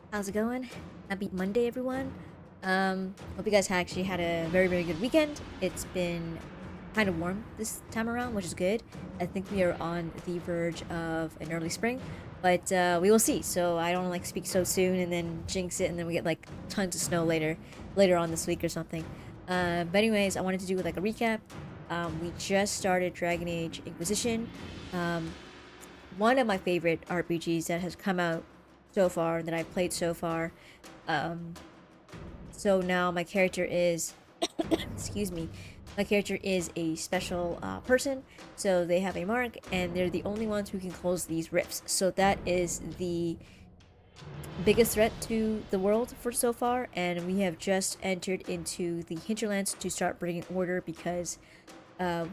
How's it going? Happy Monday, everyone. Hope you guys actually had a very, very good weekend. It's been kind of warm this time around, which is good. I think we are on the verge of an early spring, but we will see. So I don't like speak so soon and then jinx it, and then we get like tons of snow later on this week or something. But anyways, I wanted to do like a recap. We just started Dragon Age Inquisition. Um, One of my favorite RPGs that has come out so far that I've played so far. Um, so now my character is, excuse me, my character is a special person. So they have a mark, and they're the only ones who can close these rifts. So that is the biggest threat to the world for so far, and we have just entered into the Hinterlands to start bringing order because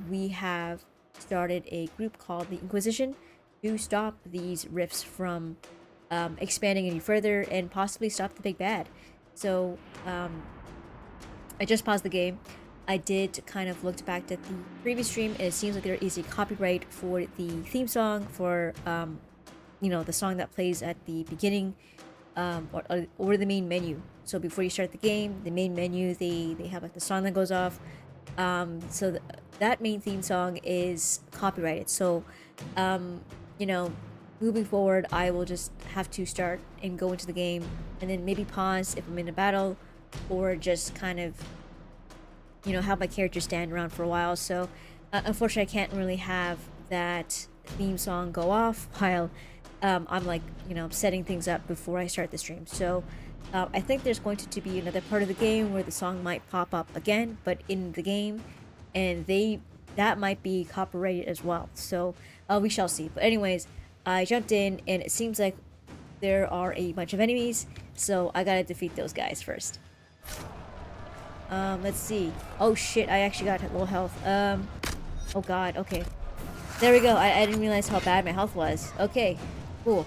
we have started a group called the Inquisition to stop these rifts from expanding any further and possibly stop the big bad. So I just paused the game. I did kind of looked back at the previous stream, and it seems like there is a copyright for the theme song for the song that plays at the beginning or the main menu. So before you start the game, the main menu, they have like the song that goes off. That main theme song is copyrighted. So moving forward, I will just have to start and go into the game and then maybe pause if I'm in a battle, or just kind of have my character stand around for a while. So unfortunately, I can't really have that theme song go off while I'm like setting things up before I start the stream. So I think there's going to be another part of the game where the song might pop up again, but in the game, and that might be copyrighted as well. So we shall see. But anyways, I jumped in, and it seems like there are a bunch of enemies, so I gotta defeat those guys first. Let's see. Oh shit, I actually got low health. Oh god, okay. There we go. I didn't realize how bad my health was. Okay, cool.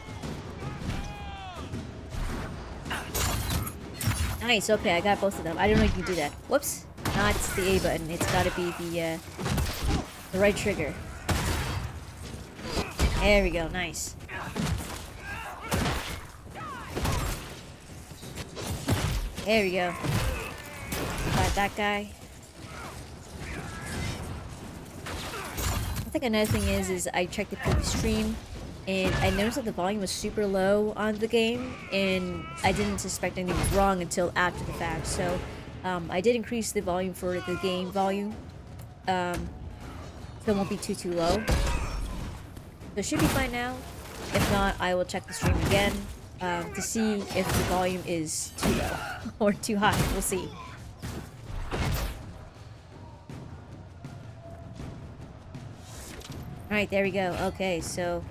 Nice, okay, I got both of them. I don't know if you can do that. Whoops. Not the A button. It's gotta be the right trigger. There we go, nice. There we go. Got that guy. I think another thing is I checked the previous stream, and I noticed that the volume was super low on the game, and I didn't suspect anything was wrong until after the fact. So I did increase the volume for the game volume, so it won't be too low. So it should be fine now. If not, I will check the stream again to see if the volume is too low or too high. We'll see. Alright, there we go. Okay, so...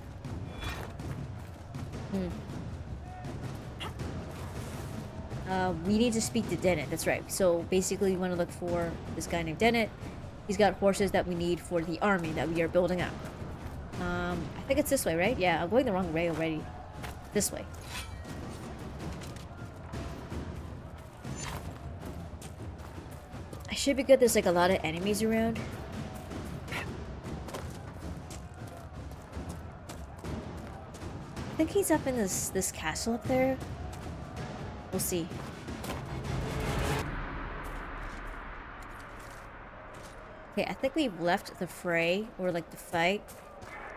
we need to speak to Dennett, that's right. So basically we want to look for this guy named Dennett. He's got horses that we need for the army that we are building up. I think it's this way, right? Yeah, I'm going the wrong way already. This way. I should be good. There's like a lot of enemies around. I think he's up in this castle up there. We'll see. Okay, I think we've left the fray, or like the fight.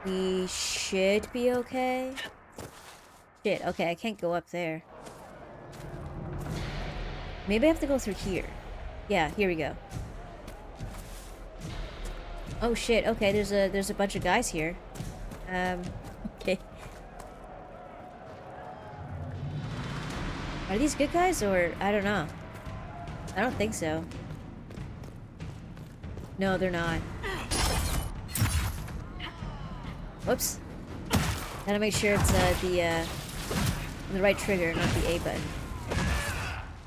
We should be okay. Shit, okay, I can't go up there. Maybe I have to go through here. Yeah, here we go. Oh shit, okay, there's a bunch of guys here. Okay. Are these good guys, or I don't know. I don't think so. No, they're not. Whoops. Gotta make sure it's the right trigger, not the A button.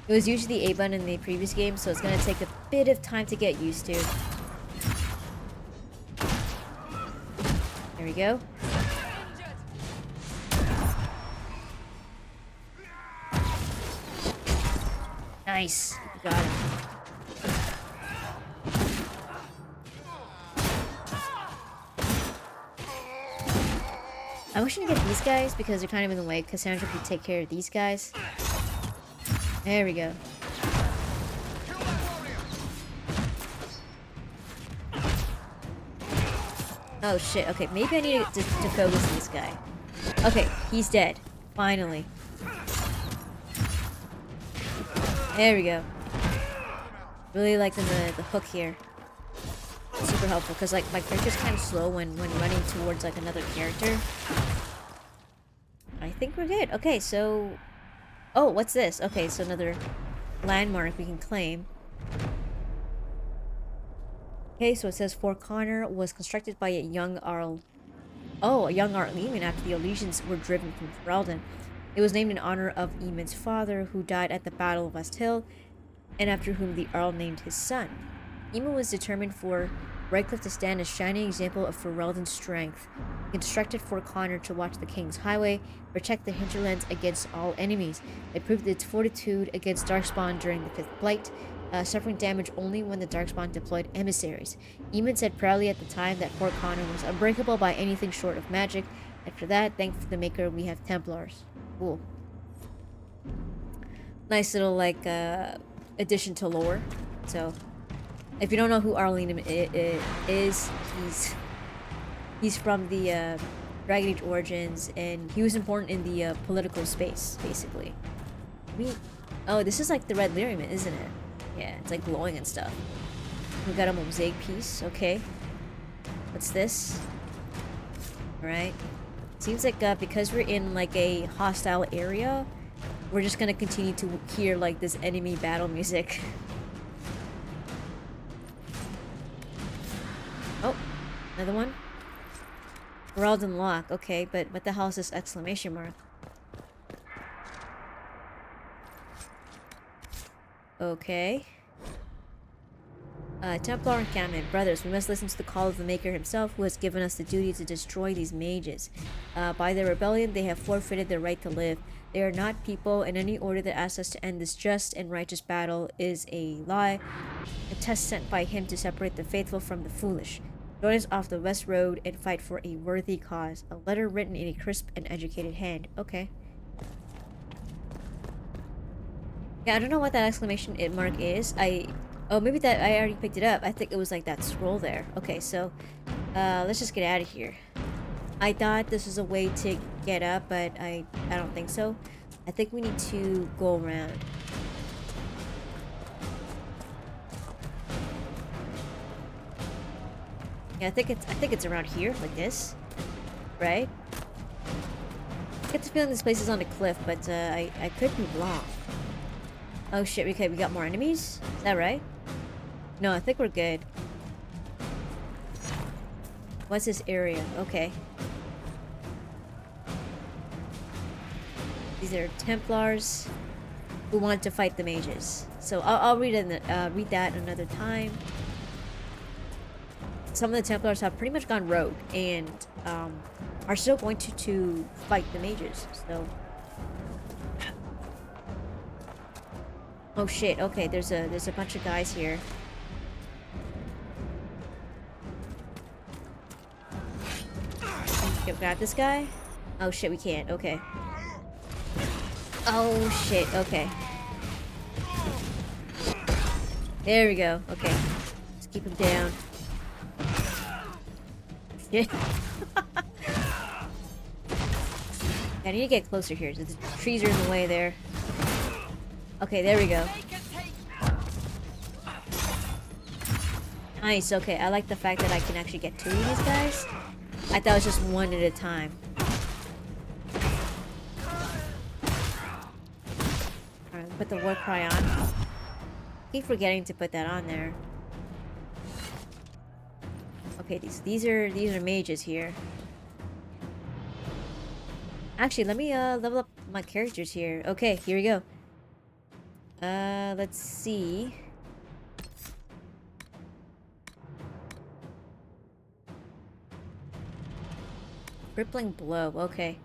It was usually the A button in the previous game, so it's gonna take a bit of time to get used to. There we go. Nice. Got him. I wish I could get these guys because they're kind of in the way. Cassandra could take care of these guys. There we go. Oh shit, okay, maybe I need to focus on this guy. Okay, he's dead. Finally. There we go. Really liking the hook here. Super helpful, because like my character's kind of slow when running towards like another character. I think we're good. Okay, so... Oh, what's this? Okay, so another landmark we can claim. Okay, so it says Fort Connor was constructed by a young Earl. Oh, a young Earl Eamon after the Elysians were driven from Ferelden. It was named in honor of Eamon's father, who died at the Battle of West Hill, and after whom the Earl named his son. Eamon was determined for Redcliffe to stand a shining example of Ferelden's strength. He constructed Fort Connor to watch the King's Highway, protect the Hinterlands against all enemies. It proved its fortitude against Darkspawn during the Fifth Blight, suffering damage only when the Darkspawn deployed emissaries. Eamon said proudly at the time that Fort Connor was unbreakable by anything short of magic, and for that, thanks to the Maker, we have Templars. Cool. Nice little, like, addition to lore. So, if you don't know who Arlene is, he's from the Dragon Age Origins, and he was important in the political space, basically. Oh, this is like the red lyrium, isn't it? Yeah, it's like glowing and stuff. We got a mosaic piece, okay. What's this? Alright. Seems like because we're in like a hostile area, we're just gonna continue to hear like this enemy battle music. Oh, another one. Ferelden Lock, okay, but what the hell is this exclamation mark? Okay. Templar encampment. Brothers, we must listen to the call of the Maker himself, who has given us the duty to destroy these mages. By their rebellion, they have forfeited their right to live. They are not people, and any order that asks us to end this just and righteous battle is a lie, a test sent by him to separate the faithful from the foolish. Join us off the West Road and fight for a worthy cause. A letter written in a crisp and educated hand. Okay. Yeah, I don't know what that exclamation mark is. Oh, maybe that I already picked it up. I think it was like that scroll there. Okay, so let's just get out of here. I thought this was a way to get up, but I don't think so. I think we need to go around. Yeah, I think it's around here, like this, right? I get the feeling this place is on a cliff, but I could be wrong. Oh shit, okay, we got more enemies? Is that right? No, I think we're good. What's this area? Okay. These are Templars who want to fight the mages. So I'll read that another time. Some of the Templars have pretty much gone rogue and are still going to fight the mages. So. Oh shit, okay, there's a bunch of guys here. Can we grab this guy? Oh shit, we can't, okay. Oh shit, okay. There we go, okay. Let's keep him down. Shit. I need to get closer here. The trees are in the way there. Okay, there we go. Nice, okay. I like the fact that I can actually get two of these guys. I thought it was just one at a time. Alright, put the war cry on. I keep forgetting to put that on there. Okay, these are mages here. Actually, let me level up my characters here. Okay, here we go. Let's see. Crippling blow, okay.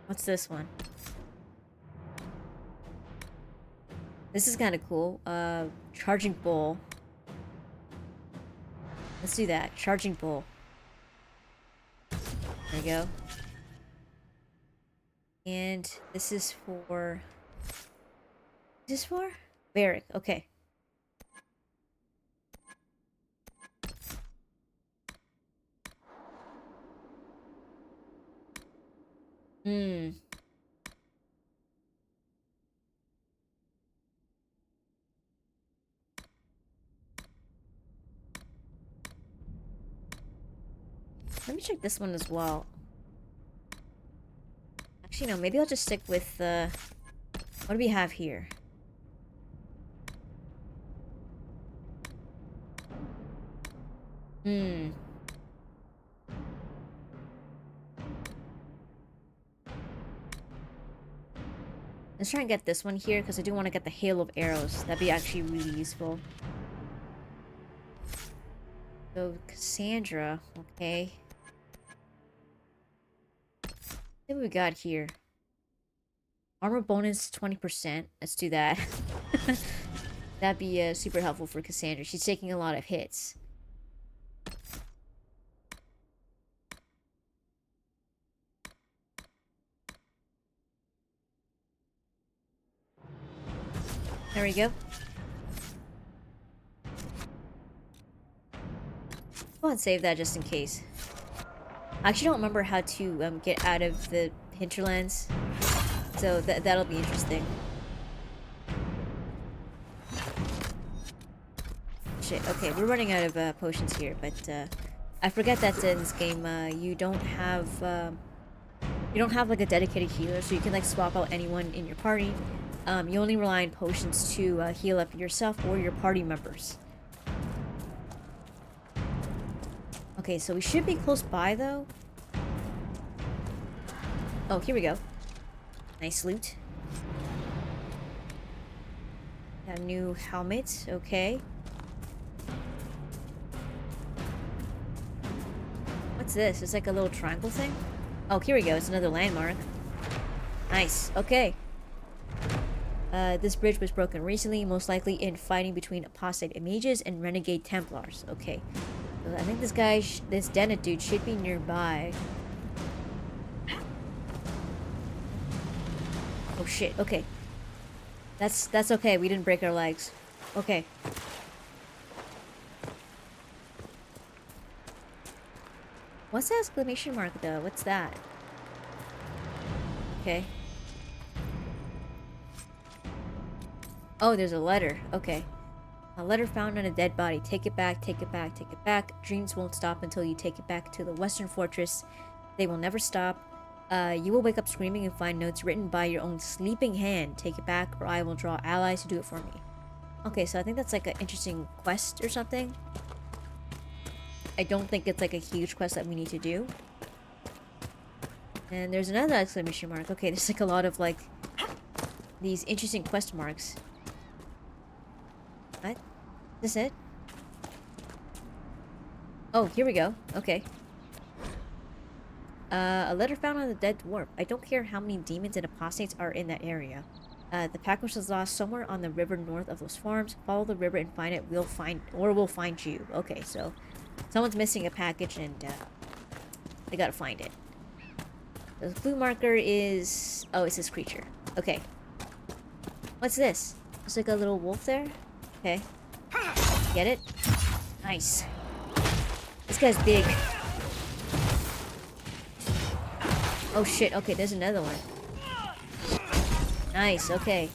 What's this one? This is kind of cool. Charging bull. Let's do that. Charging bull. There we go. And this is for... Is this for? Barrack, okay. Hmm. Let me check this one as well. Actually, no, maybe I'll just stick with, what do we have here? Hmm. Let's try and get this one here, because I do want to get the hail of arrows. That'd be actually really useful. So, Cassandra, okay. What we got here? Armor bonus 20%. Let's do that. That'd be super helpful for Cassandra. She's taking a lot of hits. There we go. Go ahead and save that just in case. I actually don't remember how to get out of the Hinterlands. So that'll be interesting. Shit, okay, we're running out of potions here, but I forget that in this game you don't have like a dedicated healer, so you can like swap out anyone in your party. You only rely on potions to heal up yourself or your party members. Okay, so we should be close by though. Oh, here we go. Nice loot. Got a new helmet, okay. What's this? It's like a little triangle thing? Oh, here we go. It's another landmark. Nice. Okay. This bridge was broken recently, most likely in fighting between apostate mages and renegade Templars. Okay. So I think this guy, this Dennett dude, should be nearby. Oh shit. Okay. That's okay. We didn't break our legs. Okay. What's the exclamation mark though? What's that? Okay. Oh, there's a letter. Okay. A letter found on a dead body. Take it back, take it back, take it back. Dreams won't stop until you take it back to the Western Fortress. They will never stop. You will wake up screaming and find notes written by your own sleeping hand. Take it back, or I will draw allies to do it for me. Okay, so I think that's like an interesting quest or something. I don't think it's like a huge quest that we need to do. And there's another exclamation mark. Okay, there's like a lot of like these interesting quest marks. What? Is this it? Oh, here we go. Okay. A letter found on the dead dwarf. I don't care how many demons and apostates are in that area. The package was lost somewhere on the river north of those farms. Follow the river and find it. We'll find you. Okay, so someone's missing a package and they gotta find it. The blue marker is... Oh, it's this creature. Okay. What's this? It's like a little wolf there? Okay. Get it? Nice. This guy's big. Oh shit, okay, there's another one. Nice, okay.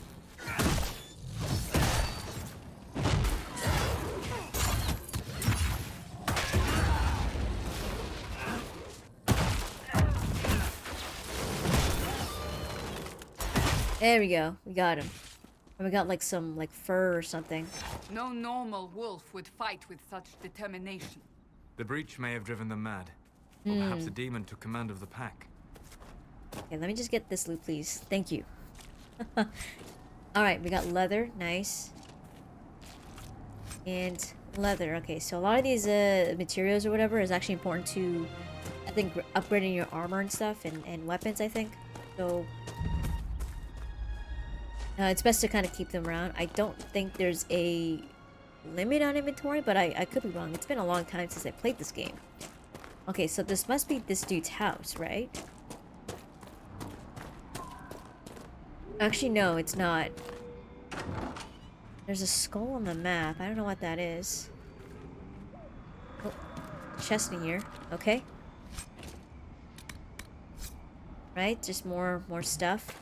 There we go, we got him. And we got like some like fur or something. No normal wolf would fight with such determination. The breach may have driven them mad. Or perhaps a demon took command of the pack. Okay, let me just get this loot, please. Thank you. Alright, we got leather. Nice. And leather. Okay, so a lot of these materials or whatever is actually important to, I think, upgrading your armor and stuff and weapons, I think. So it's best to kind of keep them around. I don't think there's a limit on inventory, but I could be wrong. It's been a long time since I played this game. Okay, so this must be this dude's house, right? Actually, no, it's not. There's a skull on the map. I don't know what that is. Oh, chest in here. Okay. Right, just more stuff.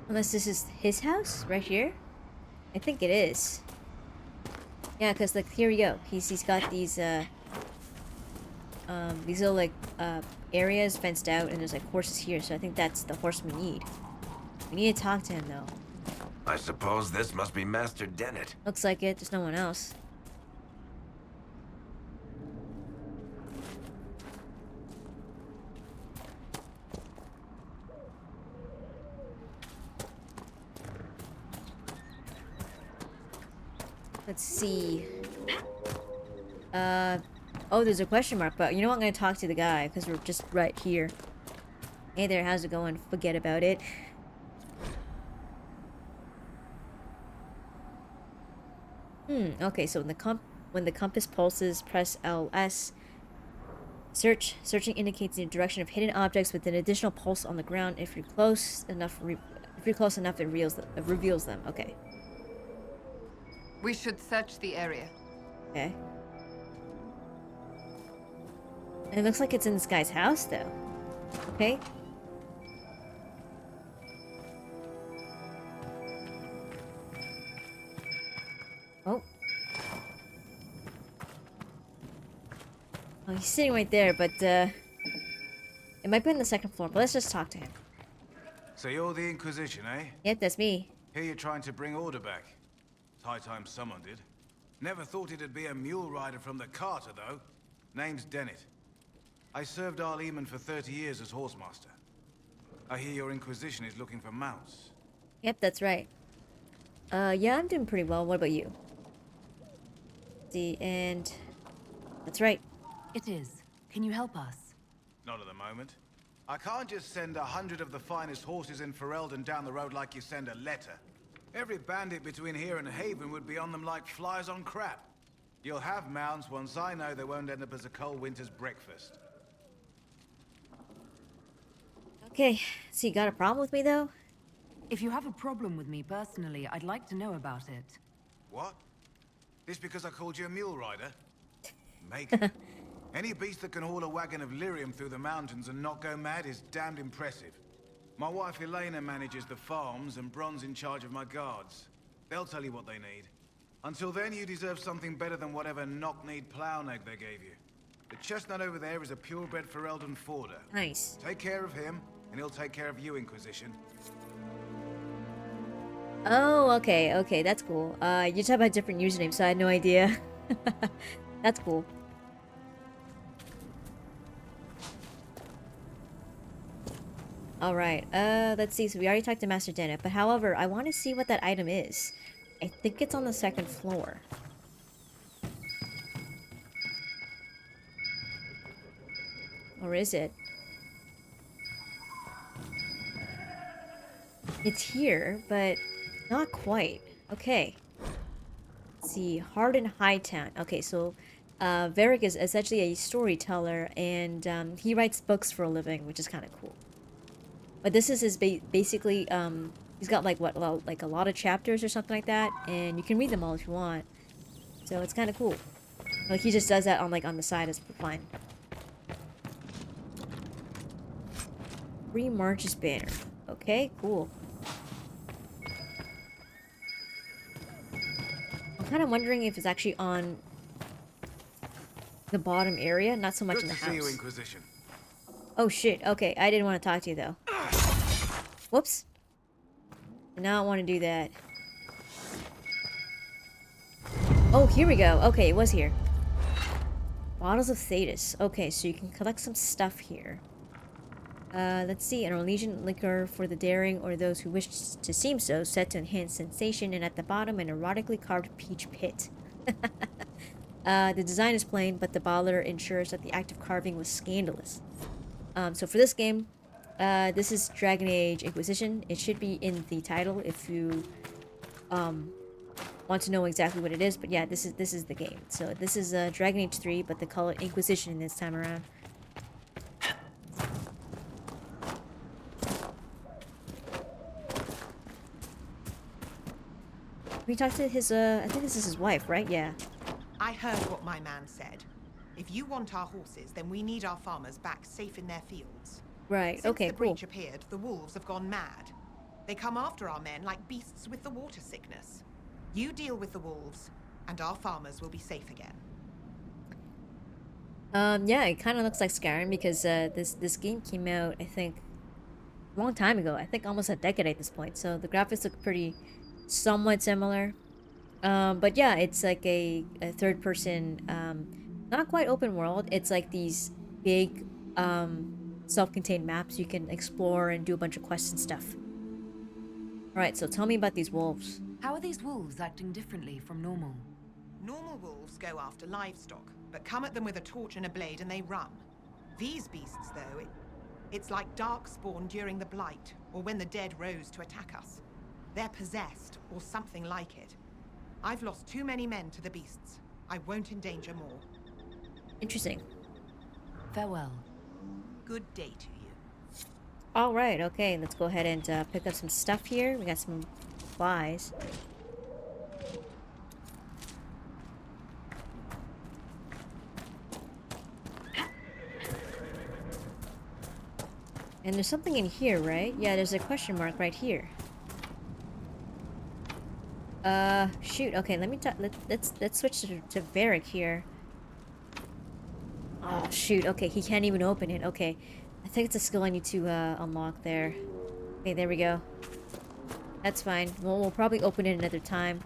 Unless this is his house right here. I think it is. Yeah, cause like here we go. He's got these little like areas fenced out, and there's like horses here. So I think that's the horse we need. We need to talk to him though. I suppose this must be Master Dennett. Looks like it. There's no one else. Let's see. Oh, there's a question mark, but you know what? I'm gonna talk to the guy because we're just right here. Hey there, how's it going? Forget about it. Okay, so when the compass pulses, press LS. Searching indicates the direction of hidden objects with an additional pulse on the ground. If you're close enough, it reveals them. Okay. We should search the area. Okay. And it looks like it's in this guy's house, though. Okay. Oh. Oh, he's sitting right there, but, it might be on the second floor, but let's just talk to him. So you're the Inquisition, eh? Yep, that's me. Here you're trying to bring order back. It's high time someone did. Never thought it'd be a mule rider from the Carter, though. Name's Dennett. I served our Lehman for 30 years as horsemaster. I hear your Inquisition is looking for mounts. Yep, that's right. Yeah, I'm doing pretty well. What about you? See, and... That's right. It is. Can you help us? Not at the moment. I can't just send 100 of the finest horses in Ferelden down the road like you send a letter. Every bandit between here and Haven would be on them like flies on crap. You'll have mounts once I know they won't end up as a cold winter's breakfast. Okay, so you got a problem with me, though? If you have a problem with me personally, I'd like to know about it. What? This because I called you a mule rider? Make it. Any beast that can haul a wagon of lyrium through the mountains and not go mad is damned impressive. My wife Elena manages the farms and Bron's in charge of my guards. They'll tell you what they need. Until then, you deserve something better than whatever knock-kneed plow nag they gave you. The chestnut over there is a purebred Ferelden forder. Nice. Take care of him, and he'll take care of you, Inquisition. Oh, okay, that's cool. You just have a different username, so I had no idea. That's cool. Alright, let's see. So we already talked to Master Dennett, but however, I want to see what that item is. I think it's on the second floor. Or is it? It's here, but not quite. Okay. Let's see. Hardened Hightown. Okay, so Varric is essentially a storyteller, and he writes books for a living, which is kind of cool. But this is his basically, he's got like, like a lot of chapters or something like that, and you can read them all if you want. So it's kind of cool. Like, he just does that on, like, on the side as fine. Free Marches banner. Okay, cool. I'm kind of wondering if it's actually on the bottom area, not so much in the house. Good to see you, Inquisition. Oh shit, okay, I didn't want to talk to you though. Whoops. Now I want to do that. Oh, here we go. Okay, it was here. Bottles of Thetis. Okay, so you can collect some stuff here. Let's see. An Orlesian liquor for the daring or those who wish to seem so, set to enhance sensation, and at the bottom, an erotically carved peach pit. The design is plain, but the bottler ensures that the act of carving was scandalous. So for this game, this is Dragon Age Inquisition. It should be in the title if you want to know exactly what it is, but yeah, this is the game. So this is Dragon Age 3, but they call it Inquisition this time around. We talked to his I think this is his wife, right? Yeah. I heard what my man said. If you want our horses, then we need our farmers back safe in their fields. Right. Since Okay, the cool. breach appeared, the wolves have gone mad. They come after our men like beasts with the water sickness. You deal with the wolves, and our farmers will be safe again. Yeah, it kind of looks like Skyrim because this game came out, I think, a long time ago. I think almost a decade at this point. So the graphics look pretty somewhat similar. But yeah, it's like a third person, not quite open world. It's like these big self-contained maps you can explore and do a bunch of quests and stuff. Alright, so tell me about these wolves. How are these wolves acting differently from normal? Normal wolves go after livestock, but come at them with a torch and a blade and they run. These beasts, though, it's like darkspawn during the Blight, or when the dead rose to attack us. They're possessed, or something like it. I've lost too many men to the beasts. I won't endanger more. Interesting. Farewell. Good day to you. Alright, okay, let's go ahead and pick up some stuff here. We got some supplies. And there's something in here, right? Yeah, there's a question mark right here. Shoot. Okay, let me let's switch to Varric here. Oh, shoot. Okay, he can't even open it. Okay. I think it's a skill I need to unlock there. Okay, there we go. That's fine. We'll probably open it another time.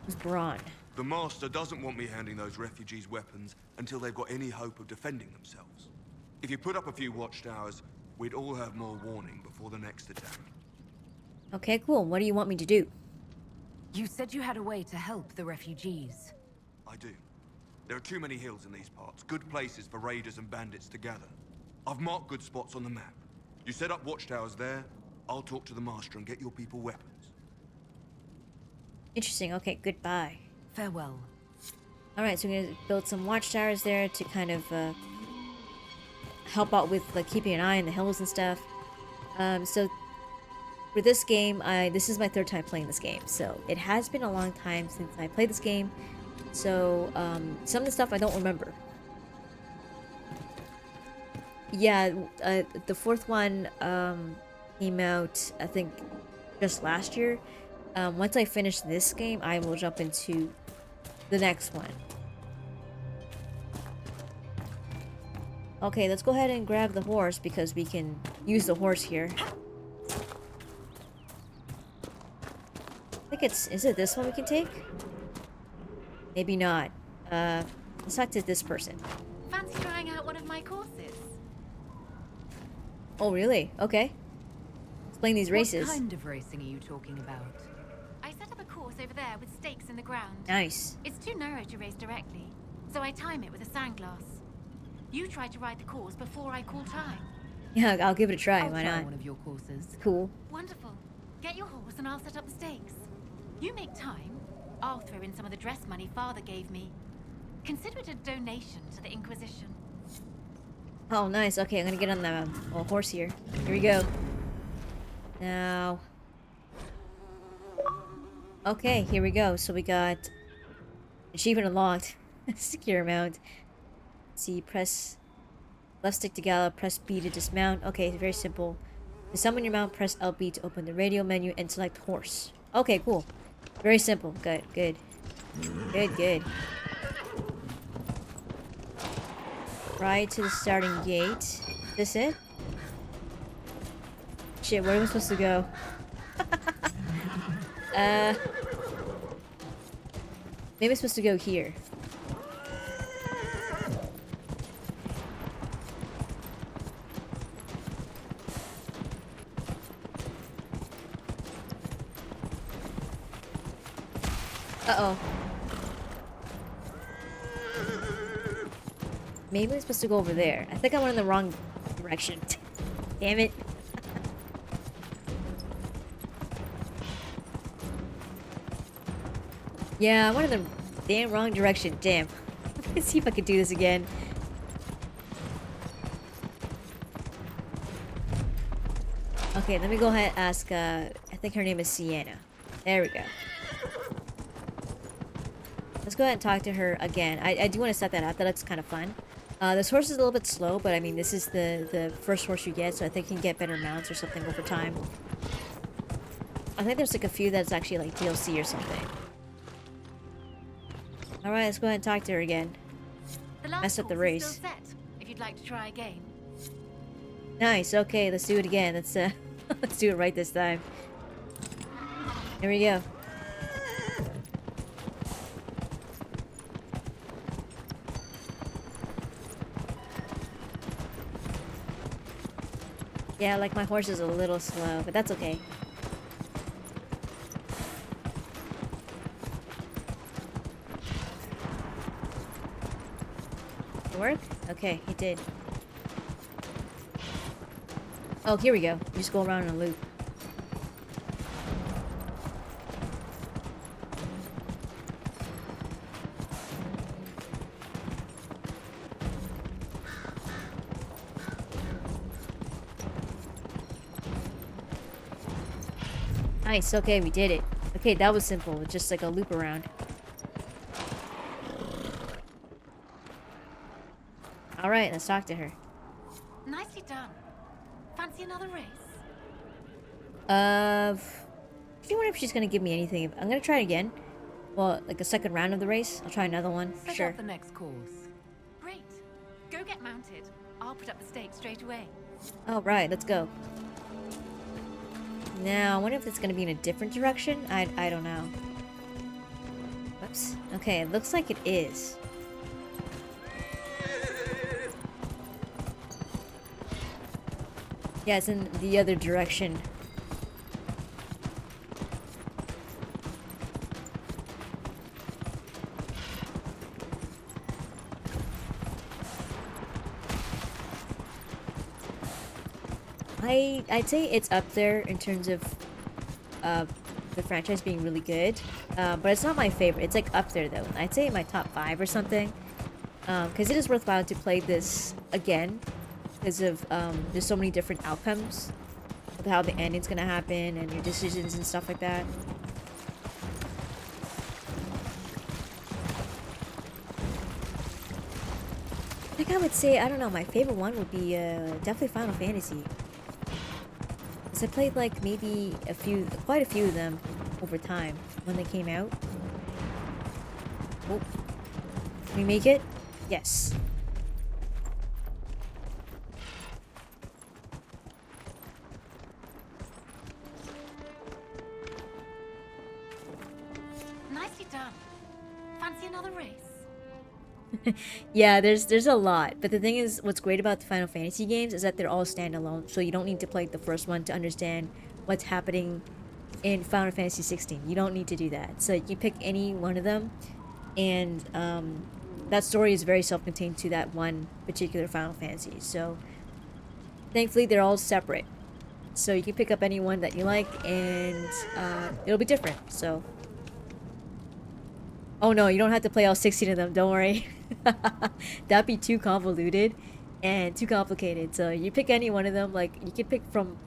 Who's Braun? The Master doesn't want me handing those refugees weapons until they've got any hope of defending themselves. If you put up a few watchtowers, we'd all have more warning before the next attack. Okay, cool. What do you want me to do? You said you had a way to help the refugees. I do. There are too many hills in these parts, good places for raiders and bandits to gather. I've marked good spots on the map. You set up watchtowers there, I'll talk to the Master and get your people weapons. Interesting. Okay, goodbye. Farewell. Alright, so we're gonna build some watchtowers there to kind of help out with like keeping an eye on the hills and stuff. So for this game, this is my third time playing this game, so it has been a long time since I played this game. So some of the stuff I don't remember. Yeah, the fourth one came out, I think, just last year. Once I finish this game, I will jump into the next one. Okay, let's go ahead and grab the horse because we can use the horse here. I think is it this one we can take? Maybe not. Let's talk to this person. Fancy trying out one of my courses? Oh, really? Okay. Explain these races. What kind of racing are you talking about? I set up a course over there with stakes in the ground. Nice. It's too narrow to race directly, so I time it with a sandglass. You try to ride the course before I call time. Yeah, I'll give it a try. I'll Why try not? one of your courses. Cool. Wonderful. Get your horse and I'll set up the stakes. You make time, I'll throw in some of the dress money Father gave me. Consider it a donation to the Inquisition. Oh, nice. Okay, I'm gonna get on the horse here. Here we go. Now. Okay, here we go. So we got achievement unlocked. Secure mount. Let's see, press left stick to gallop, press B to dismount. Okay, it's very simple. To summon your mount, press LB to open the radio menu and select horse. Okay, cool. Very simple. Good, good. Good, good. Ride to the starting gate. Is this it? Shit, where am I supposed to go? Maybe I'm supposed to go here. Uh-oh. Maybe I'm supposed to go over there. I think I went in the wrong direction. Damn it. Yeah, I went in the damn wrong direction. Damn. Let's see if I can do this again. Okay, let me go ahead and ask, I think her name is Sienna. There we go. Let's go ahead and talk to her again. I do want to set that up. That looks kind of fun. This horse is a little bit slow, but I mean, this is the first horse you get, so I think you can get better mounts or something over time. I think there's like a few that's actually like DLC or something. Alright, let's go ahead and talk to her again. Mess up the race. Still set, if you'd like to try again. Nice, okay, let's do it again. Let's let's do it right this time. Here we go. Yeah, like my horse is a little slow, but that's okay. Did it work? Okay, it did. Oh, here we go. You just go around in a loop. Nice, okay, we did it. Okay, that was simple. It's just like a loop around. Alright, let's talk to her. Nicely done. Fancy another race? I wonder if she's gonna give me anything. I'm gonna try it again. Well, like a second round of the race. I'll try another one. Set Sure. up the next course. Great. Go get mounted. I'll put up the stakes straight away. Alright, let's go. Now, I wonder if it's gonna be in a different direction. I don't know. Whoops. Okay, it looks like it is. Yeah, it's in the other direction. I'd say it's up there in terms of the franchise being really good, but it's not my favorite. It's like up there though. I'd say in my top 5 or something, because it is worthwhile to play this again, because of there's so many different outcomes of how the ending's gonna happen and your decisions and stuff like that. I think I would say, I don't know, my favorite one would be definitely Final Fantasy. I played like maybe quite a few of them over time when they came out. Oh, can we make it? Yes. Nicely done. Fancy another race? Yeah, there's a lot, but the thing is, what's great about the Final Fantasy games is that they're all standalone, so you don't need to play the first one to understand what's happening in Final Fantasy 16. You don't need to do that. So you pick any one of them, and that story is very self-contained to that one particular Final Fantasy. So thankfully, they're all separate. So you can pick up any one that you like, and it'll be different. So. Oh no, you don't have to play all 16 of them, don't worry. That'd be too convoluted and too complicated. So you pick any one of them, like you can pick from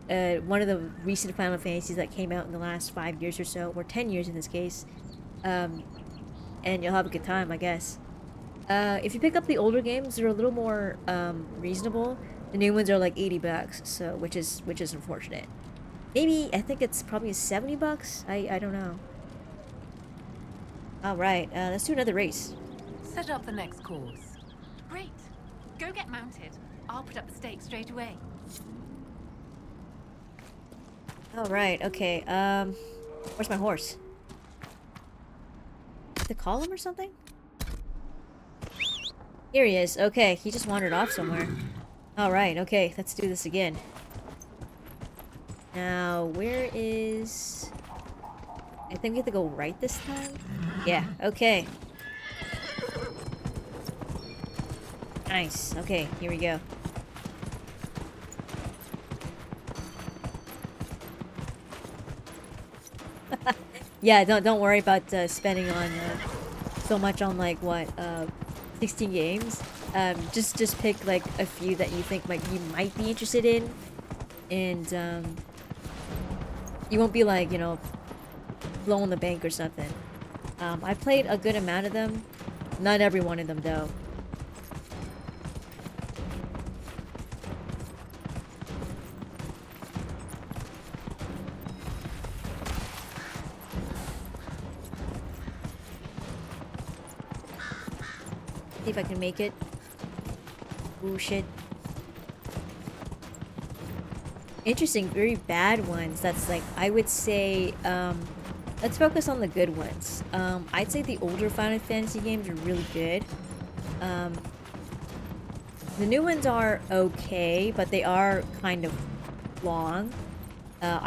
one of the recent Final Fantasies that came out in the last 5 years or so, or 10 years in this case. And you'll have a good time, I guess. If you pick up the older games, they're a little more reasonable. The new ones are like $80, so which is unfortunate. Maybe, I think it's probably $70. I don't know. Alright, let's do another race. Set up the next course. Great. Go get mounted. I'll put up the stakes straight away. Alright, okay, where's my horse? To call him or something? Here he is. Okay, he just wandered off somewhere. Alright, okay, let's do this again. Now, where is... I think we have to go right this time? Yeah, okay. Nice. Okay, here we go. Yeah, don't worry about spending on so much on like what 16 games. Just pick like a few that you think like you might be interested in, and you won't be like, you know, blowing the bank or something. I played a good amount of them, not every one of them though. See if I can make it. Ooh, shit. Interesting, very bad ones. That's like, I would say, let's focus on the good ones. I'd say the older Final Fantasy games are really good. The new ones are okay, but they are kind of long. I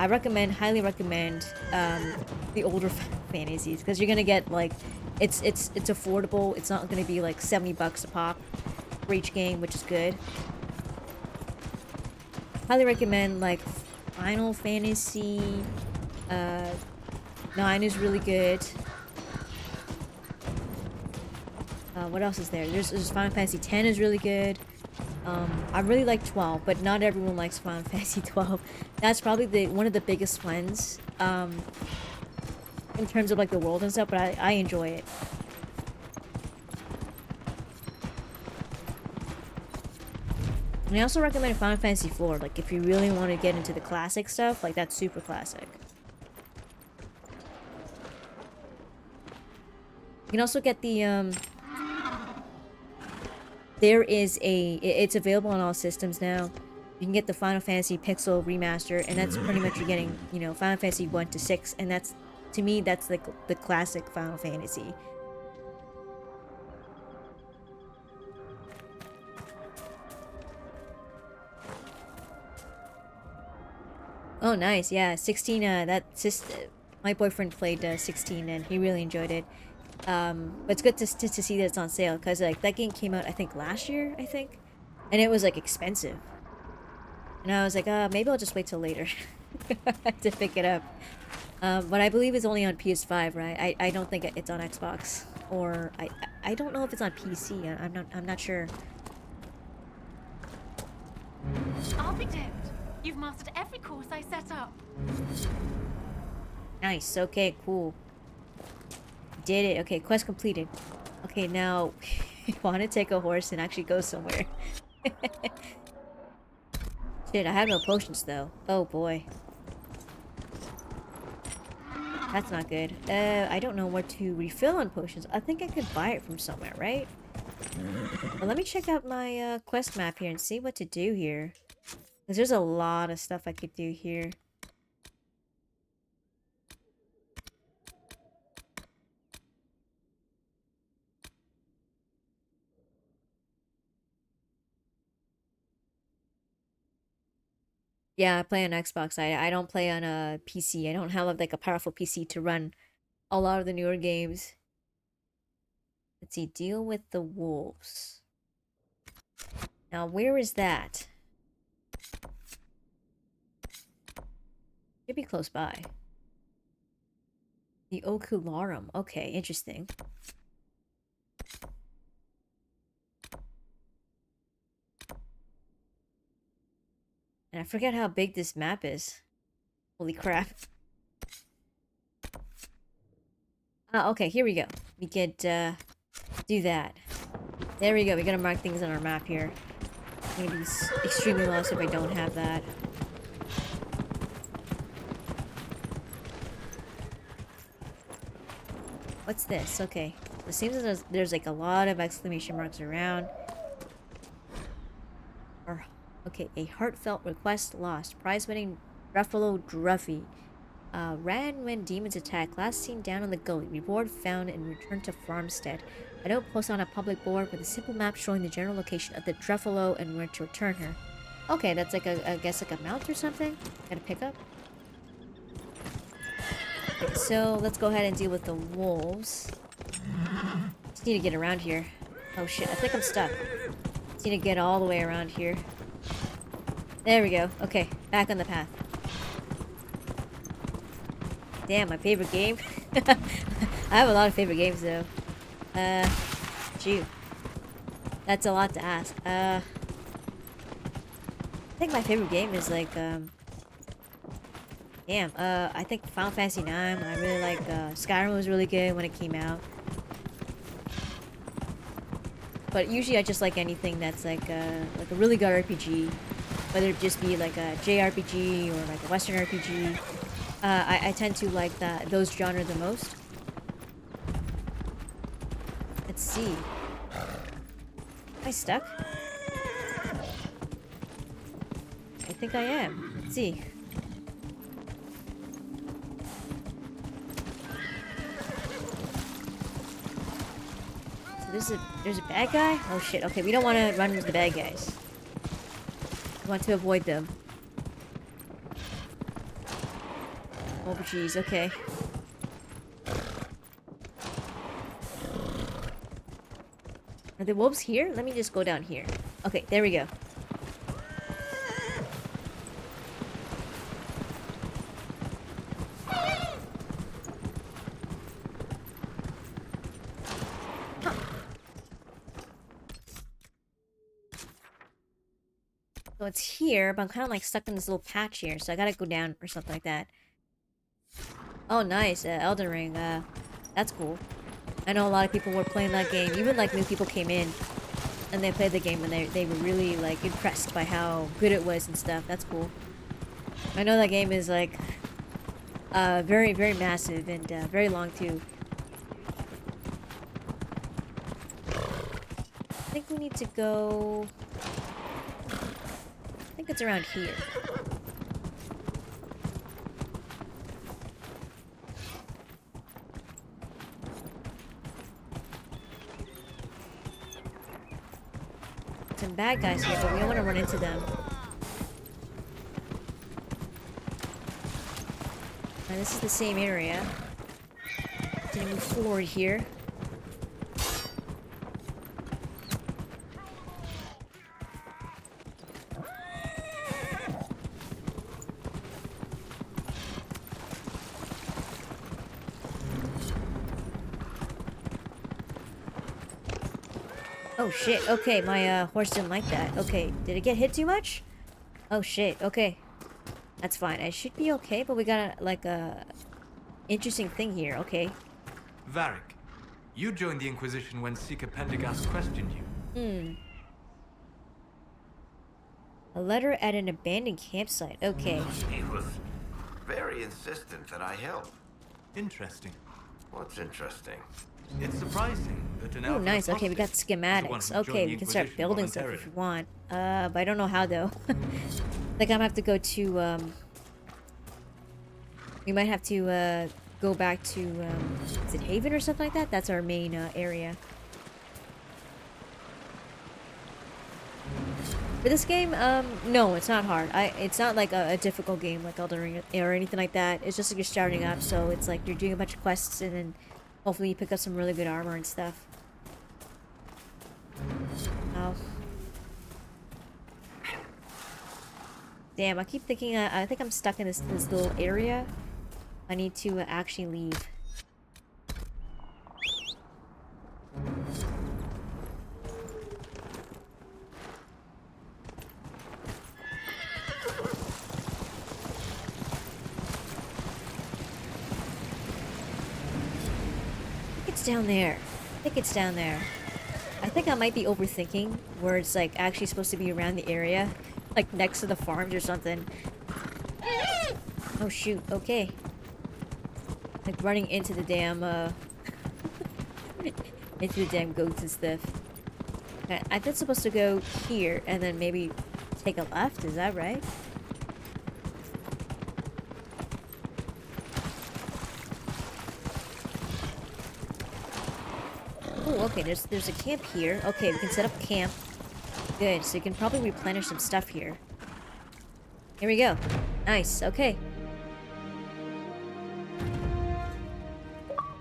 highly recommend, the older fantasies, because you're gonna get, like, it's affordable. It's not gonna be, like, 70 bucks a pop for each game, which is good. Highly recommend, like, Final Fantasy 9 is really good. What else is there? There's Final Fantasy 10 is really good. I really like 12, but not everyone likes Final Fantasy 12. That's probably one of the biggest ones, in terms of like the world and stuff, but I enjoy it. And I also recommend Final Fantasy 4, like if you really want to get into the classic stuff, like that's super classic. You can also get the, it's available on all systems now. You can get the Final Fantasy Pixel Remaster, and that's pretty much you're getting, you know, Final Fantasy 1 to 6, and that's, to me, that's like the classic Final Fantasy. Oh, nice. Yeah, 16, my boyfriend played 16, and he really enjoyed it. But it's good to see that it's on sale, because like that game came out I think last year, and it was like expensive, and I was like, maybe I'll just wait till later to pick it up. But I believe it's only on PS5, right? I don't think it's on Xbox, or I don't know if it's on PC. I'm not sure. I'll be damned. You've mastered every course I set up. Nice. Okay, cool. Did it. Okay, quest completed. Okay, now I want to take a horse and actually go somewhere. Shit, I have no potions though. Oh boy. That's not good. I don't know where to refill on potions. I think I could buy it from somewhere, right? Well, let me check out my quest map here and see what to do here. Because there's a lot of stuff I could do here. Yeah, I play on Xbox. I don't play on a PC. I don't have like a powerful PC to run a lot of the newer games. Let's see, deal with the wolves. Now, where is that? Should be close by. The Ocularum. Okay, interesting. And I forget how big this map is. Holy crap. Okay, here we go. We could, do that. There we go. We're gonna mark things on our map here. I'm gonna be extremely lost if I don't have that. What's this? Okay. It seems that there's like a lot of exclamation marks around. Okay, a heartfelt request lost. Prize-winning Ruffalo Druffy. Ran when demons attack. Last seen down on the gully. Reward found and returned to Farmstead. A note posted on a public board with a simple map showing the general location of the Druffalo and where to return her. Okay, that's like I guess like a mount or something? Gotta pick up? Okay, so let's go ahead and deal with the wolves. Just need to get around here. Oh shit, I think I'm stuck. Just need to get all the way around here. There we go. Okay, back on the path. Damn, my favorite game. I have a lot of favorite games though. Shoot. That's a lot to ask. I think my favorite game is like, damn, I think Final Fantasy 9. I really like, Skyrim was really good when it came out. But usually I just like anything that's like a really good RPG. Whether it just be like a JRPG or like a Western RPG. I tend to like those genres the most. Let's see. Am I stuck? I think I am. Let's see. So there's a bad guy? Oh shit, okay, we don't want to run into the bad guys. We want to avoid them. Oh jeez, okay. Are the wolves here? Let me just go down here. Okay, there we go. So it's here, but I'm kind of like stuck in this little patch here, so I gotta go down or something like that. Oh, nice. Elden Ring. That's cool. I know a lot of people were playing that game. Even like new people came in and they played the game and they were really like impressed by how good it was and stuff. That's cool. I know that game is like very, very massive and very long too. I think we need to go... I think it's around here. Some bad guys here, but we don't want to run into them. And this is the same area. Gonna move forward here. Oh shit, okay, my horse didn't like that. Okay, did it get hit too much? Oh shit, okay. That's fine. I should be okay, but we got like a interesting thing here, okay. Varric, you joined the Inquisition when Seeker Pendergast questioned you. A letter at an abandoned campsite, okay. He was very insistent that I help. Interesting. What's interesting? It's surprising that an Oh, elf nice. Okay, we got apostate is the one schematics. who joined Okay, the we can start Inquisition building stuff if voluntarily. you want. But I don't know how though. Like I'm gonna have to go to we might have to go back to is it Haven or something like that? That's our main area. For this game, no, it's not hard. It's not like a difficult game like Elden Ring or anything like that. It's just like you're starting up, so it's like you're doing a bunch of quests and then hopefully you pick up some really good armor and stuff. Oh. Damn, I keep thinking I think I'm stuck in this little area. I need to actually leave. It's down there. I think it's down there. I think I might be overthinking where it's like actually supposed to be around the area. Like next to the farms or something. Oh shoot, okay. Like running into the damn into the damn goats and stuff. Okay, I think supposed to go here and then maybe take a left, is that right? Oh, okay, there's a camp here. Okay, we can set up camp. Good, so you can probably replenish some stuff here. Here we go. Nice, okay.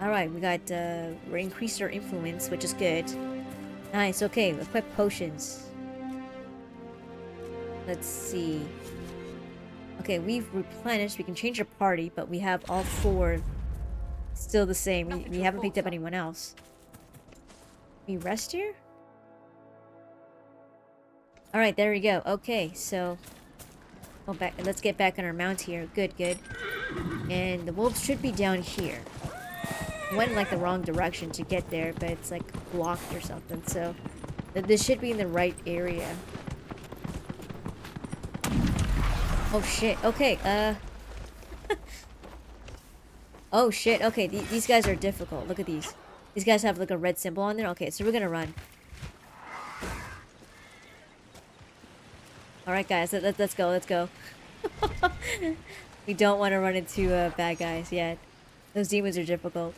Alright, we got, we increased our influence, which is good. Nice, okay, equip potions. Let's see. Okay, we've replenished, we can change our party, but we have all 4 Still the same. Nothing We to haven't picked up report, sir. anyone else. We rest here? Alright, there we go. Okay, so... Go back. Let's get back on our mount here. Good, good. And the wolves should be down here. Went in like the wrong direction to get there, but it's like blocked or something, so... This should be in the right area. Oh shit, okay, oh shit, okay, these guys are difficult. Look at these. These guys have like a red symbol on there. Okay, so we're gonna run. Alright guys, let's go, let's go. We don't want to run into bad guys yet. Those demons are difficult.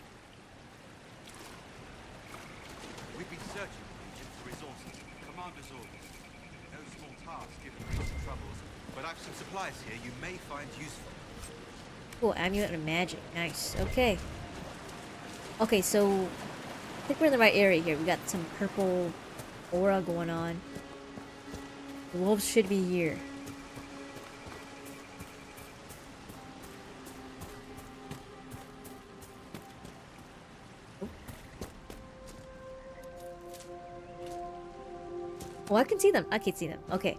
We've been searching the region for resources. Commander's orders. No small task given recent troubles, but I've some supplies here you may find useful. Cool, amulet and magic. Nice. Okay. Okay, so I think we're in the right area here. We got some purple aura going on. The wolves should be here. Oh, I can see them. I can see them. Okay.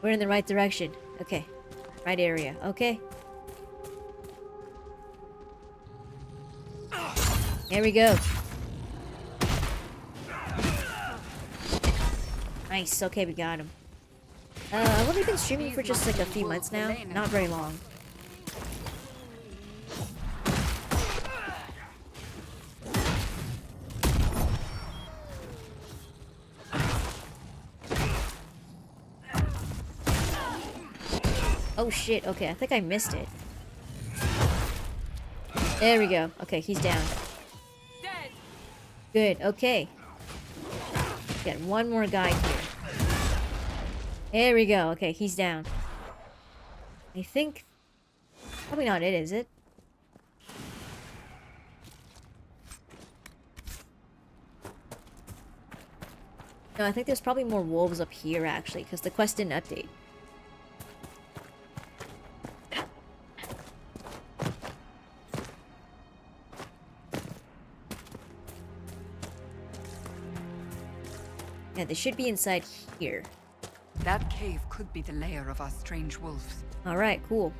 We're in the right direction. Okay. Right area. Okay. There we go. Nice. Okay, we got him. I've only been streaming for just like a few months now. Not very long. Oh shit, okay, I think I missed it. There we go. Okay, he's down. Dead. Good, okay. Got one more guy here. There we go. Okay, he's down. I think... Probably not it, is it? No, I think there's probably more wolves up here, actually, because the quest didn't update. Yeah, they should be inside here. That cave could be the lair of our strange wolves. Alright, cool.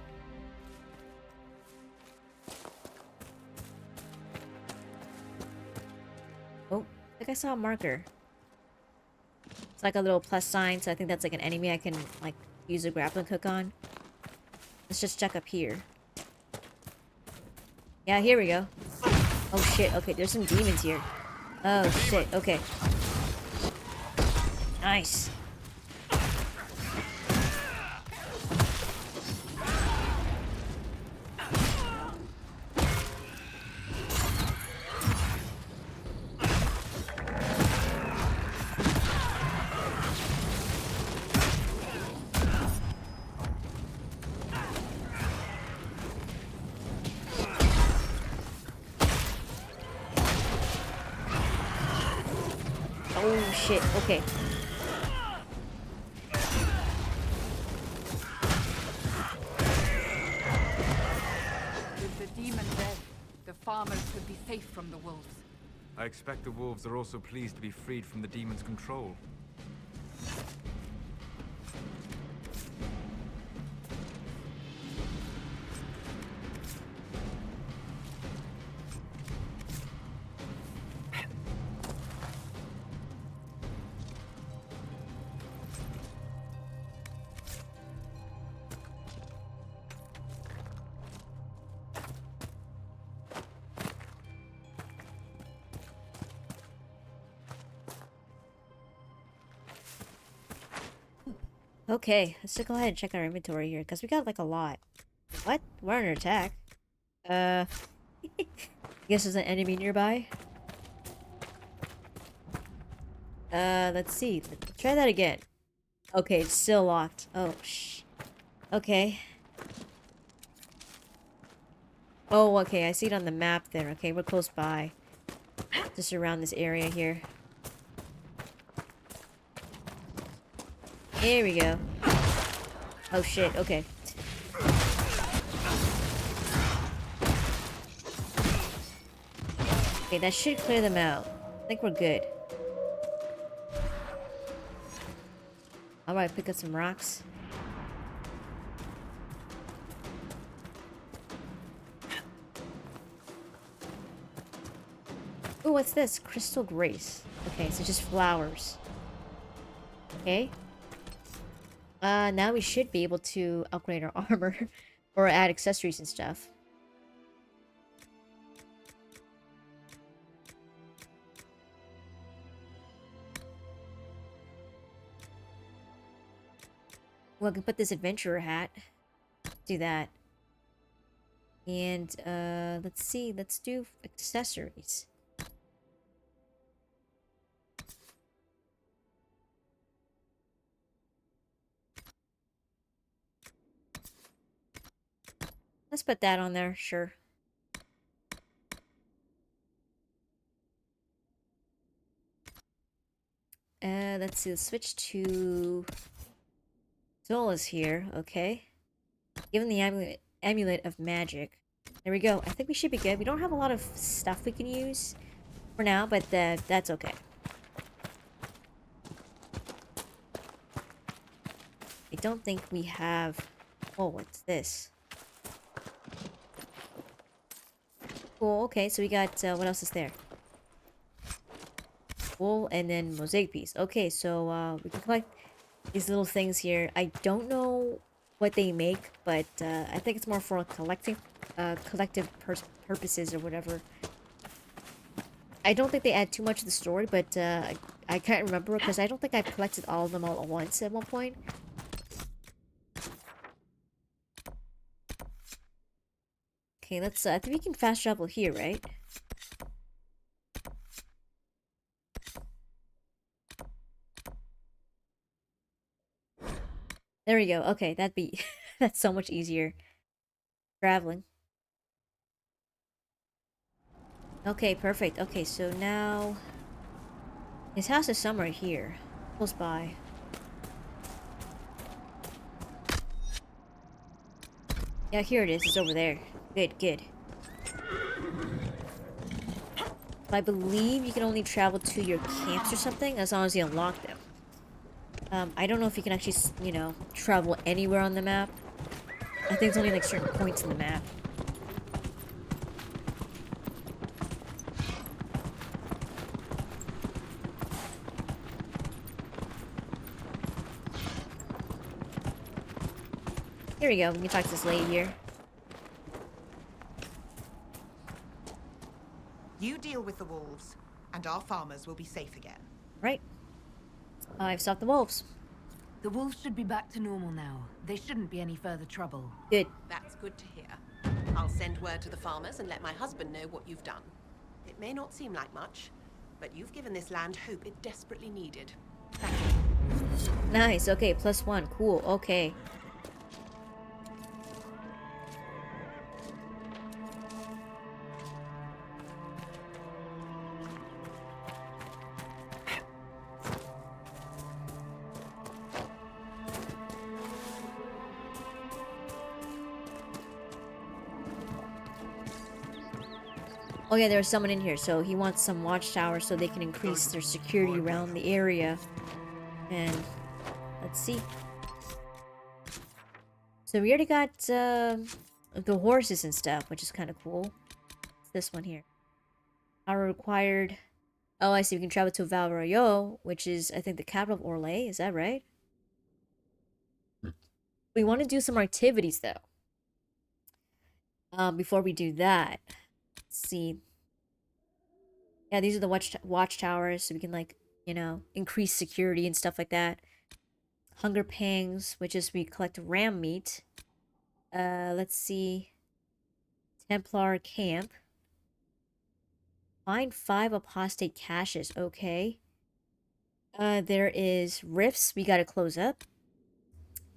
Oh, I think I saw a marker. It's like a little plus sign, so I think that's like an enemy I can, like, use a grappling hook on. Let's just check up here. Yeah, here we go. Oh shit, okay, there's some demons here. Oh shit, okay. Nice. Oh shit, okay. With the demon dead, the farmers could be safe from the wolves. I expect the wolves are also pleased to be freed from the demon's control. Okay, let's just go ahead and check our inventory here, because we got like a lot. What? We're under attack. Guess there's an enemy nearby. Let's see. Let's try that again. Okay, it's still locked. Oh, okay. Oh, okay, I see it on the map there. Okay, we're close by. Just around this area here. There we go. Oh shit, okay. Okay, that should clear them out. I think we're good. Alright, pick up some rocks. Ooh, what's this? Crystal Grace. Okay, so just flowers. Okay. Now we should be able to upgrade our armor. Or add accessories and stuff. Well, I can put this adventurer hat. Do that. And, let's see. Let's do accessories. Let's put that on there, sure. Let's see. Let's switch to Zola's here. Okay. Given the amulet of magic. There we go. I think we should be good. We don't have a lot of stuff we can use for now, but that's okay. I don't think we have... Oh, what's this? Cool, okay, so we got... what else is there? Wool and then mosaic piece. Okay, so we can collect these little things here. I don't know what they make, but I think it's more for collective purposes or whatever. I don't think they add too much to the story, but I can't remember because I don't think I've collected all of them all at once at one point. Okay, let's I think we can fast travel here, right? There we go. Okay, that'd be that's so much easier traveling. Okay, perfect. Okay, so now his house is somewhere here, close by. Yeah, here it is. It's over there. Good, good. I believe you can only travel to your camps or something as long as you unlock them. I don't know if you can actually, you know, travel anywhere on the map. I think it's only like certain points in the map. Here we go. We can talk to this lady here. You deal with the wolves, and our farmers will be safe again. Right. I've stopped the wolves. The wolves should be back to normal now. There shouldn't be any further trouble. Good. That's good to hear. I'll send word to the farmers and let my husband know what you've done. It may not seem like much, but you've given this land hope it desperately needed. Thank you. Nice. Okay, +1. Cool. Okay. Oh yeah, there's someone in here, so he wants some watchtowers so they can increase their security around the area. And let's see. So we already got the horses and stuff, which is kind of cool. It's this one here. Our required... Oh, I see. We can travel to Valrayo, which is, I think, the capital of Orlais. Is that right? We want to do some activities, though. Before we do that, let's see. Yeah, these are the watchtowers, so we can, like, you know, increase security and stuff like that. Hunger pangs, which is we collect ram meat. Let's see. Templar camp. Find 5 apostate caches. Okay. There is rifts we gotta close up.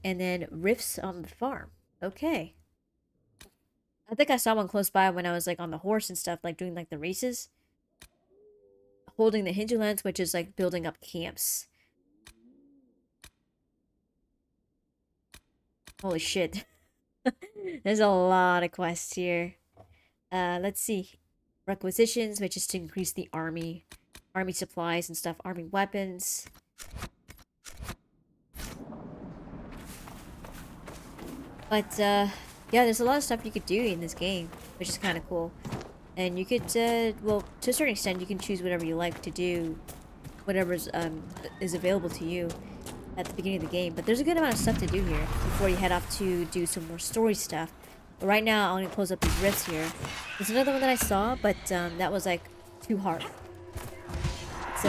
And then rifts on the farm. Okay. I think I saw one close by when I was like on the horse and stuff, like doing like the races. Holding the Hinterlands, which is like building up camps. Holy shit. There's a lot of quests here. Let's see. requisitions, which is to increase the army supplies and stuff, army weapons. But yeah, there's a lot of stuff you could do in this game, which is kind of cool. And you could, well, to a certain extent, you can choose whatever you like to do, whatever is available to you at the beginning of the game. But there's a good amount of stuff to do here before you head off to do some more story stuff. But right now, I'm gonna close up these rifts here. There's another one that I saw, but that was like too hard. So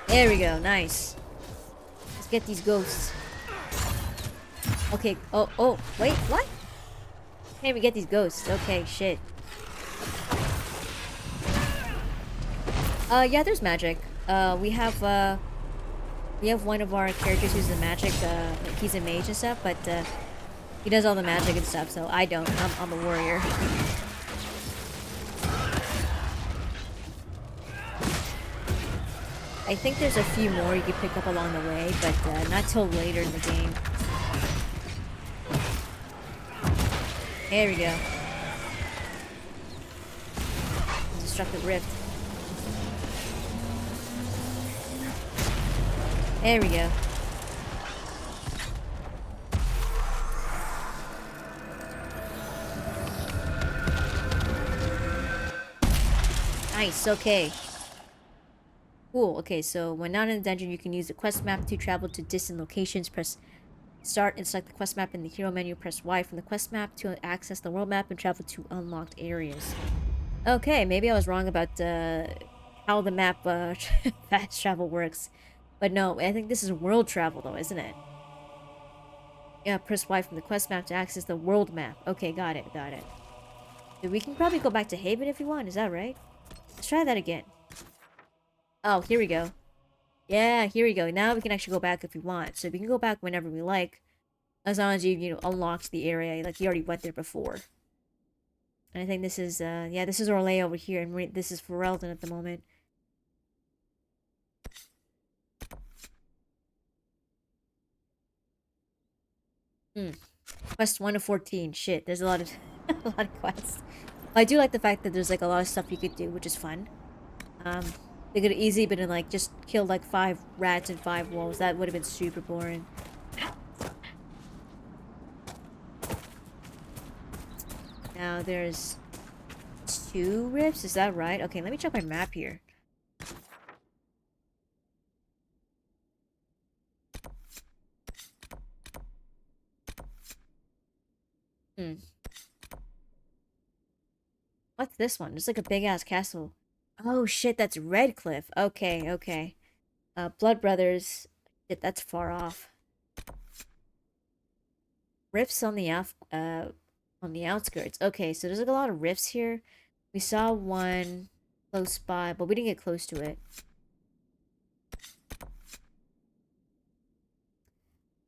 there we go, nice. Let's get these ghosts. Okay, oh, wait, what? Can't even get these ghosts. Okay, shit. Yeah, there's magic. We have one of our characters who's a magic, he's a mage and stuff, but, he does all the magic and stuff, so I don't. I'm a warrior. I think there's a few more you can pick up along the way, but, not till later in the game. There we go. Destructive rift. There we go. Nice, okay. Cool, okay, so when not in the dungeon, you can use the quest map to travel to distant locations. Press start and select the quest map in the hero menu. Press Y from the quest map to access the world map and travel to unlocked areas. Okay, maybe I was wrong about how the map fast travel works. But no, I think this is world travel though, isn't it? Yeah, press Y from the quest map to access the world map. Okay, got it. So we can probably go back to Haven if you want, is that right? Let's try that again. Oh, here we go. Yeah, here we go. Now we can actually go back if we want. So we can go back whenever we like. As long as you know, unlocked the area. Like, you already went there before. And I think this is, yeah, this is Orlais over here. And this is Ferelden at the moment. Quest 1 of 14. Shit, there's a lot of, a lot of quests. But I do like the fact that there's, like, a lot of stuff you could do, which is fun. They could have easily been like, just killed like 5 rats and 5 wolves. That would have been super boring. Now there's 2 rifts, is that right? Okay, let me check my map here. What's this one? It's like a big ass castle. Oh shit, that's Redcliffe. Okay. Blood Brothers. Shit, that's far off. Rifts on the outskirts. Okay, so there's like a lot of rifts here. We saw one close by, but we didn't get close to it.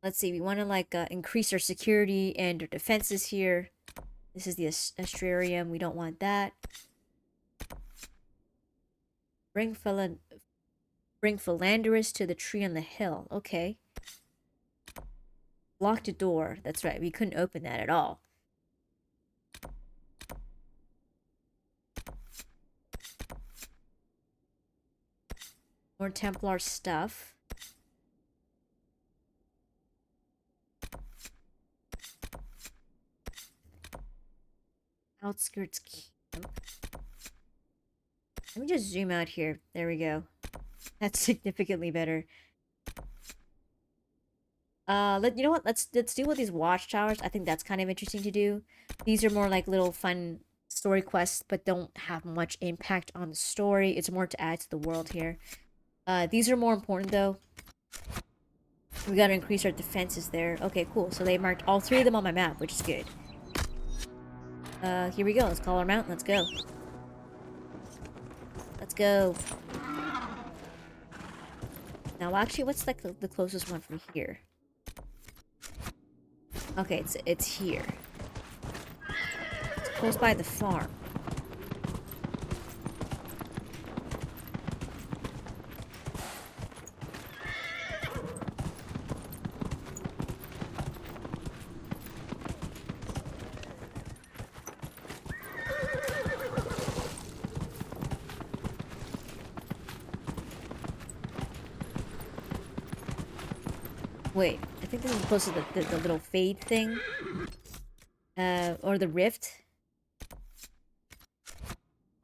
Let's see, we want to like increase our security and our defenses here. This is the Astrarium. We don't want that. Bring Philanderus to the tree on the hill. Okay. Locked a door. That's right. We couldn't open that at all. More Templar stuff. Outskirts camp. Let me just zoom out here. There we go. That's significantly better. You know what? Let's deal with these watchtowers. I think that's kind of interesting to do. These are more like little fun story quests, but don't have much impact on the story. It's more to add to the world here. These are more important though. We gotta increase our defenses there. Okay, cool. So they marked all 3 of them on my map, which is good. Here we go. Let's call our mountain. Let's go. Let's go. Now, actually, what's like the closest one from here? Okay, it's here. It's close by the farm. Wait, I think this is close to the little fade thing. Or the rift.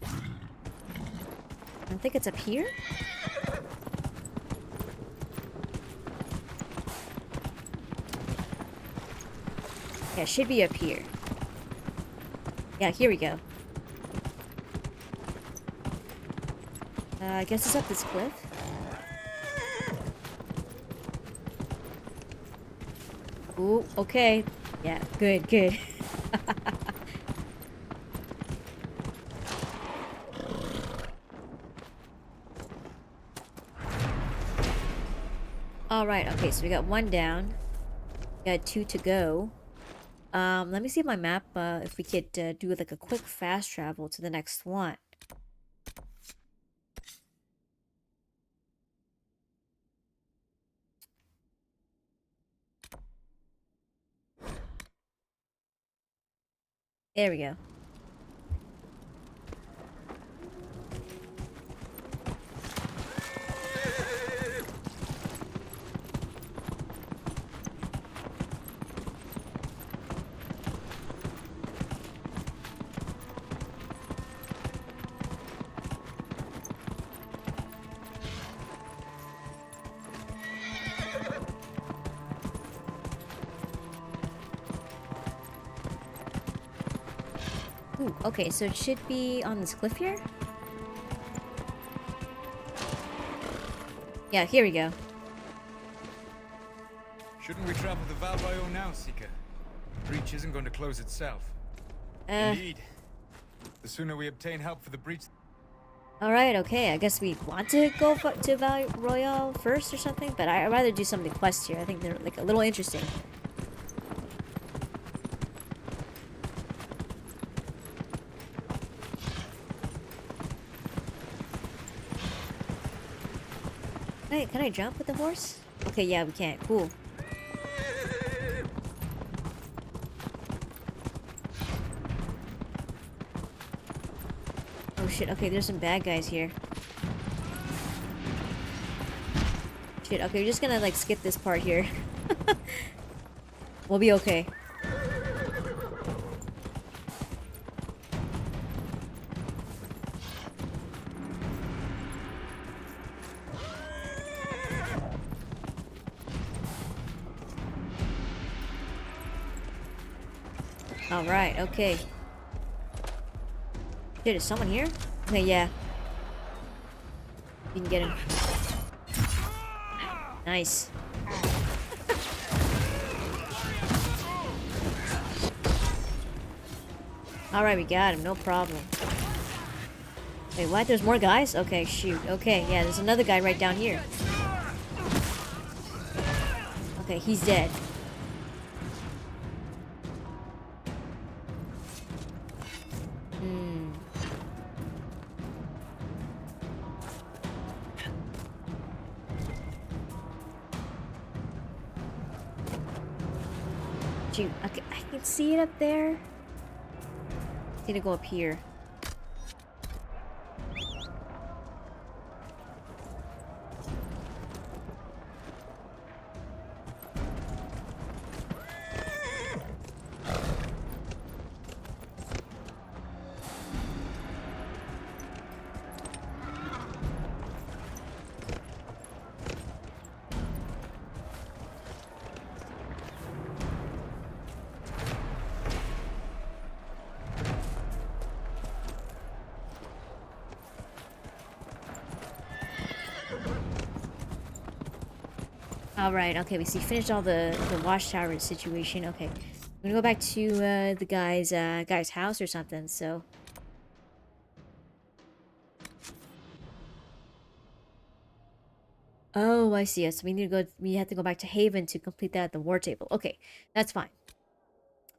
I think it's up here. Yeah, it should be up here. Yeah, here we go. I guess it's up this cliff. Ooh, okay. Yeah, good, good. Alright, okay, so we got one down. We got 2 to go. Let me see my map, if we could do like a quick fast travel to the next one. There we go. Ooh, okay, so it should be on this cliff here? Yeah, here we go. Shouldn't we travel the Valbayo now, Seeker? The breach isn't going to close itself. Indeed. The sooner we obtain help for the breach... Alright, okay, I guess we want to go to Val Royale first or something, but I'd rather do some of the quests here. I think they're like a little interesting. Can I jump with the horse? Okay, yeah, we can. Cool. Oh shit, okay, there's some bad guys here. Shit, okay, we're just gonna like skip this part here. We'll be okay. Alright, okay. Dude, is someone here? Okay, yeah. You can get him. Nice. Alright, we got him. No problem. Wait, what? There's more guys? Okay, shoot. Okay, yeah, there's another guy right down here. Okay, he's dead. Shoot, I can see it up there. Need to go up here. Alright, okay, we see finished all the watchtower situation. Okay. I'm gonna go back to the guy's house or something, so. Oh, I see. So we have to go back to Haven to complete that at the war table. Okay, that's fine.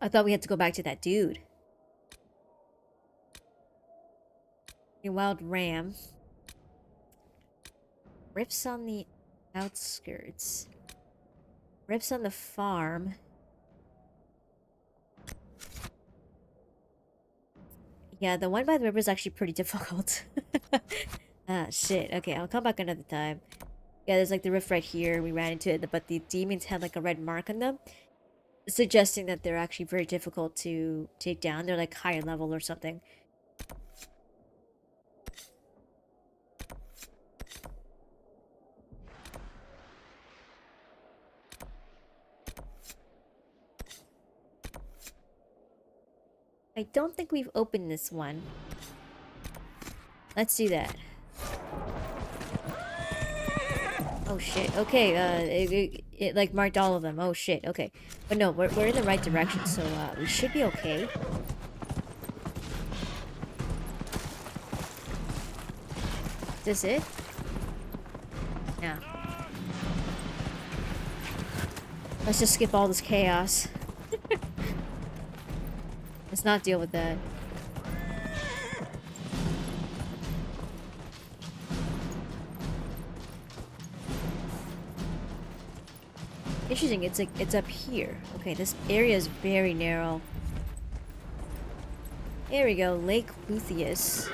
I thought we had to go back to that dude. A wild ram. Rips on the outskirts. Rips on the farm. Yeah, the one by the river is actually pretty difficult. Ah, shit. Okay, I'll come back another time. Yeah, there's like the rift right here. We ran into it, but the demons had like a red mark on them, suggesting that they're actually very difficult to take down. They're like higher level or something. I don't think we've opened this one. Let's do that. Oh shit, okay, it like marked all of them. Oh shit, okay. But no, we're in the right direction, so we should be okay. Is this it? Yeah. Let's just skip all this chaos. Let's not deal with that. Interesting, it's like it's up here. Okay, this area is very narrow. There we go, Lake Lutheus.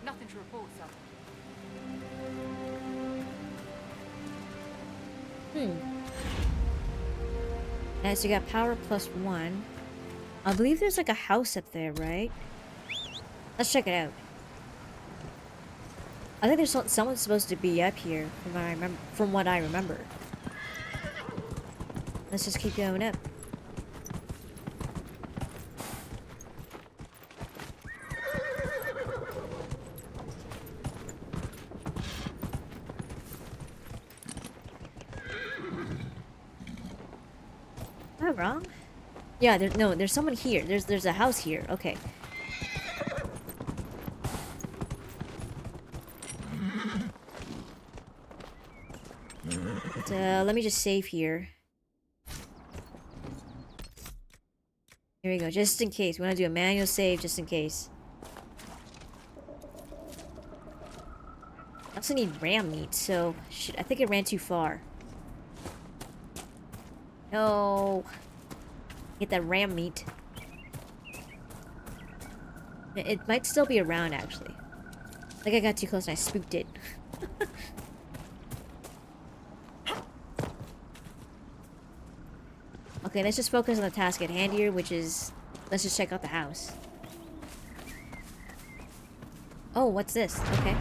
Nothing to report, sir. Nice, you got power +1. I believe there's like a house up there, right? Let's check it out. I think there's someone supposed to be up here from what I remember. Let's just keep going up. Am I wrong? Yeah, there's someone here. There's a house here. Okay. Let me just save here. Here we go, just in case. We want to do a manual save just in case. I also need ram meat, so shit, I think it ran too far. No. Get that ram meat. It might still be around, actually. Like I got too close and I spooked it. Okay, let's just focus on the task at hand here, which is... Let's just check out the house. Oh, what's this? Okay.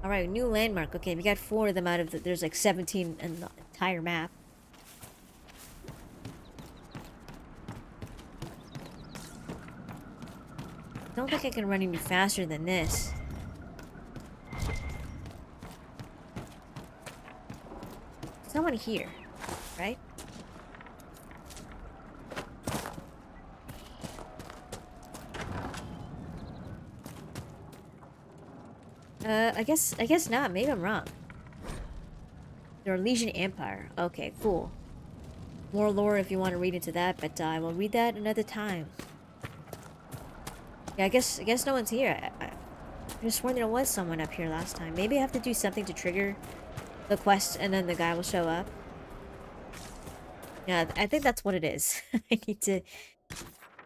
Alright, new landmark. Okay, we got 4 of them out of the... There's like 17 in the entire map. I don't think I can run any faster than this. Someone here, right? I guess not. Maybe I'm wrong. They're Legion Empire. Okay, cool. More lore if you want to read into that, but I will read that another time. Yeah, I guess no one's here. I just sworn there was someone up here last time. Maybe I have to do something to trigger the quest and then the guy will show up. Yeah, I think that's what it is. I need to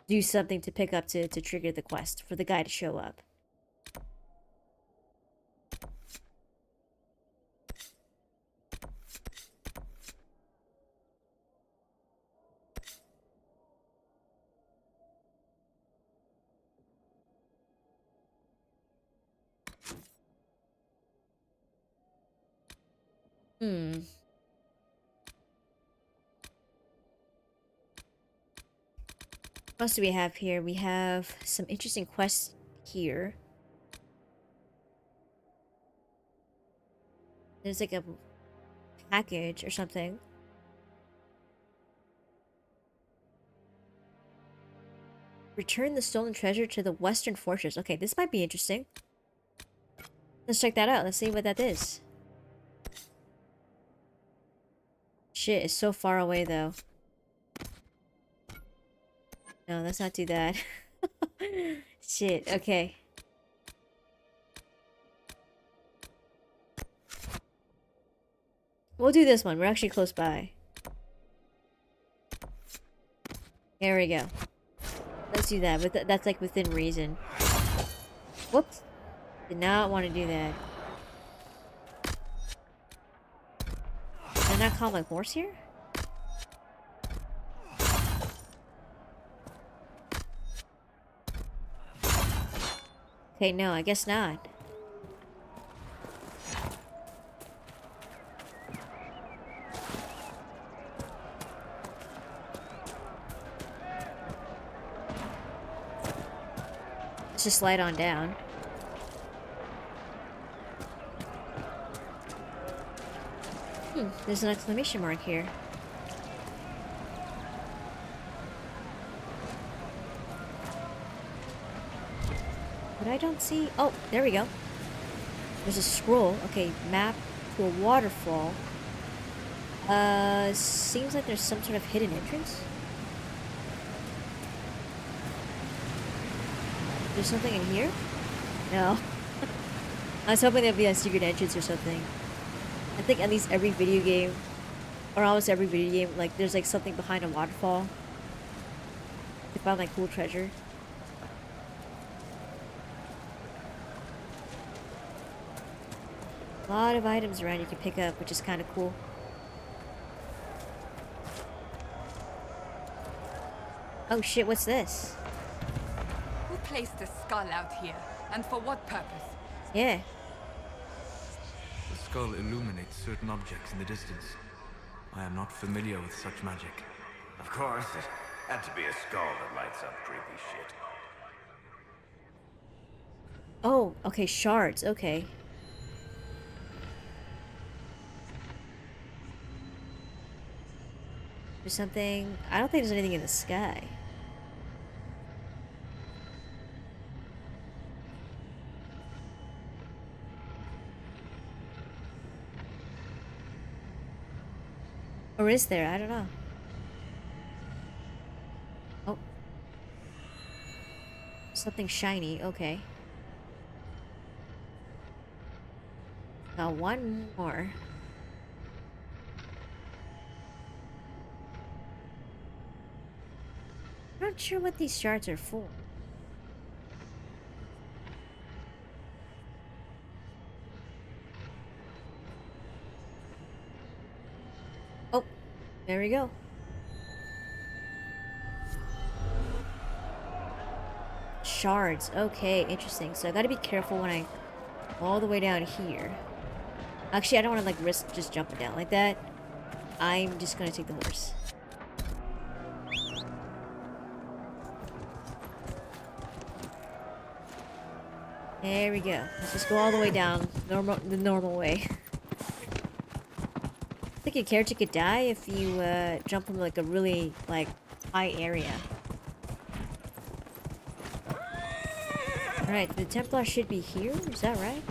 do something to pick up to trigger the quest for the guy to show up. What else do we have here? We have some interesting quests here. There's like a package or something. Return the stolen treasure to the Western Fortress. Okay, this might be interesting. Let's check that out. Let's see what that is. Shit, it's so far away though. No, let's not do that. Shit, okay. We'll do this one. We're actually close by. There we go. Let's do that, but that's like within reason. Whoops. Did not want to do that. Did I not call my horse here? Okay, no, I guess not. Let's just slide on down. There's an exclamation mark here. But I don't see... Oh, there we go. There's a scroll. Okay, map to a waterfall. Seems like there's some sort of hidden entrance. There's something in here? No. I was hoping there'd be a secret entrance or something. I think at least every video game, or almost every video game, like there's like something behind a waterfall. You found like cool treasure. A lot of items around you can pick up, which is kind of cool. Oh shit, what's this? Who placed a skull out here? And for what purpose? Yeah. The skull illuminates certain objects in the distance. I am not familiar with such magic. Of course, it had to be a skull that lights up creepy shit. Oh, okay, shards, okay. There's something... I don't think there's anything in the sky. Or is there? I don't know. Oh. Something shiny, okay. Now one more. I'm not sure what these shards are for. Oh, there we go. Shards, okay, interesting. So I gotta be careful when I go all the way down here. Actually, I don't want to like risk just jumping down like that. I'm just gonna take the horse. There we go. Let's just go all the way down the normal way. I think your character could die if you jump from like a really like high area. Alright, the Templar should be here, is that right?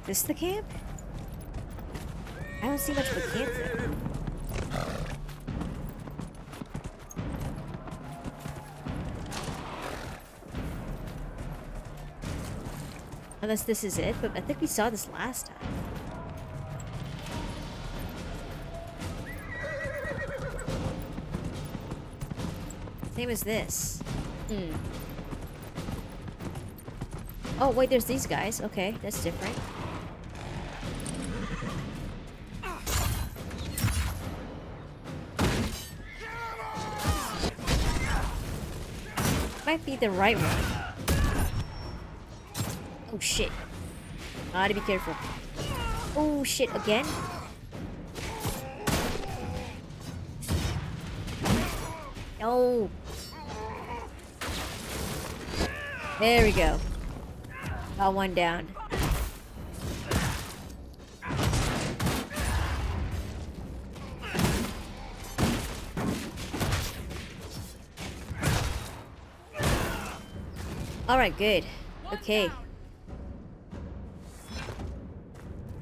Is this the camp? I don't see much of a camp there. Unless this is it, but I think we saw this last time. Same as this. Oh, wait, there's these guys. Okay, that's different. Might be the right one. Oh shit. Gotta be careful. Oh shit, again? No. There we go. Got one down. Alright, good. Okay.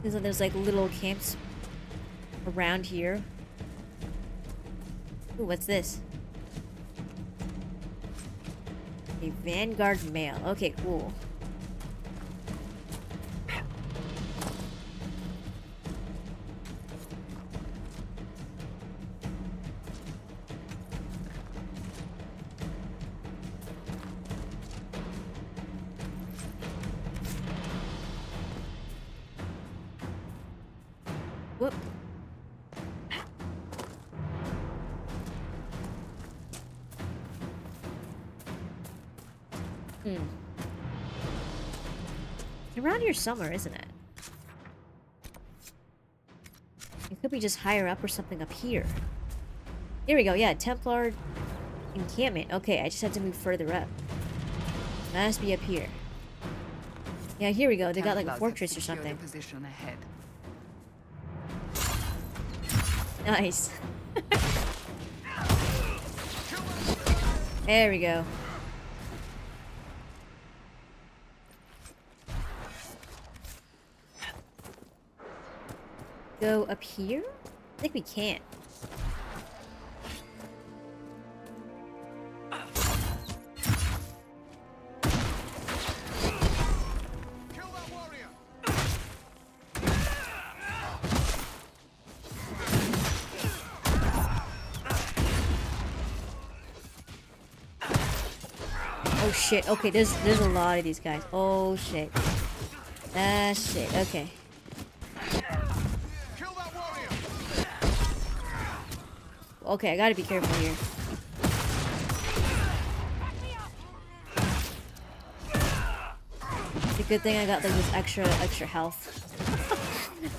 Seems like there's like little camps around here. Ooh, what's this? A Vanguard mail. Okay, cool. Hmm. It's around here somewhere, isn't it? It could be just higher up or something up here. Here we go, yeah, Templar encampment. Okay, I just have to move further up. That has to be up here. Yeah, here we go. They got like a fortress or something. Position ahead. Nice. There we go. Go up here? I think we can. Oh shit, okay, there's a lot of these guys. Oh shit. Ah shit, okay. Okay, I gotta be careful here. It's a good thing I got like this extra health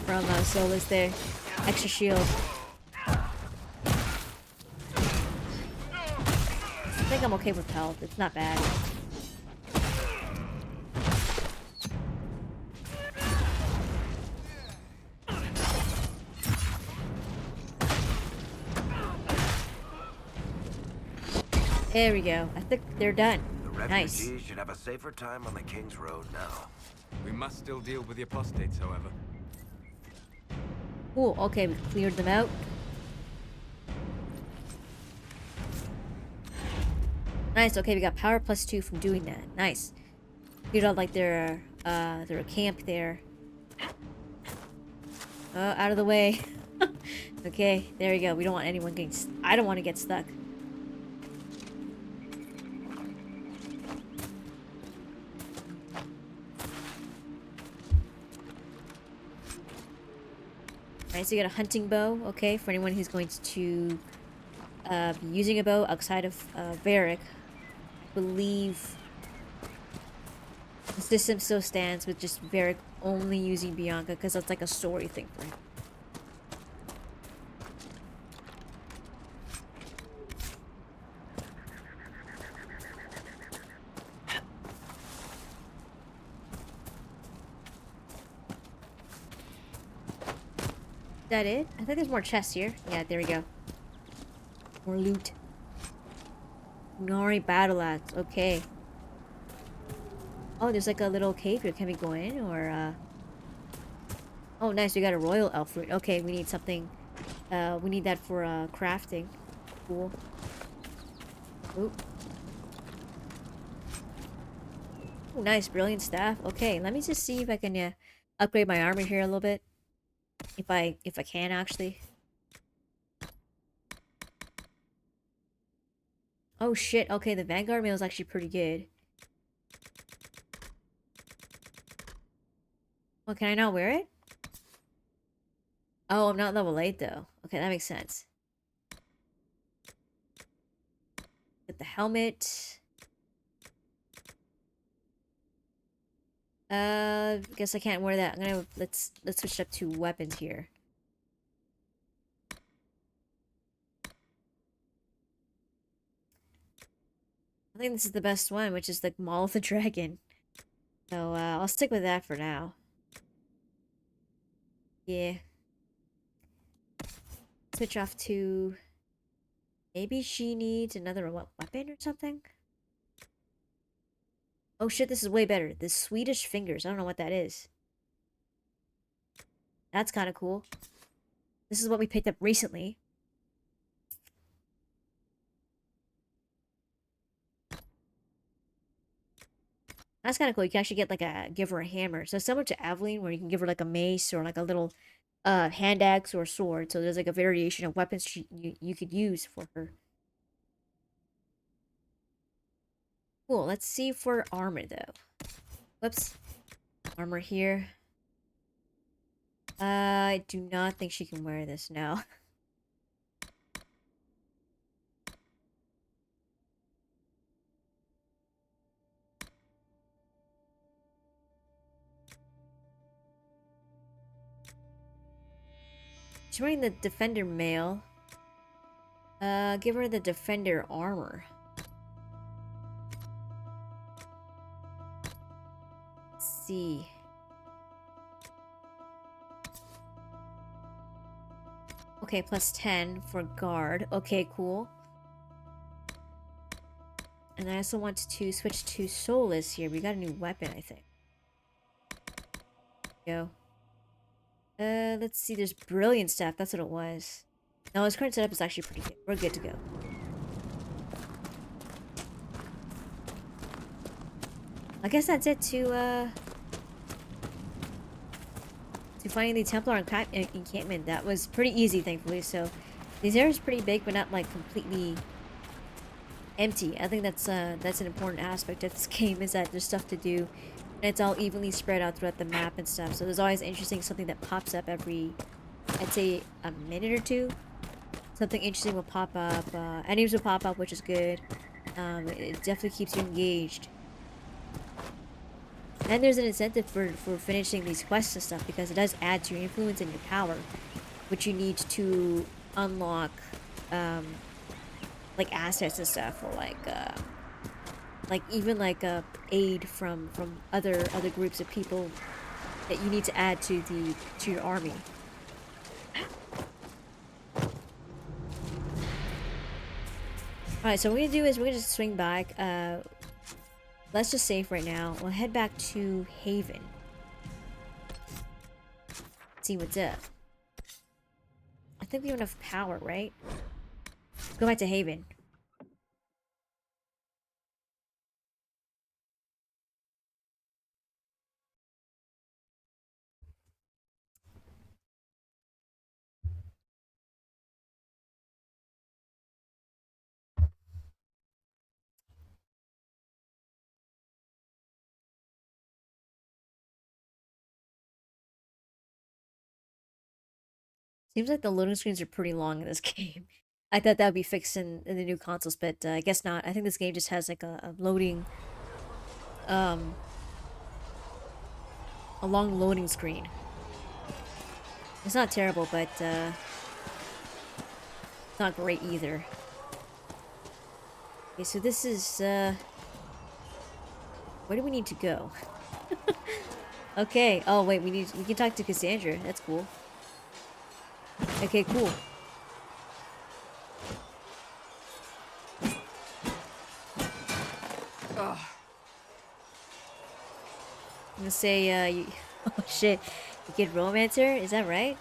from Solus there. Extra shield. I think I'm okay with health. It's not bad. There we go. I think they're done. The Nice. refugees should have a safer time on the King's Road now. We must still deal with the apostates, however. Cool. Okay, we cleared them out. Nice. Okay, we got power +2 from doing that. Nice. Cleared out like their camp there. Out of the way. Okay, there we go. We don't want anyone getting. I don't want to get stuck. Alright, so you got a hunting bow, okay, for anyone who's going to be using a bow outside of Varric. I believe the system still stands with just Varric only using Bianca, because that's like a story thing for him. Is that it? I think there's more chests here. Yeah, there we go. More loot. Nari battle axe. Okay. Oh, there's like a little cave here. Can we go in or Oh, nice. We got a royal elf fruit. Okay, we need something. We need that for crafting. Cool. Ooh. Ooh, nice. Brilliant staff. Okay, let me just see if I can upgrade my armor here a little bit. If I can actually. Oh shit, okay, the Vanguard mail is actually pretty good. Well, can I not wear it? Oh, I'm not level 8 though. Okay, that makes sense. Get the helmet. Guess I can't wear that. I'm gonna let's switch up to weapons here. I think this is the best one, which is the Maul of the Dragon. So I'll stick with that for now. Yeah. Switch off to maybe she needs another weapon or something. Oh shit, this is way better. The Swedish fingers. I don't know what that is. That's kind of cool. This is what we picked up recently. That's kind of cool. You can actually get like give her a hammer. So similar to Aveline, where you can give her like a mace or like a little hand axe or sword. So there's like a variation of weapons you could use for her. Cool. Let's see for armor though. Whoops. Armor here. I do not think she can wear this now. she's wearing the Defender mail. Give her the Defender armor. Let's see. Okay, plus 10 for guard. Okay, cool. And I also want to switch to Soulless here. We got a new weapon, I think. Go. Let's see. There's Brilliant Staff. That's what it was. No, his current setup is actually pretty good. We're good to go. I guess that's it to finding the Templar encampment. That was pretty easy, thankfully. So, these areas are pretty big, but not like completely empty. I think that's an important aspect of this game, is that there's stuff to do, and it's all evenly spread out throughout the map and stuff. So there's always interesting something that pops up every, I'd say, a minute or two. Something interesting will pop up. Enemies will pop up, which is good. It definitely keeps you engaged. And there's an incentive for finishing these quests and stuff, because it does add to your influence and your power, which you need to unlock, like assets and stuff, or like even like aid from other groups of people that you need to add to your army. Alright, so what we're gonna do is we're gonna just swing back. Let's just save right now. We'll head back to Haven. See what's up. I think we have enough power, right? Let's go back to Haven. Seems like the loading screens are pretty long in this game. I thought that would be fixed in the new consoles, but I guess not. I think this game just has like a loading, a long loading screen. It's not terrible, but it's not great either. Okay, so this is where do we need to go? Okay. Oh wait, we can talk to Cassandra. That's cool. Okay, cool. Ugh. I'm gonna say, oh shit, you get Romancer? Is that right?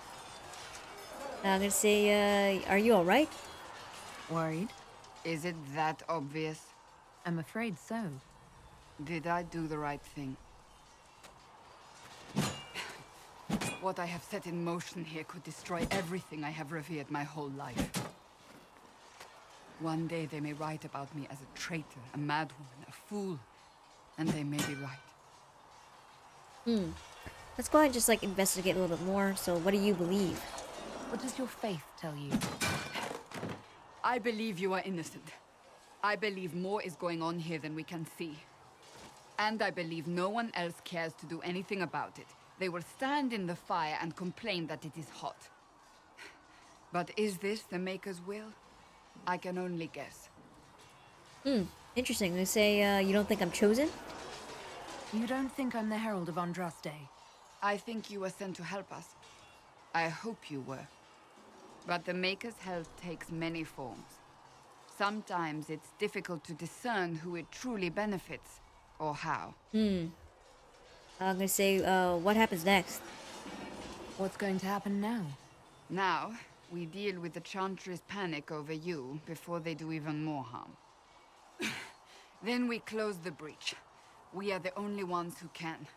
I'm gonna say, are you alright? Worried? Is it that obvious? I'm afraid so. Did I do the right thing? What I have set in motion here could destroy everything I have revered my whole life. One day they may write about me as a traitor, a madwoman, a fool, and they may be right. Let's go ahead and just like investigate a little bit more. So what do you believe? What does your faith tell you? I believe you are innocent. I believe more is going on here than we can see. And I believe no one else cares to do anything about it. They will stand in the fire and complain that it is hot. But is this the Maker's will? I can only guess. Interesting. They say you don't think I'm chosen? You don't think I'm the Herald of Andraste? I think you were sent to help us. I hope you were. But the Maker's help takes many forms. Sometimes it's difficult to discern who it truly benefits, or how. I'm gonna say, what happens next? What's going to happen now? Now, we deal with the Chantry's panic over you before they do even more harm. Then we close the breach. We are the only ones who can.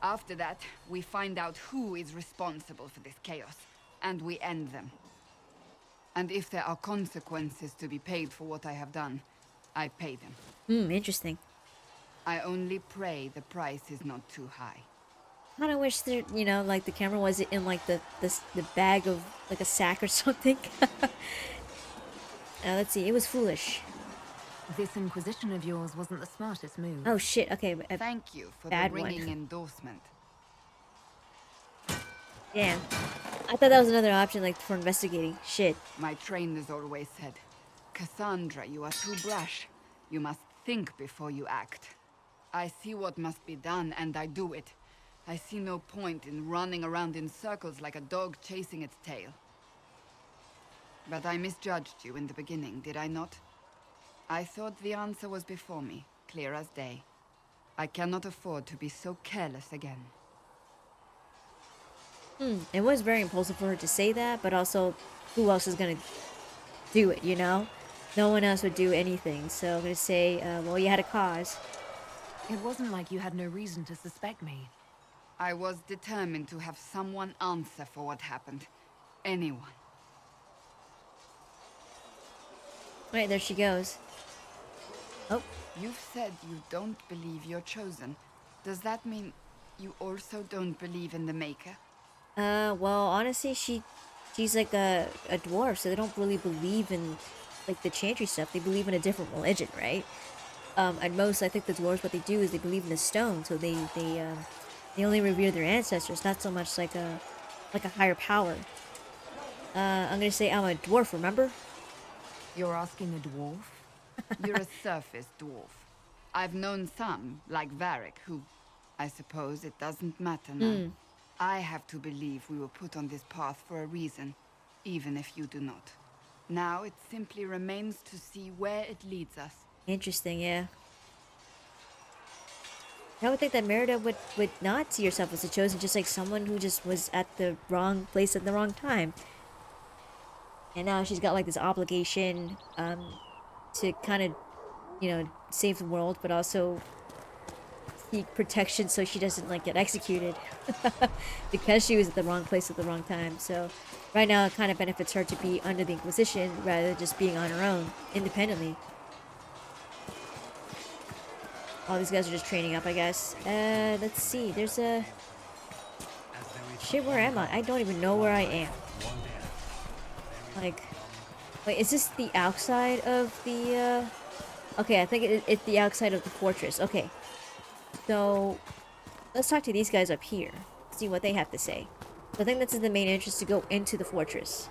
After that, we find out who is responsible for this chaos, and we end them. And if there are consequences to be paid for what I have done, I pay them. Interesting. I only pray the price is not too high. I kinda wish there, you know, like the camera was in like the bag of like a sack or something. Let's see, it was foolish. This Inquisition of yours wasn't the smartest move. Oh shit, okay. Thank you for the bad ringing one. endorsement. Damn. I thought that was another option, like, for investigating. Shit. My trainers always said, Cassandra, you are too brash. You must think before you act. I see what must be done, and I do it. I see no point in running around in circles like a dog chasing its tail. But I misjudged you in the beginning, did I not? I thought the answer was before me, clear as day. I cannot afford to be so careless again. It was very impulsive for her to say that, but also, who else is gonna do it, you know? No one else would do anything, so I'm gonna say, well, you had a cause. It wasn't like you had no reason to suspect me. I was determined to have someone answer for what happened. Anyone. Right, there she goes. Oh. You've said you don't believe you're chosen. Does that mean you also don't believe in the Maker? Well, honestly, she's like a dwarf, so they don't really believe in, like, the chantry stuff. They believe in a different religion, right? At most, I think the dwarves, what they do is they believe in the stone, so they only revere their ancestors, not so much like a higher power. I'm gonna say I'm a dwarf, remember? You're asking a dwarf? You're a surface dwarf. I've known some, like Varric, who... I suppose it doesn't matter now. I have to believe we were put on this path for a reason, even if you do not. Now it simply remains to see where it leads us. Interesting, yeah. I would think that Merida would not see herself as a chosen, just like someone who just was at the wrong place at the wrong time. And now she's got like this obligation to kind of, you know, save the world, but also seek protection so she doesn't like get executed because she was at the wrong place at the wrong time. So right now it kind of benefits her to be under the Inquisition rather than just being on her own independently. All these guys are just training up, I guess. Let's see. There's a... Shit, where am I? I don't even know where I am. Like... Wait, is this the outside of the, Okay, I think it's the outside of the fortress. Okay. So, let's talk to these guys up here. See what they have to say. So I think that's in the main entrance to go into the fortress.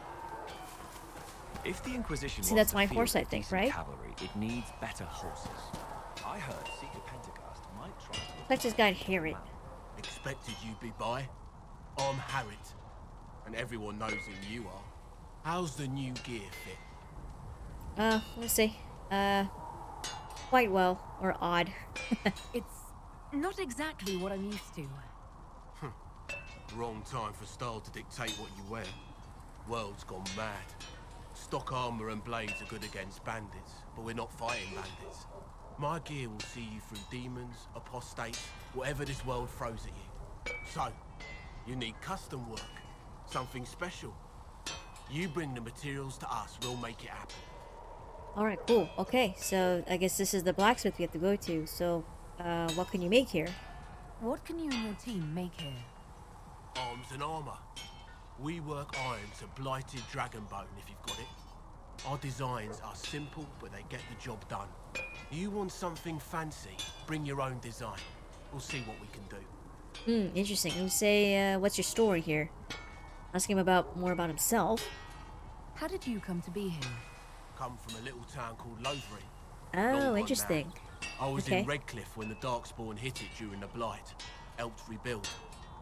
If the Inquisition See, that's my horse, I think, right? Cavalry, it needs better horses. I heard Seeker Pentecost might try to... Like this guy Harriet. Expected you'd be by. I'm Harriet, and everyone knows who you are. How's the new gear fit? Let's see. Quite well, or odd. It's not exactly what I'm used to. Wrong time for style to dictate what you wear. World's gone mad. Stock armor and blades are good against bandits, but we're not fighting bandits. My gear will see you through demons, apostates, whatever this world throws at you. So, you need custom work, something special. You bring the materials to us, we'll make it happen. Alright, cool. Okay, so I guess this is the blacksmith we have to go to. So, what can you make here? What can you and your team make here? Arms and armor. We work iron to blighted dragon bone if you've got it. Our designs are simple, but they get the job done. You want something fancy, bring your own design. We'll see what we can do. Interesting. Let me say, what's your story here? Ask him more about himself. How did you come to be here? Come from a little town called Lothering. Oh, interesting. I was in Redcliffe when the Darkspawn hit it during the Blight. Helped rebuild.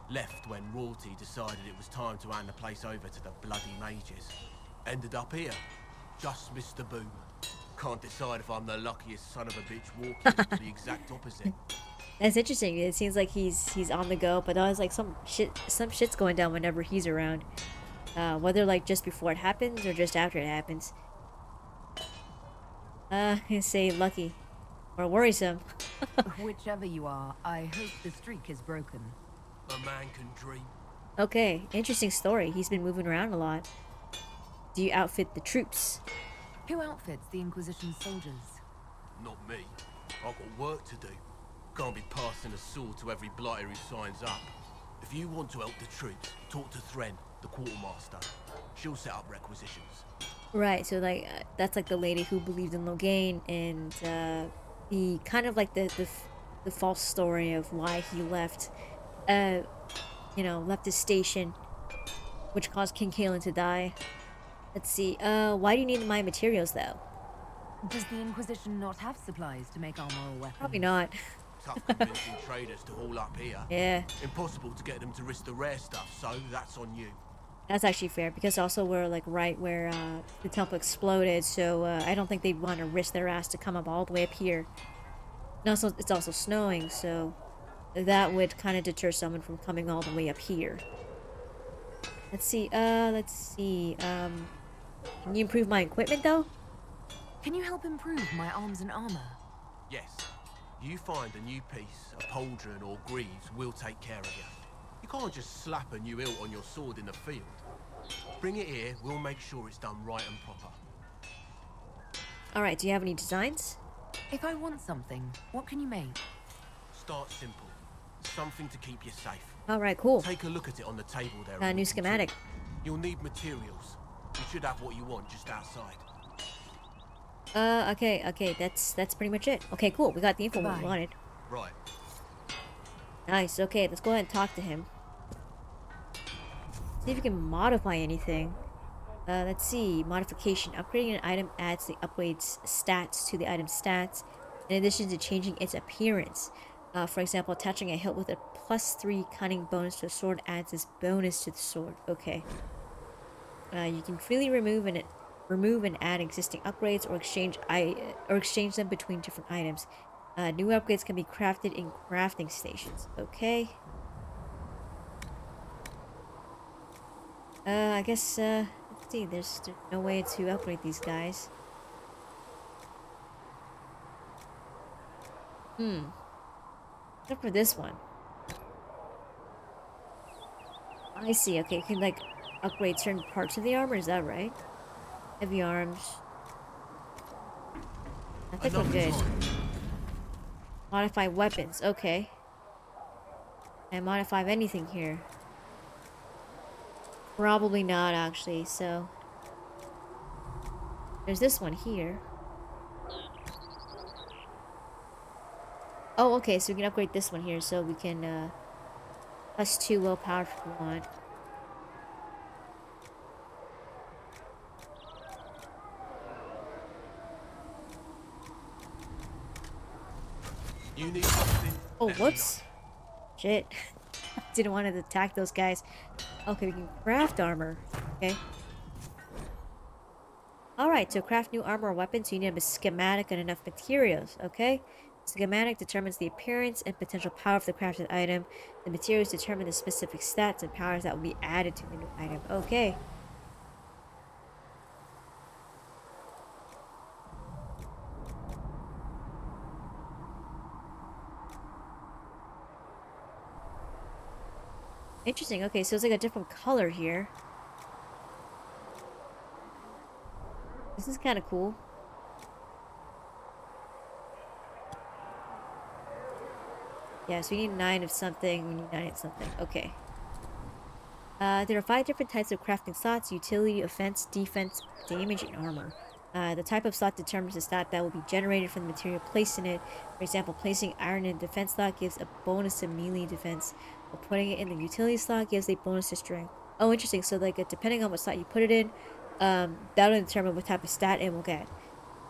Left when royalty decided it was time to hand the place over to the bloody mages. Ended up here. Just missed the boom. Can't decide if I'm the luckiest son of a bitch walking or the exact opposite. That's interesting. It seems like he's on the go, but always like some shit's going down whenever he's around. Whether like just before it happens or just after it happens. I say lucky. Or worrisome. Whichever you are, I hope the streak is broken. A man can dream. Okay, interesting story. He's been moving around a lot. Do you outfit the troops? Who outfits the Inquisition soldiers? Not me. I've got work to do. Can't be passing a sword to every blighter who signs up. If you want to help the troops, talk to Thren, the quartermaster. She'll set up requisitions. Right, so like that's like the lady who believed in Loghain, and the kind of like the false story of why he left, you know, left his station which caused King Kalen to die. Let's see. Why do you need my materials though? Does the Inquisition not have supplies to make armor or weapons? Probably not. Tough convincing traders to haul up here. Yeah. Impossible to get them to risk the rare stuff, so that's on you. That's actually fair, because also we're like right where the temple exploded, so I don't think they'd want to risk their ass to come up all the way up here. And also, it's also snowing, so that would kind of deter someone from coming all the way up here. Let's see, can you improve my equipment though? Can you help improve my arms and armor? Yes. You find a new piece, a pauldron or greaves, we'll take care of you. You can't just slap a new hilt on your sword in the field. Bring it here, we'll make sure it's done right and proper. Alright, do you have any designs? If I want something, what can you make? Start simple. Something to keep you safe. Alright, cool. Take a look at it on the table there. New schematic. You'll need materials. You should have what you want just outside. Okay, that's pretty much it. Okay, cool, we got the info we wanted. Right. Nice, okay, let's go ahead and talk to him. See if we can modify anything. Let's see, modification. Upgrading an item adds the upgrade's stats to the item's stats, in addition to changing its appearance. For example, attaching a hilt with a +3 cunning bonus to a sword adds this bonus to the sword. Okay. You can freely remove and add existing upgrades or exchange them between different items. New upgrades can be crafted in crafting stations. Okay. I guess, let's see, there's no way to upgrade these guys. Except for this one. I see, okay, you can, like, upgrade certain parts of the armor, is that right? Heavy arms. I think I'm good. Modify weapons, okay. Can I modify anything here? Probably not, actually, so... There's this one here. Oh, okay, so we can upgrade this one here, so we can, +2 willpower if we want. You need something? Oh, whoops. Shit. Didn't want to attack those guys. Okay, we can craft armor. Okay. Alright, to craft new armor or weapons, you need a schematic and enough materials. Okay? Schematic determines the appearance and potential power of the crafted item. The materials determine the specific stats and powers that will be added to the new item. Okay. Interesting. Okay, so it's like a different color here. This is kind of cool. Yeah, so we need 9 of something, we need 9 of something. Okay. There are 5 different types of crafting slots: utility, offense, defense, damage, and armor. The type of slot determines the stat that will be generated from the material placed in it. For example, placing iron in the defense slot gives a bonus to melee defense, while putting it in the utility slot gives a bonus to strength. Oh, interesting. So, like, depending on what slot you put it in, that'll determine what type of stat it will get.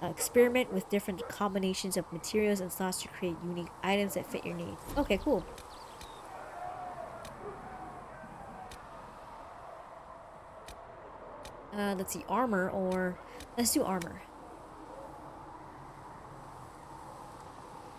Experiment with different combinations of materials and slots to create unique items that fit your needs. Okay, cool. Let's see, armor, or... Let's do armor.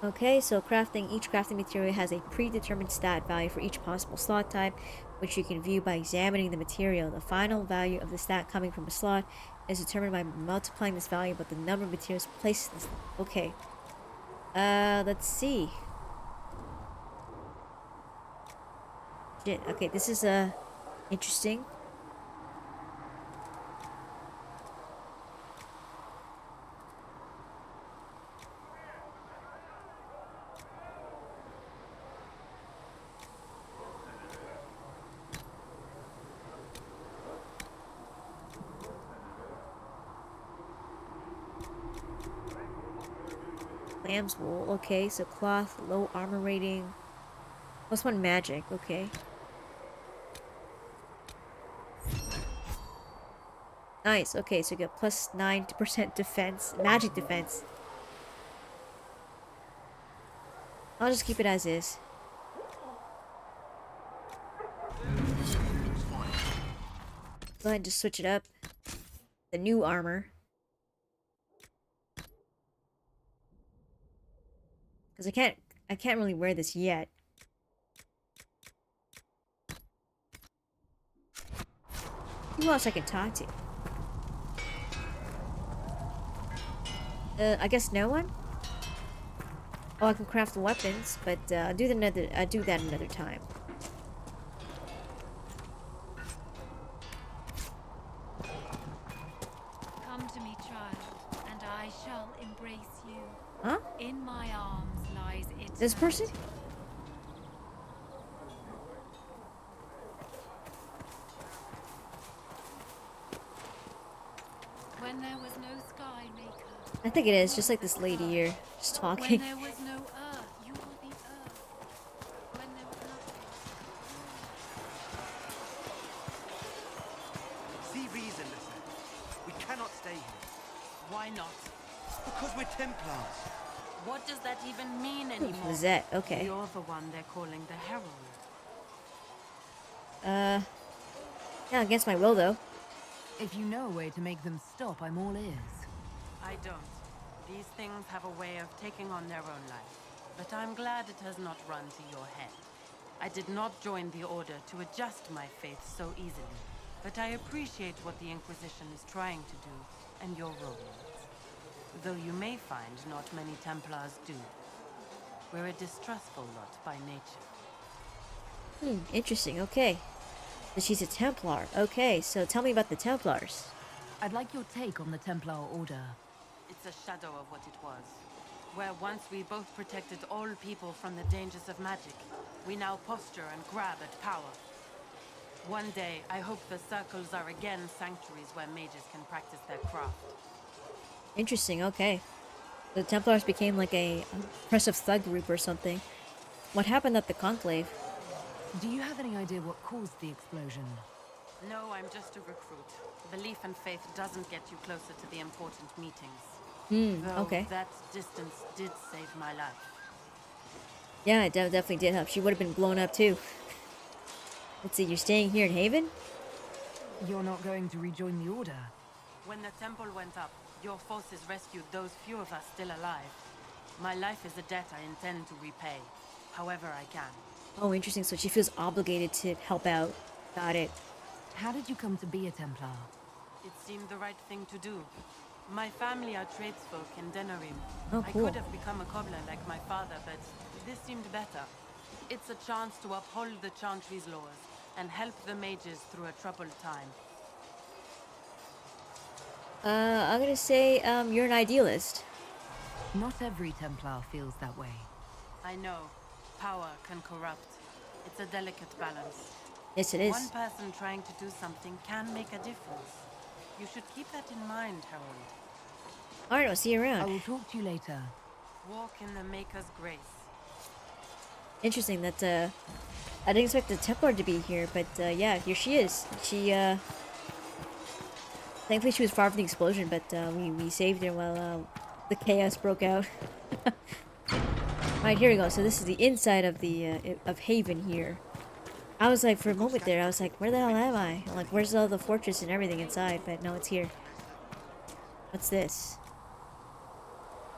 Okay, so each crafting material has a predetermined stat value for each possible slot type, which you can view by examining the material. The final value of the stat coming from a slot is determined by multiplying this value by the number of materials placed in the slot. Okay. Let's see. Shit, okay, this is, interesting. Lamb's wool, okay, so cloth, low armor rating, +1 magic, okay. Nice. Okay, so you get plus 9% defense, magic defense. I'll just keep it as is. Go ahead and just switch it up. The new armor. Because I can't really wear this yet. Who else I can talk to? I guess no one? Oh, I can craft the weapons, but I'll do that another time. Come to me, child, and I shall embrace you. Huh? In my arms lies eternity. This person? When there was no sky maker. I think it is, just like this lady here, just talking. When there was no earth, you were the earth. When there was nothing. See reason, listen. We cannot stay here. Why not? Because we're Templars. What does that even mean anymore? Lizette, okay. You're the one they're calling the Herald. Yeah, against my will though. If you know a way to make them stop, I'm all ears. I don't. These things have a way of taking on their own life. But I'm glad it has not run to your head. I did not join the Order to adjust my faith so easily. But I appreciate what the Inquisition is trying to do, and your role in it. Though you may find not many Templars do. We're a distrustful lot by nature. Interesting, okay. So she's a Templar. Okay, so tell me about the Templars. I'd like your take on the Templar Order. It's a shadow of what it was. Where once we both protected all people from the dangers of magic, we now posture and grab at power. One day, I hope the circles are again sanctuaries where mages can practice their craft. Interesting, okay. The Templars became like a oppressive thug group or something. What happened at the Conclave? Do you have any idea what caused the explosion? No, I'm just a recruit. Belief and faith doesn't get you closer to the important meetings. Though Okay. that distance did save my life. Yeah, it definitely did help. She would have been blown up too. Let's see, you're staying here in Haven? You're not going to rejoin the Order? When the temple went up, your forces rescued those few of us still alive. My life is a debt I intend to repay, however I can. Oh, interesting. So she feels obligated to help out. Got it. How did you come to be a Templar? It seemed the right thing to do. My family are tradesfolk in Denerim. Oh, I cool. could have become a cobbler like my father, but this seemed better. It's a chance to uphold the Chantry's laws and help the mages through a troubled time. I'm gonna say, you're an idealist. Not every Templar feels that way. I know. Power can corrupt. It's a delicate balance. Yes, it is. One person trying to do something can make a difference. You should keep that in mind, Harold. Alright, I'll see you around. I will talk to you later. Walk in the Maker's grace. Interesting that, I didn't expect the Templar to be here, but, yeah, here she is. She, thankfully she was far from the explosion, but, we saved her while, the chaos broke out. Alright, here we go. So this is the inside of the, of Haven here. I was like, for a moment there, I was like, where the hell am I? I'm like, where's all the fortress and everything inside? But no, it's here. What's this?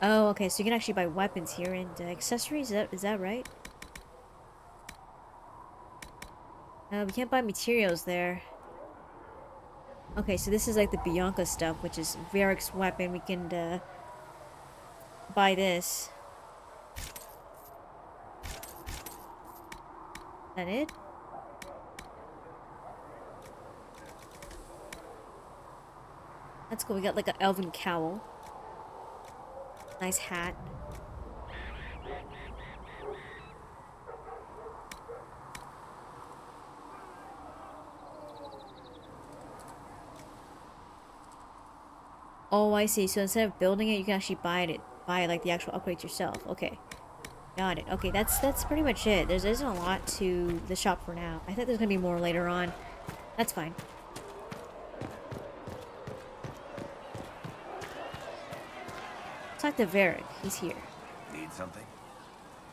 Oh, okay, so you can actually buy weapons here and accessories, is that right? We can't buy materials there. Okay, so this is like the Bianca stuff, which is Varric's weapon. We can, buy this. Is that it? That's cool. We got like an elven cowl. Nice hat. Oh, I see. So instead of building it, you can actually buy like the actual upgrades yourself. Okay. Got it. Okay, that's pretty much it. There isn't a lot to the shop for now. I think there's gonna be more later on. That's fine. talk to Varric. He's here. Need something?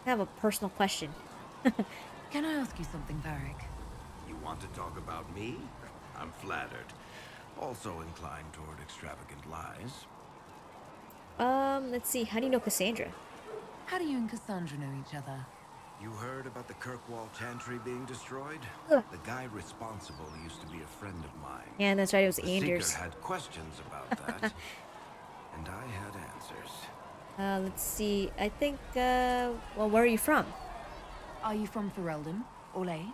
I have a personal question. Can I ask you something, Varric? You want to talk about me? I'm flattered. Also inclined toward extravagant lies. Let's see. How do you know Cassandra? How do you and Cassandra know each other? You heard about the Kirkwall Chantry being destroyed? Ugh. The guy responsible used to be a friend of mine. Yeah, that's right. It was The Anders. Seeker had questions about that, and I had answers. Let's see. I think, well, where are you from? Are you from Ferelden? Orlais?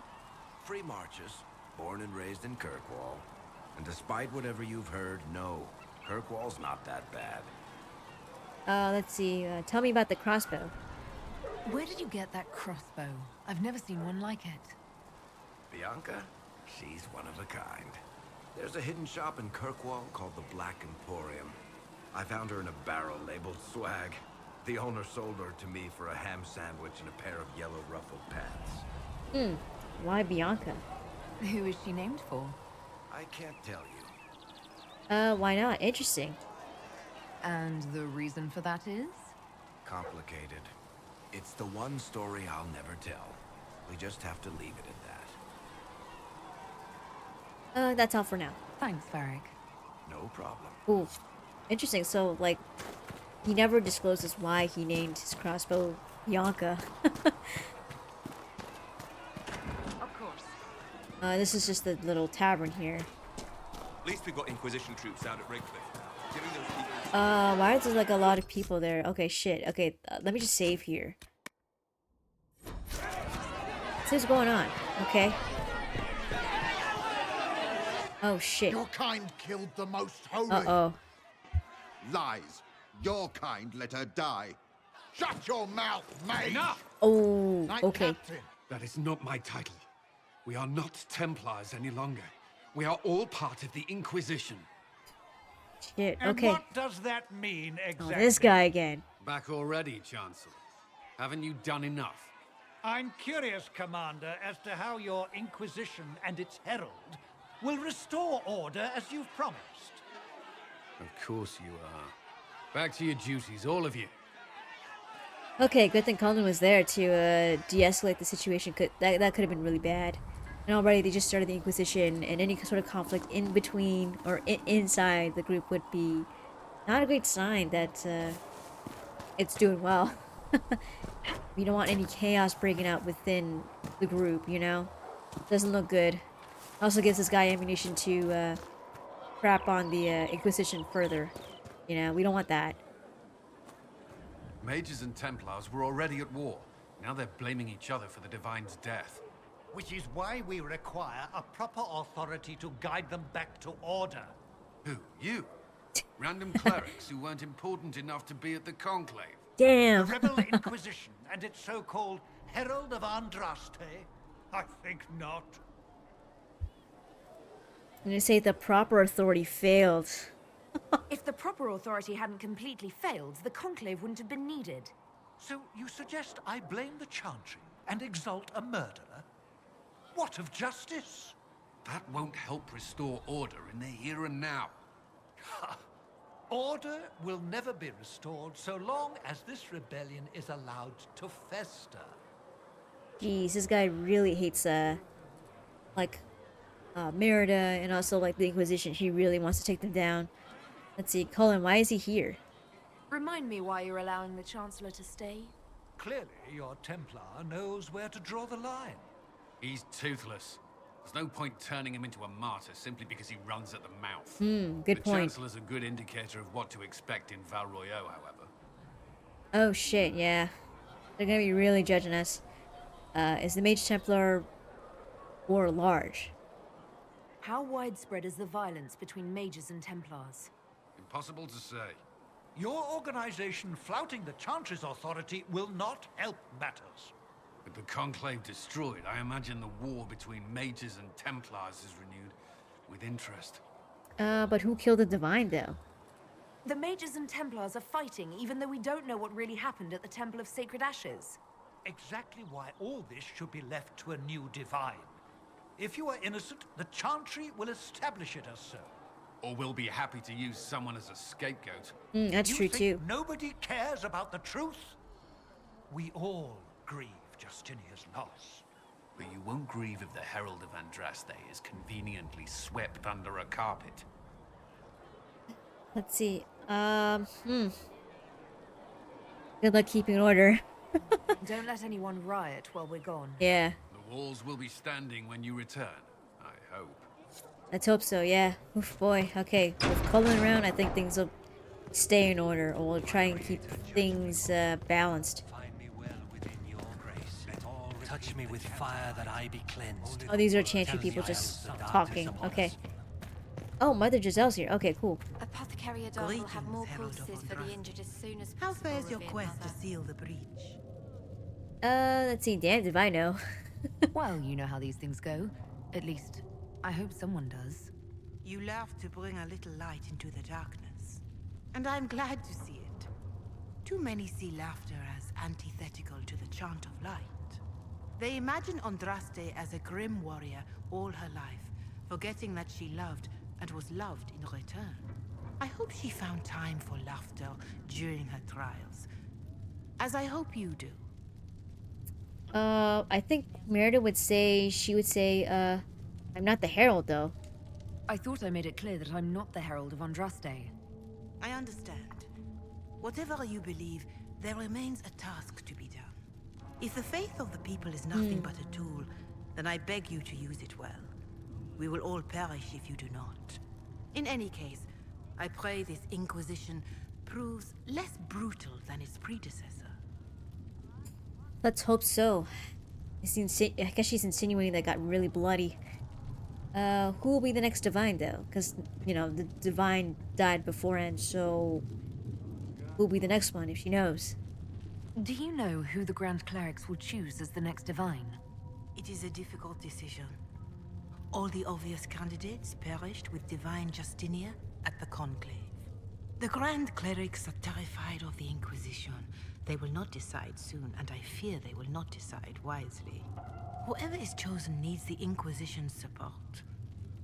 Free Marches, born and raised in Kirkwall. And despite whatever you've heard, no, Kirkwall's not that bad. Let's see. Tell me about the crossbow. Where did you get that crossbow? I've never seen one like it. Bianca? She's one of a kind. There's a hidden shop in Kirkwall called the Black Emporium. I found her in a barrel labeled swag. The owner sold her to me for a ham sandwich and a pair of yellow ruffled pants. Why Bianca? Who is she named for? I can't tell you. Why not? Interesting. And the reason for that is? Complicated. It's the one story I'll never tell. We just have to leave it at that. That's all for now. Thanks, Varric. No problem. Ooh. Interesting. So, like, he never discloses why he named his crossbow Bianca. Of course. This is just the little tavern here. At least we've got Inquisition troops out at Redcliffe. Giving those people... Why is there like a lot of people there? Okay, shit. Okay, let me just save here. See what's going on, okay? Oh, shit. Your kind killed the most holy. Uh-oh. Lies. Your kind let her die. Shut your mouth, mate! Enough! Oh, Knight okay. Captain. That is not my title. We are not Templars any longer. We are all part of the Inquisition. Shit, And okay. what does that mean Oh, exactly? this guy again. Back already, Chancellor. Haven't you done enough? I'm curious, Commander, as to how your Inquisition and its herald will restore order as you've promised. Of course you are. Back to your duties, all of you. Okay, good thing Colin was there to de-escalate the situation. That could have been really bad. And already they just started the Inquisition, and any sort of conflict in between or inside the group would be not a great sign that it's doing well. We don't want any chaos breaking out within the group, you know? Doesn't look good. Also gives this guy ammunition to crap on the Inquisition further. You know, we don't want that. Mages and Templars were already at war. Now they're blaming each other for the Divine's death. Which is why we require a proper authority to guide them back to order. Who? You? Random clerics who weren't important enough to be at the Conclave? Damn. The Rebel Inquisition and its so-called Herald of Andraste? I think not. I'm gonna say the proper authority failed. If the proper authority hadn't completely failed, the Conclave wouldn't have been needed. So you suggest I blame the Chantry and exalt a murderer? What of justice? That won't help restore order in the here and now. Order will never be restored so long as this rebellion is allowed to fester. Jeez, this guy really hates Merida and also like the Inquisition. He really wants to take them down. Let's see, Colin, why is he here? Remind me why you're allowing the Chancellor to stay? Clearly, your Templar knows where to draw the line. He's toothless. There's no point turning him into a martyr simply because he runs at the mouth. Good the point. Chancellor's a good indicator of what to expect in Val Royeaux, however. Oh shit, yeah. They're gonna be really judging us. Is the Mage Templar war large? How widespread is the violence between mages and Templars? Impossible to say. Your organization flouting the Chantry's authority will not help matters. With the Conclave destroyed, I imagine the war between mages and Templars is renewed with interest. But who killed the Divine, though? The mages and Templars are fighting, even though we don't know what really happened at the Temple of Sacred Ashes. Exactly why all this should be left to a new Divine. If you are innocent, the Chantry will establish it as so. or we'll be happy to use someone as a scapegoat. That's You true think too. nobody cares about the truth? We all grieve Justinia's loss. But you won't grieve if the Herald of Andraste is conveniently swept under a carpet. Let's see. Good luck keeping order. Don't let anyone riot while we're gone. Yeah, The walls will be standing when you return, I hope. let's hope so, yeah. Oof, boy. Okay, with Cullen around, I think things will stay in order, or we'll try and keep things balanced. Touch me with fire that I be cleansed. Oh, these are Chantry people just talking. Okay. Oh, Mother Giselle's here. Okay, cool. Apothecary Adon will have more pulses for the injured as soon as How possible. fares your Revered quest to Mother. seal the breach? Let's see. Damned if I know. Well, you know how these things go. At least, I hope someone does. You laugh to bring a little light into the darkness. And I'm glad to see it. Too many see laughter as antithetical to the chant of light. They imagine Andraste as a grim warrior all her life, forgetting that she loved and was loved in return. I hope she found time for laughter during her trials. As I hope you do. I think Merida would say, I'm not the Herald, though. I thought I made it clear that I'm not the Herald of Andraste. I understand. Whatever you believe, there remains a task to be done. If the faith of the people is nothing but a tool, then I beg you to use it well. We will all perish if you do not. In any case, I pray this Inquisition proves less brutal than its predecessor. Let's hope so. I guess she's insinuating that it got really bloody. Who will be the next Divine, though? Because, you know, the Divine died beforehand, so... who will be the next one, if she knows? Do you know who the Grand Clerics will choose as the next Divine? It is a difficult decision. All the obvious candidates perished with Divine Justinia at the Conclave. The Grand Clerics are terrified of the Inquisition. They will not decide soon, and I fear they will not decide wisely. Whoever is chosen needs the Inquisition's support.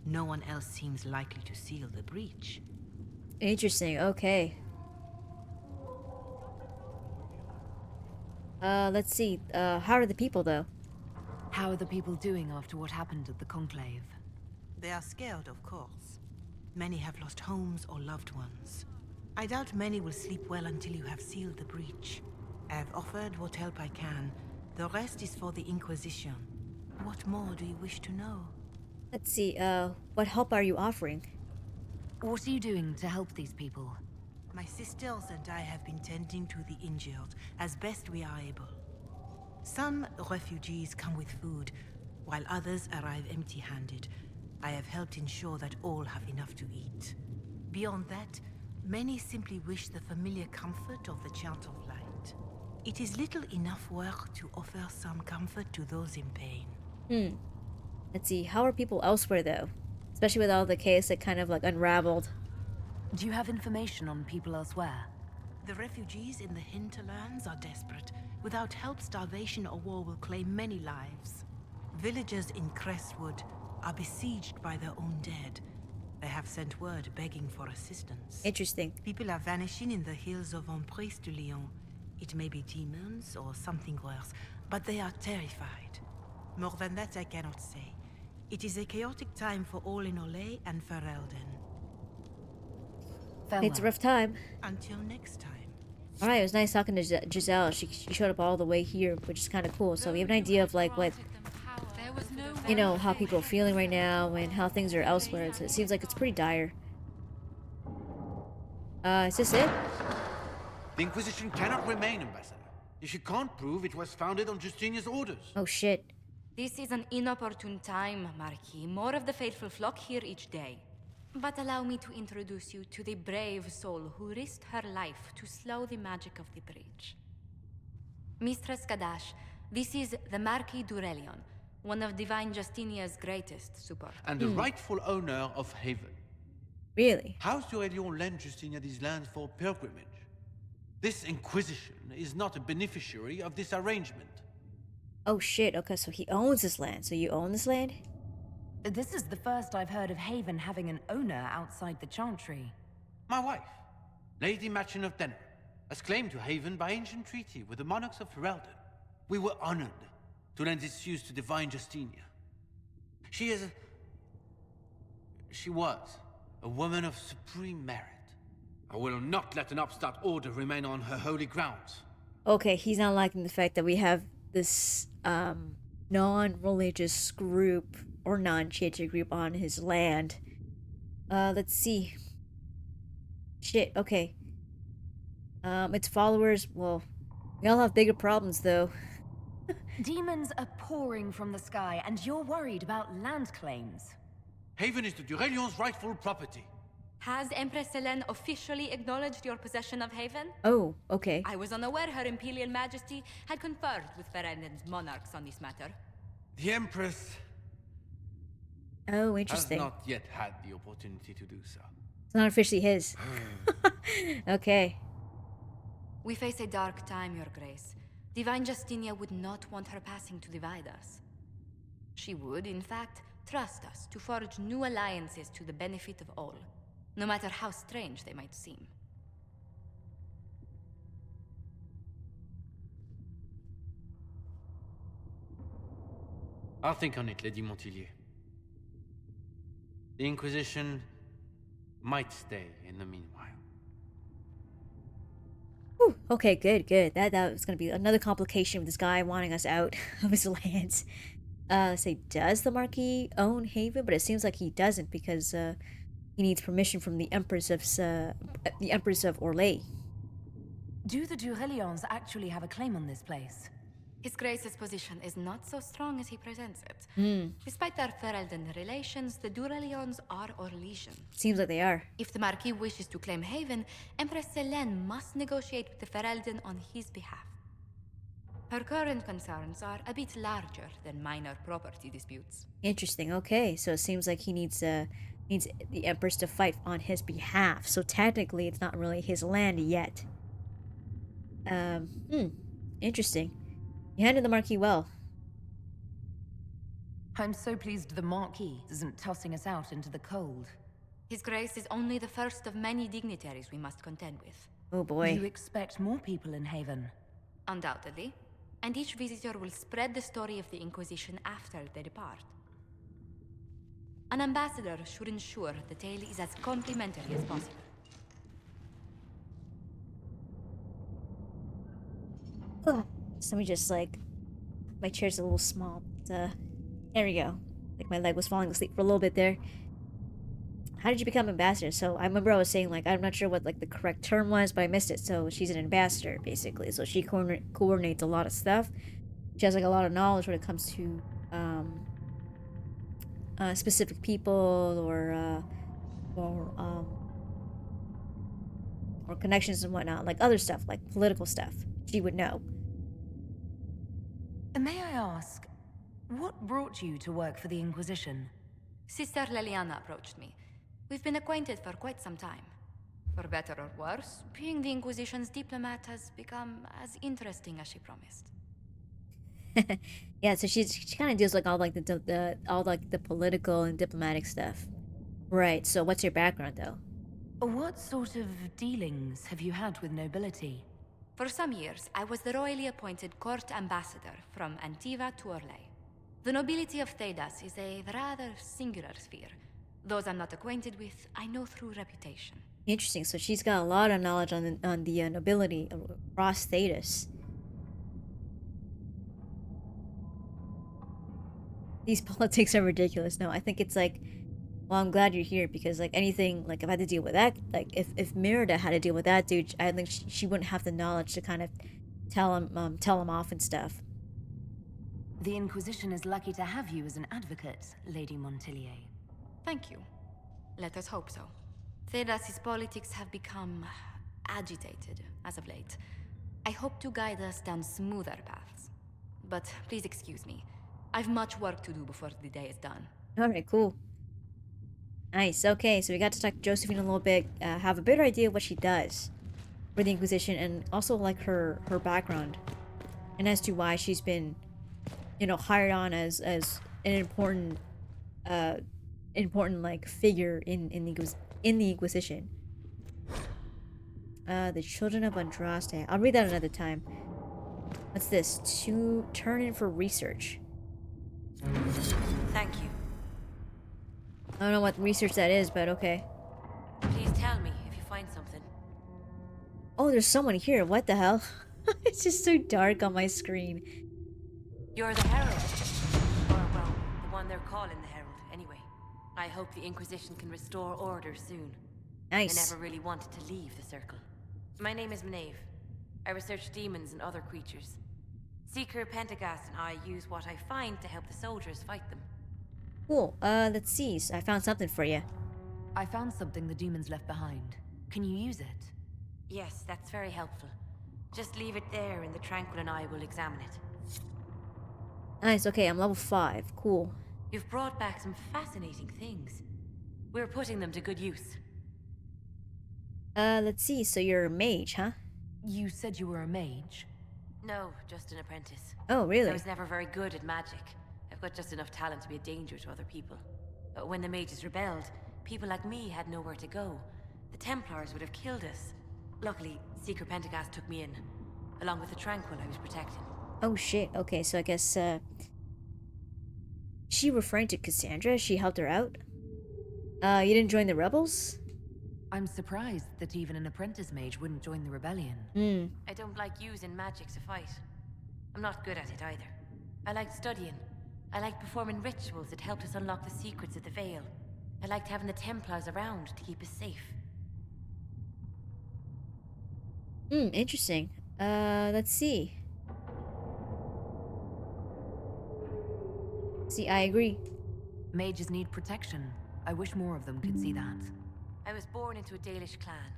No one else seems likely to seal the breach. Interesting, okay. Let's see. How are the people, though? How are the people doing after what happened at the Conclave? They are scared, of course. Many have lost homes or loved ones. I doubt many will sleep well until you have sealed the breach. I have offered what help I can. The rest is for the Inquisition. What more do you wish to know? Let's see, what help are you offering? What are you doing to help these people? My sisters and I have been tending to the injured as best we are able. Some refugees come with food, while others arrive empty-handed. I have helped ensure that all have enough to eat. Beyond that, many simply wish the familiar comfort of the Chant of Light. It is little enough work to offer some comfort to those in pain. Let's see, how are people elsewhere, though? Especially with all the chaos that kind of, like, unraveled. Do you have information on people elsewhere? The refugees in the Hinterlands are desperate. Without help, starvation or war will claim many lives. Villagers in Crestwood are besieged by their own dead. They have sent word begging for assistance. Interesting. People are vanishing in the hills of Emprise de Lyon. It may be demons or something worse, but they are terrified. More than that I cannot say. It is a chaotic time for all in Olay and Ferelden. It's a rough time. Until next time. Alright, it was nice talking to Giselle. She showed up all the way here, which is kind of cool. So we have an idea of, like, what, you know, how people are feeling right now and how things are elsewhere. So it seems like it's pretty dire. Is this it? The Inquisition cannot remain, Ambassador, if you can't prove it was founded on Justinia's orders. Oh, shit. This is an inopportune time, Marquis. More of the faithful flock here each day. But allow me to introduce you to the brave soul who risked her life to slow the magic of the breach. Mistress Kadash, this is the Marquis d'Aurelion, one of Divine Justinia's greatest supporters. And the rightful owner of Haven. Really? House d'Aurelion lent Justinia these lands for pilgrimage. This Inquisition is not a beneficiary of this arrangement. Oh, shit. Okay, so he owns this land. So you own this land? This is the first I've heard of Haven having an owner outside the Chantry. My wife, Lady Machin of Denner, has claimed to Haven by ancient treaty with the monarchs of Ferelden. We were honored to lend its use to Divine Justinia. She was a woman of supreme merit. I will not let an upstart order remain on her holy grounds. Okay, he's not liking the fact that we have this non-religious group or non-Chantry group on his land. Let's see. Shit, okay. Its followers, well, we all have bigger problems though. Demons are pouring from the sky, and you're worried about land claims. Haven is the Durelions' rightful property. Has Empress Selene officially acknowledged your possession of Haven? Oh, okay. I was unaware Her Imperial Majesty had conferred with Ferelden's monarchs on this matter. The Empress Oh, interesting. has not yet had the opportunity to do so. It's not officially his. Okay. We face a dark time, Your Grace. Divine Justinia would not want her passing to divide us. She would, in fact, trust us to forge new alliances to the benefit of all, no matter how strange they might seem. I'll think on it, Lady Montillier. The Inquisition might stay in the meanwhile. Whew, okay, good, good. That was gonna be another complication with this guy wanting us out of his lands. Say, does the Marquis own Haven? But it seems like he doesn't because he needs permission from the Empress of Orlais. Do the Durelions actually have a claim on this place? His Grace's position is not so strong as he presents it. Hmm. Despite their Ferelden relations, the Durelions are Orlesian. Seems like they are. If the Marquis wishes to claim Haven, Empress Selene must negotiate with the Ferelden on his behalf. Her current concerns are a bit larger than minor property disputes. Interesting. Okay, so it seems like he needs the Empress to fight on his behalf. So technically, it's not really his land yet. Interesting. You handled the Marquis well. I'm so pleased the Marquis isn't tossing us out into the cold. His Grace is only the first of many dignitaries we must contend with. Oh boy. You expect more people in Haven? Undoubtedly. And each visitor will spread the story of the Inquisition after they depart. An ambassador should ensure the tale is as complimentary as possible. Ugh. So let me just my chair's a little small. But, there we go. Like my leg was falling asleep for a little bit there. How did you become ambassador? So I remember I was saying I'm not sure what the correct term was, but I missed it. So she's an ambassador basically. So she coordinates a lot of stuff. She has a lot of knowledge when it comes to specific people or connections and whatnot, like other stuff, like political stuff. She would know. May I ask, what brought you to work for the Inquisition? Sister Leliana approached me. We've been acquainted for quite some time. For better or worse, being the Inquisition's diplomat has become as interesting as she promised. Yeah, so she kind of deals all the political and diplomatic stuff. Right. So what's your background though? What sort of dealings have you had with nobility? For some years, I was the royally appointed court ambassador from Antiva to Orlais. The nobility of Thedas is a rather singular sphere. Those I'm not acquainted with, I know through reputation. Interesting. So she's got a lot of knowledge on the nobility across Thedas. These politics are ridiculous. No, I think it's well, I'm glad you're here because anything if I had to deal with that, if Merida had to deal with that dude, I think she wouldn't have the knowledge to kind of tell him off and stuff. The Inquisition is lucky to have you as an advocate, Lady Montillier. Thank you. Let us hope so. Thedas' politics have become agitated as of late. I hope to guide us down smoother paths. But please excuse me. I've much work to do before the day is done. Alright, cool. Nice. Okay, so we got to talk to Josephine a little bit, have a better idea of what she does for the Inquisition, and also her background, and as to why she's been, hired on as an important important like figure in the Inquisition. The Children of Andraste. I'll read that another time. What's this? To turn in for research. Thank you. I don't know what research that is, but okay. Please tell me if you find something. Oh, there's someone here. What the hell? It's just so dark on my screen. You're the Herald. Or, well, the one they're calling the Herald, anyway. I hope the Inquisition can restore order soon. Nice. I never really wanted to leave the Circle. My name is Maeve. I research demons and other creatures. Seeker Pentagast and I use what I find to help the soldiers fight them. Cool. Let's see. So I found something for you. I found something the demons left behind. Can you use it? Yes, that's very helpful. Just leave it there and the Tranquil and I will examine it. Nice. Okay, I'm level 5. Cool. You've brought back some fascinating things. We're putting them to good use. Let's see. So you're a mage, huh? You said you were a mage? No, just an apprentice. Oh, really? I was never very good at magic. I've got just enough talent to be a danger to other people. But when the mages rebelled, people like me had nowhere to go. The Templars would have killed us. Luckily, Seeker Pentagast took me in, along with the Tranquil I was protecting. Oh shit. Okay, so I guess, she referring to Cassandra? She helped her out? You didn't join the rebels? I'm surprised that even an apprentice mage wouldn't join the rebellion. I don't like using magic to fight. I'm not good at it either. I liked studying. I liked performing rituals that helped us unlock the secrets of the Veil. I liked having the Templars around to keep us safe. Interesting. Let's see. See, I agree. Mages need protection. I wish more of them could see that. I was born into a Dalish clan.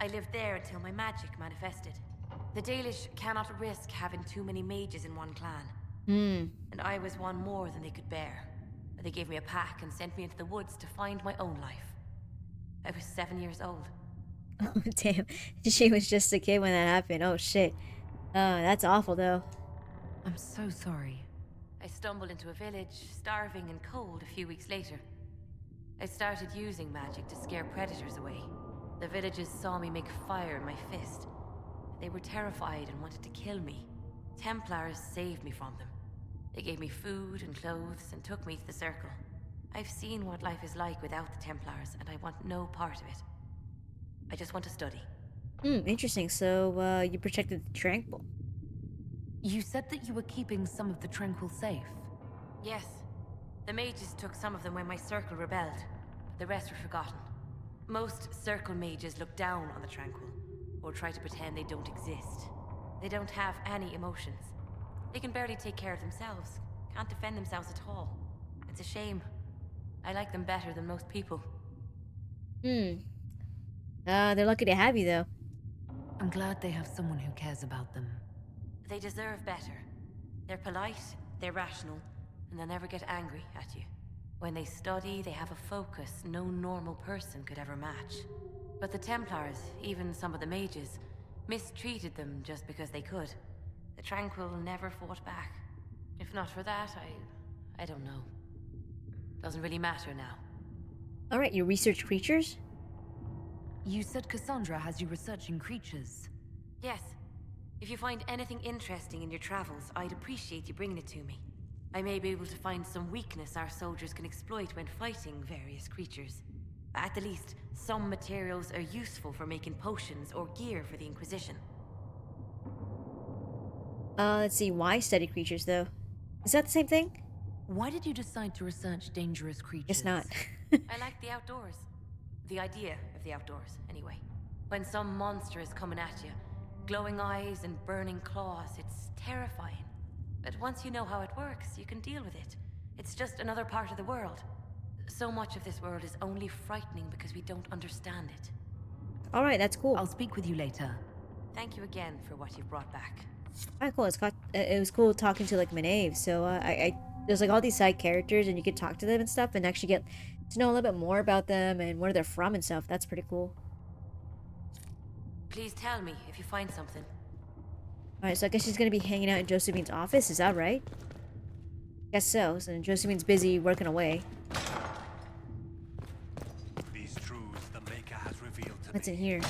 I lived there until my magic manifested. The Dalish cannot risk having too many mages in one clan. And I was one more than they could bear. They gave me a pack and sent me into the woods to find my own life. I was 7 years old. Oh, damn. She was just a kid when that happened. Oh, shit. That's awful, though. I'm so sorry. I stumbled into a village, starving and cold a few weeks later. I started using magic to scare predators away. The villagers saw me make fire in my fist. They were terrified and wanted to kill me. Templars saved me from them. They gave me food and clothes and took me to the Circle. I've seen what life is like without the Templars, and I want no part of it. I just want to study. Interesting. So, you protected the Tranquil. You said that you were keeping some of the Tranquil safe. Yes. The mages took some of them when my Circle rebelled, but the rest were forgotten. Most Circle mages look down on the Tranquil, or try to pretend they don't exist. They don't have any emotions. They can barely take care of themselves, can't defend themselves at all. It's a shame. I like them better than most people. They're lucky to have you, though. I'm glad they have someone who cares about them. They deserve better. They're polite, they're rational, and they'll never get angry at you. When they study, they have a focus no normal person could ever match. But the Templars, even some of the mages, mistreated them just because they could. The Tranquil never fought back. If not for that, I don't know. Doesn't really matter now. Alright, you research creatures? You said Cassandra has you researching creatures. Yes. If you find anything interesting in your travels, I'd appreciate you bringing it to me. I may be able to find some weakness our soldiers can exploit when fighting various creatures. At the least, some materials are useful for making potions or gear for the Inquisition. Let's see. Why study creatures, though? Is that the same thing? Why did you decide to research dangerous creatures? It's not. I like the outdoors. The idea of the outdoors, anyway. When some monster is coming at you, glowing eyes and burning claws, it's terrifying. But once you know how it works, you can deal with it. It's just another part of the world. So much of this world is only frightening because we don't understand it. Alright, that's cool. I'll speak with you later. Thank you again for what you've brought back. Alright, cool. It was cool talking to, like, Maeve. So, there's, like, all these side characters, and you could talk to them and stuff, and actually get to know a little bit more about them and where they're from and stuff. That's pretty cool. Please tell me if you find something. Alright, so I guess she's gonna be hanging out in Josephine's office, is that right? Guess so. So Josephine's busy working away. to What's me. in here?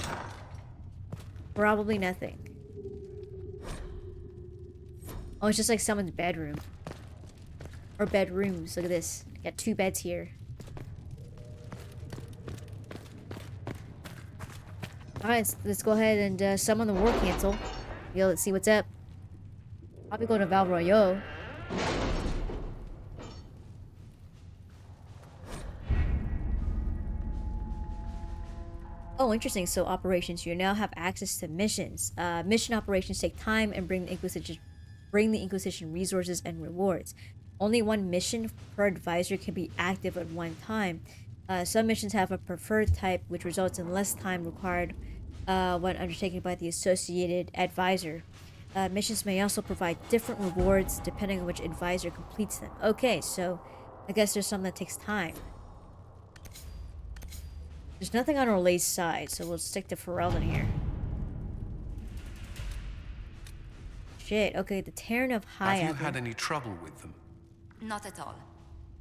Probably nothing. Oh, it's just like someone's bedroom. Or bedrooms. Look at this. Got 2 beds here. Alright, let's go ahead and summon the war cancel. Yo, let's see what's up. Probably go to Val Royeaux. Oh, interesting. So operations, you now have access to missions. Mission operations take time and bring the Inquisition resources and rewards. Only 1 mission per advisor can be active at one time. Some missions have a preferred type, which results in less time required when undertaken by the associated advisor. Missions may also provide different rewards depending on which advisor completes them. Okay, so I guess there's some that takes time. There's nothing on Orlay's side, so we'll stick to Ferelden here. Shit, okay, the Terran of High. Have you had any trouble with them? Not at all.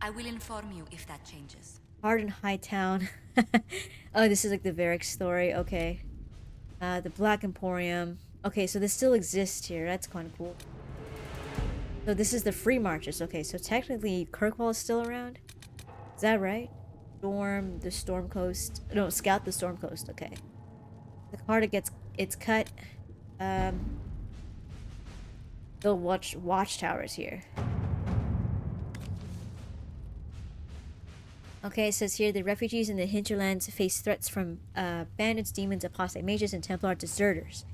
I will inform you if that changes. Hardin Hightown. Oh, this is like the Varric story. Okay. The Black Emporium. Okay, so this still exists here. That's kind of cool. So this is the Free Marches. Okay, so technically Kirkwall is still around. Is that right? Storm the Storm Coast. No, Scout the Storm Coast. Okay. The Carta gets its cut. Build watchtowers here. Okay, it says here the refugees in the Hinterlands face threats from bandits, demons, apostate mages, and Templar deserters.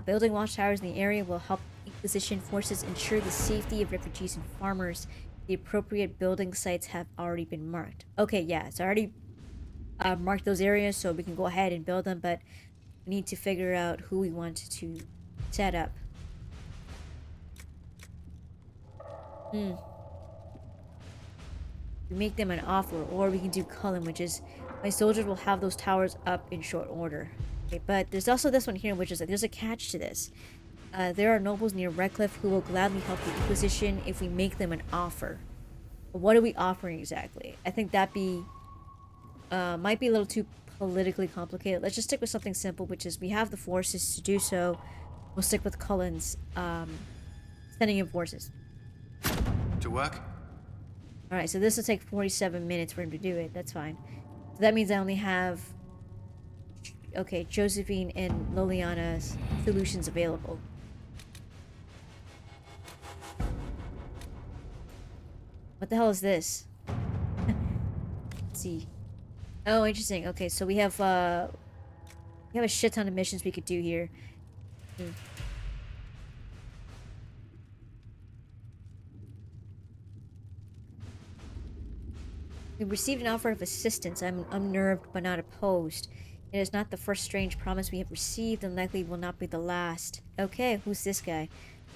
Building watchtowers in the area will help Inquisition forces ensure the safety of refugees and farmers. The appropriate building sites have already been marked. Okay, yeah, it's already marked those areas, so we can go ahead and build them, but we need to figure out who we want to set up. We make them an offer, or we can do Cullen, which is my soldiers will have those towers up in short order. Okay, but there's also this one here, which is like there's a catch to this. There are nobles near Redcliffe who will gladly help the Inquisition if we make them an offer. But what are we offering exactly? I think that might be a little too politically complicated. Let's just stick with something simple, which is we have the forces to do so. We'll stick with Cullen's sending in forces. To work? Alright, so this will take 47 minutes for him to do it. That's fine. So that means I only have... Okay, Josephine and Liliana's solutions available. What the hell is this? Let's see. Oh, interesting. Okay, so we have a shit ton of missions we could do here. We received an offer of assistance. I'm unnerved but not opposed. It is not the first strange promise we have received, and likely will not be the last. Okay, who's this guy?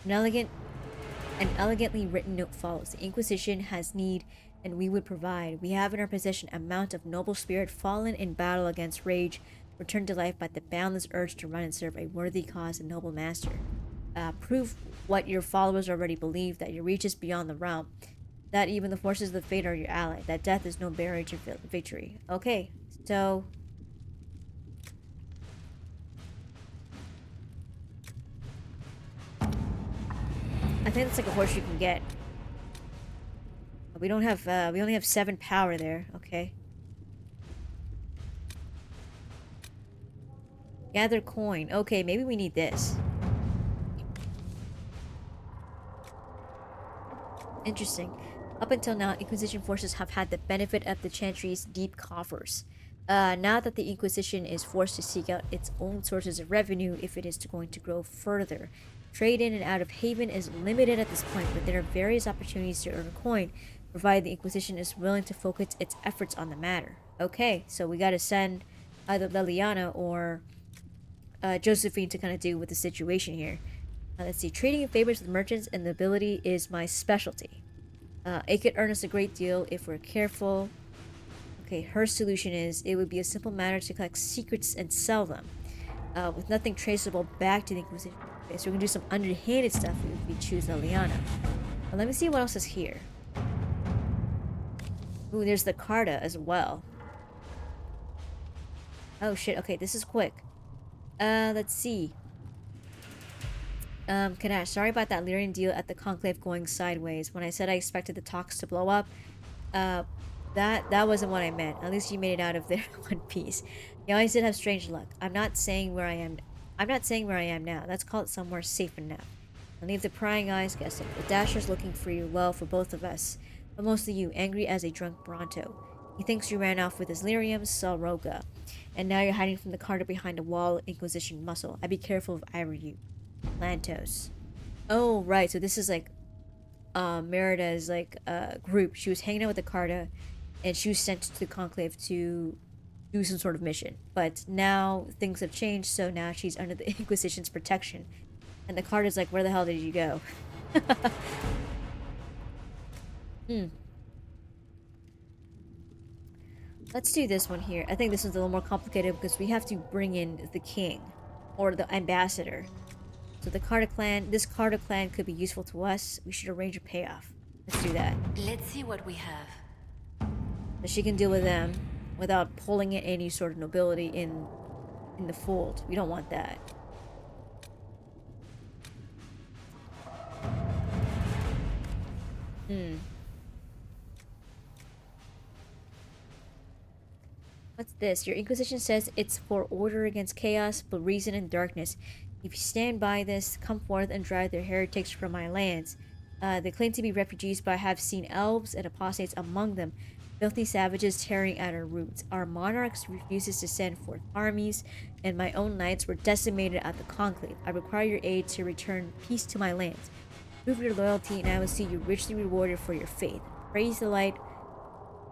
An elegantly written note follows. The Inquisition has need, and we would provide. We have in our possession a mount of noble spirit fallen in battle against rage, returned to life by the boundless urge to run and serve a worthy cause and noble master. Prove what your followers already believe, that your reach is beyond the realm, that even the forces of the fate are your ally, that death is no barrier to victory. Okay, so... I think that's like a horse you can get. We don't have, we only have 7 power there. Okay. Gather coin. Okay, maybe we need this. Interesting. Up until now, Inquisition forces have had the benefit of the Chantry's deep coffers. Now that the Inquisition is forced to seek out its own sources of revenue if it is going to grow further. Trade in and out of Haven is limited at this point, but there are various opportunities to earn coin, provided the Inquisition is willing to focus its efforts on the matter. Okay, so we gotta send either Liliana or Josephine to kind of deal with the situation here. Let's see, trading in favors with merchants and nobility is my specialty. It could earn us a great deal if we're careful. Okay, her solution is, it would be a simple matter to collect secrets and sell them, with nothing traceable back to the Inquisition. Okay, so we can do some underhanded stuff if we choose Liliana. But let me see what else is here. Ooh, there's the Carta as well. Oh shit, okay, this is quick. Let's see. Kanash, sorry about that Lyrian deal at the Conclave going sideways. When I said I expected the talks to blow up, that wasn't what I meant. At least you made it out of there in one piece. You always did have strange luck. I'm not saying where I am now. Let's call it somewhere safe enough. And leave the prying eyes guessing. The Dasher's looking for you, well, for both of us. But mostly you, angry as a drunk Bronto. He thinks you ran off with his lyrium, saw Roga. And now you're hiding from the Carter behind a wall, Inquisition muscle. I'd be careful if I were you. Lantos. Oh, right, so this is like, Merida's, like, group. She was hanging out with the Carta, and she was sent to the Conclave to do some sort of mission. But now things have changed, so now she's under the Inquisition's protection. And the Carta's like, where the hell did you go? Let's do this one here. I think this one's a little more complicated because we have to bring in the king. Or the ambassador. So the Carta clan, this Carta clan could be useful to us. We should arrange a payoff. Let's do that. Let's see what we have. So she can deal with them without pulling in any sort of nobility in the fold. We don't want that. What's this? Your Inquisition says it's for order against chaos, but reason and darkness. If you stand by this, come forth and drive their heretics from my lands. They claim to be refugees, but I have seen elves and apostates among them, filthy savages tearing at our roots. Our monarchs refuses to send forth armies, and my own knights were decimated at the Conclave. I require your aid to return peace to my lands. Prove your loyalty, and I will see you richly rewarded for your faith. Praise the light,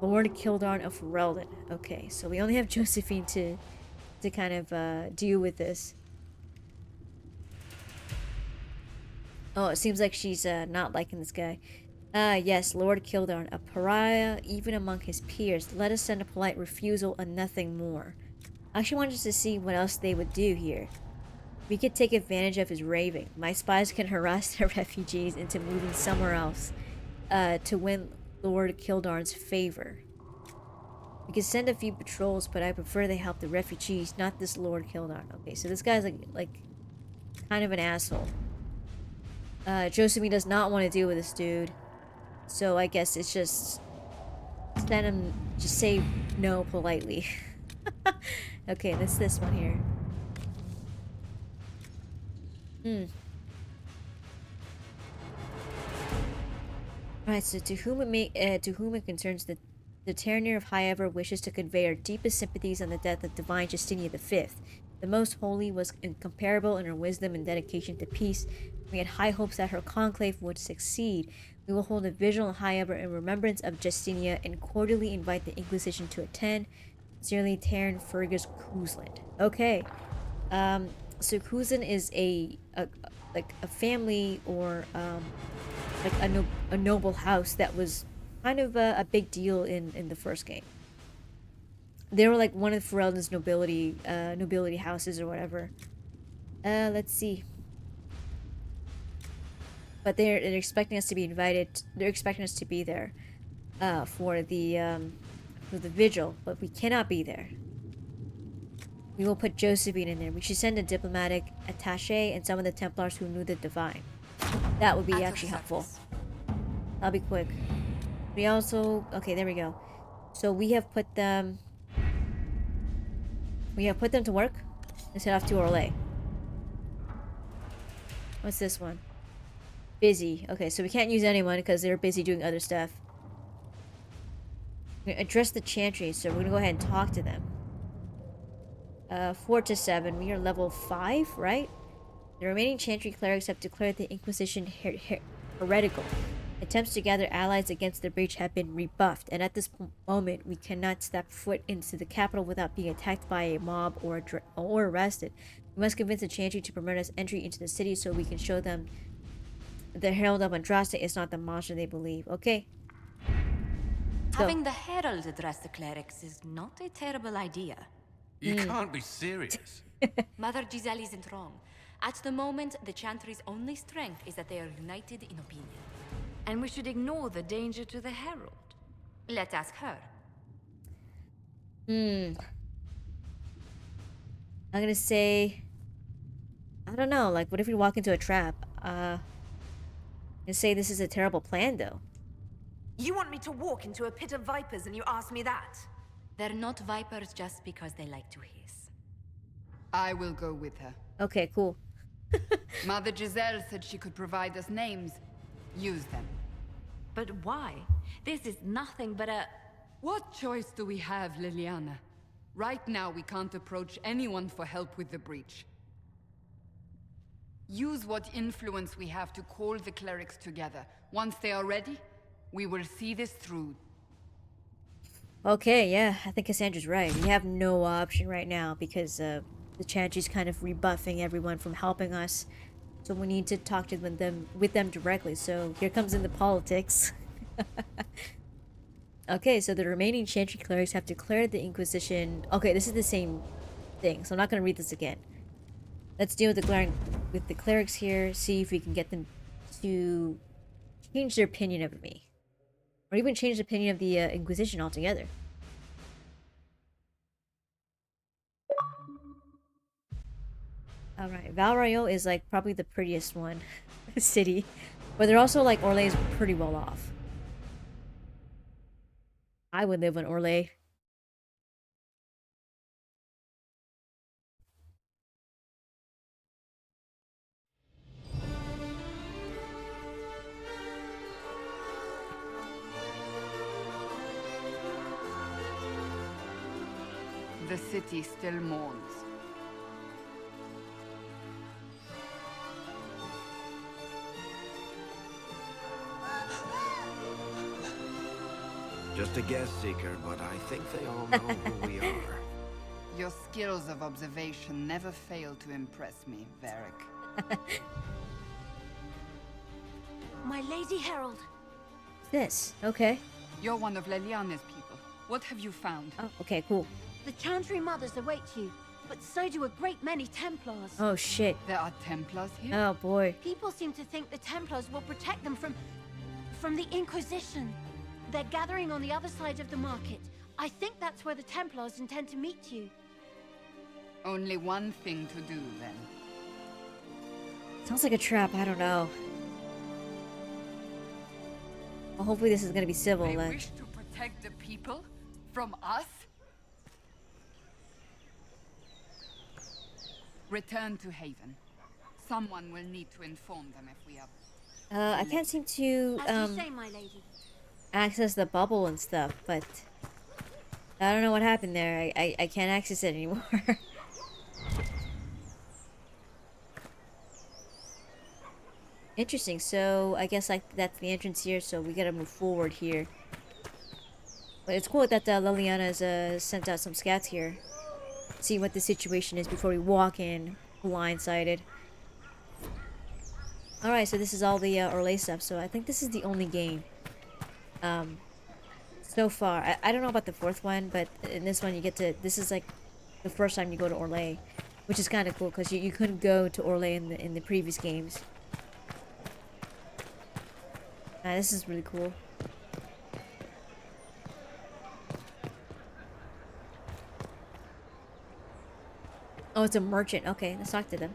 Lord Kildarn of Ferelden. Okay, so we only have Josephine to kind of deal with this. Oh, it seems like she's not liking this guy. Yes, Lord Kildarn, a pariah even among his peers. Let us send a polite refusal and nothing more. I actually wanted to see what else they would do here. We could take advantage of his raving. My spies can harass the refugees into moving somewhere else to win Lord Kildarn's favor. We could send a few patrols, but I prefer they help the refugees, not this Lord Kildarn. Okay, so this guy's like kind of an asshole. Josephine does not want to deal with this dude. So I guess it's just send him, just say no politely. Okay, that's this one here. Alright, so to whom it concerns, the Terranir of Highever wishes to convey our deepest sympathies on the death of Divine Justinia V. The Most Holy was incomparable in her wisdom and dedication to peace. We had high hopes that her conclave would succeed. We will hold a vigil in Highever in remembrance of Justinia and cordially invite the Inquisition to attend. Sincerely, Terran Fergus Kuzland. Okay. So Kuzland is a family or like a noble house that was kind of a big deal in the first game. They were like one of Ferelden's nobility houses or whatever. Let's see. But they're expecting us to be invited. They're expecting us to be there for the vigil, but we cannot be there. We will put Josephine in there. We should send a diplomatic attaché and some of the Templars who knew the Divine. That would be actually helpful. That'll be quick. We also... Okay, there we go. So we have put them... to work. Let's head off to Orlais. What's this one? Busy. Okay, so we can't use anyone because they're busy doing other stuff. We're gonna address the Chantry, so we're gonna go ahead and talk to them. 4 to 7. We are level 5, right? The remaining Chantry clerics have declared the Inquisition heretical. Attempts to gather allies against the breach have been rebuffed, and at this moment, we cannot step foot into the capital without being attacked by a mob or arrested. We must convince the Chantry to permit us entry into the city so we can show them the Herald of Andraste is not the monster they believe. Okay. Having the Herald address the clerics is not a terrible idea. You can't be serious. Mother Giselle isn't wrong. At the moment, the Chantry's only strength is that they are united in opinion. And we should ignore the danger to the Herald. Let's ask her. I'm gonna say, I don't know, like, what if we walk into a trap? And say this is a terrible plan, though. You want me to walk into a pit of vipers and you ask me that? They're not vipers just because they like to hiss. I will go with her. Okay, cool. Mother Giselle said she could provide us names. Use them. But why? This is nothing but a... What choice do we have, Liliana? Right now, we can't approach anyone for help with the breach. Use what influence we have to call the clerics together. Once they are ready, we will see this through. Okay, yeah, I think Cassandra's right. We have no option right now because the Chantry's kind of rebuffing everyone from helping us. So we need to talk to them directly. So here comes in the politics. Okay, so the remaining Chantry clerics have declared the Inquisition. Okay, this is the same thing, so I'm not going to read this again. Let's deal with the clerics here, see if we can get them to change their opinion of me. Or even change the opinion of the Inquisition altogether. Alright, Valrayo is like probably the prettiest one city. But they're also like Orlais is pretty well off. I would live in Orlais. The city still mourns. Just a guess, Seeker, but I think they all know who we are. Your skills of observation never fail to impress me, Varric. My Lady Herald. This, okay. You're one of Leliana's people. What have you found? Oh, okay, cool. The Chantry Mothers await you, but so do a great many Templars. Oh shit. There are Templars here? Oh boy. People seem to think the Templars will protect them from the Inquisition. They're gathering on the other side of the market. I think that's where the Templars intend to meet you. Only one thing to do, then. Sounds like a trap, I don't know. Well, hopefully this is gonna be civil. They wish to protect the people? From us? Return to Haven. Someone will need to inform them if we are... I can't seem to, As you say, my lady. access the bubble and stuff, but I don't know what happened there. I can't access it anymore. Interesting. So I guess like that's the entrance here. So we gotta move forward here. But it's cool that Liliana's sent out some scouts here, see what the situation is before we walk in blindsided. All right. So this is all the Orlais stuff. So I think this is the only game. So far, I don't know about the fourth one, but in this one you get to, this is like the first time you go to Orlais, which is kind of cool because you couldn't go to Orlais in the previous games. This is really cool. Oh, it's a merchant. Okay, let's talk to them.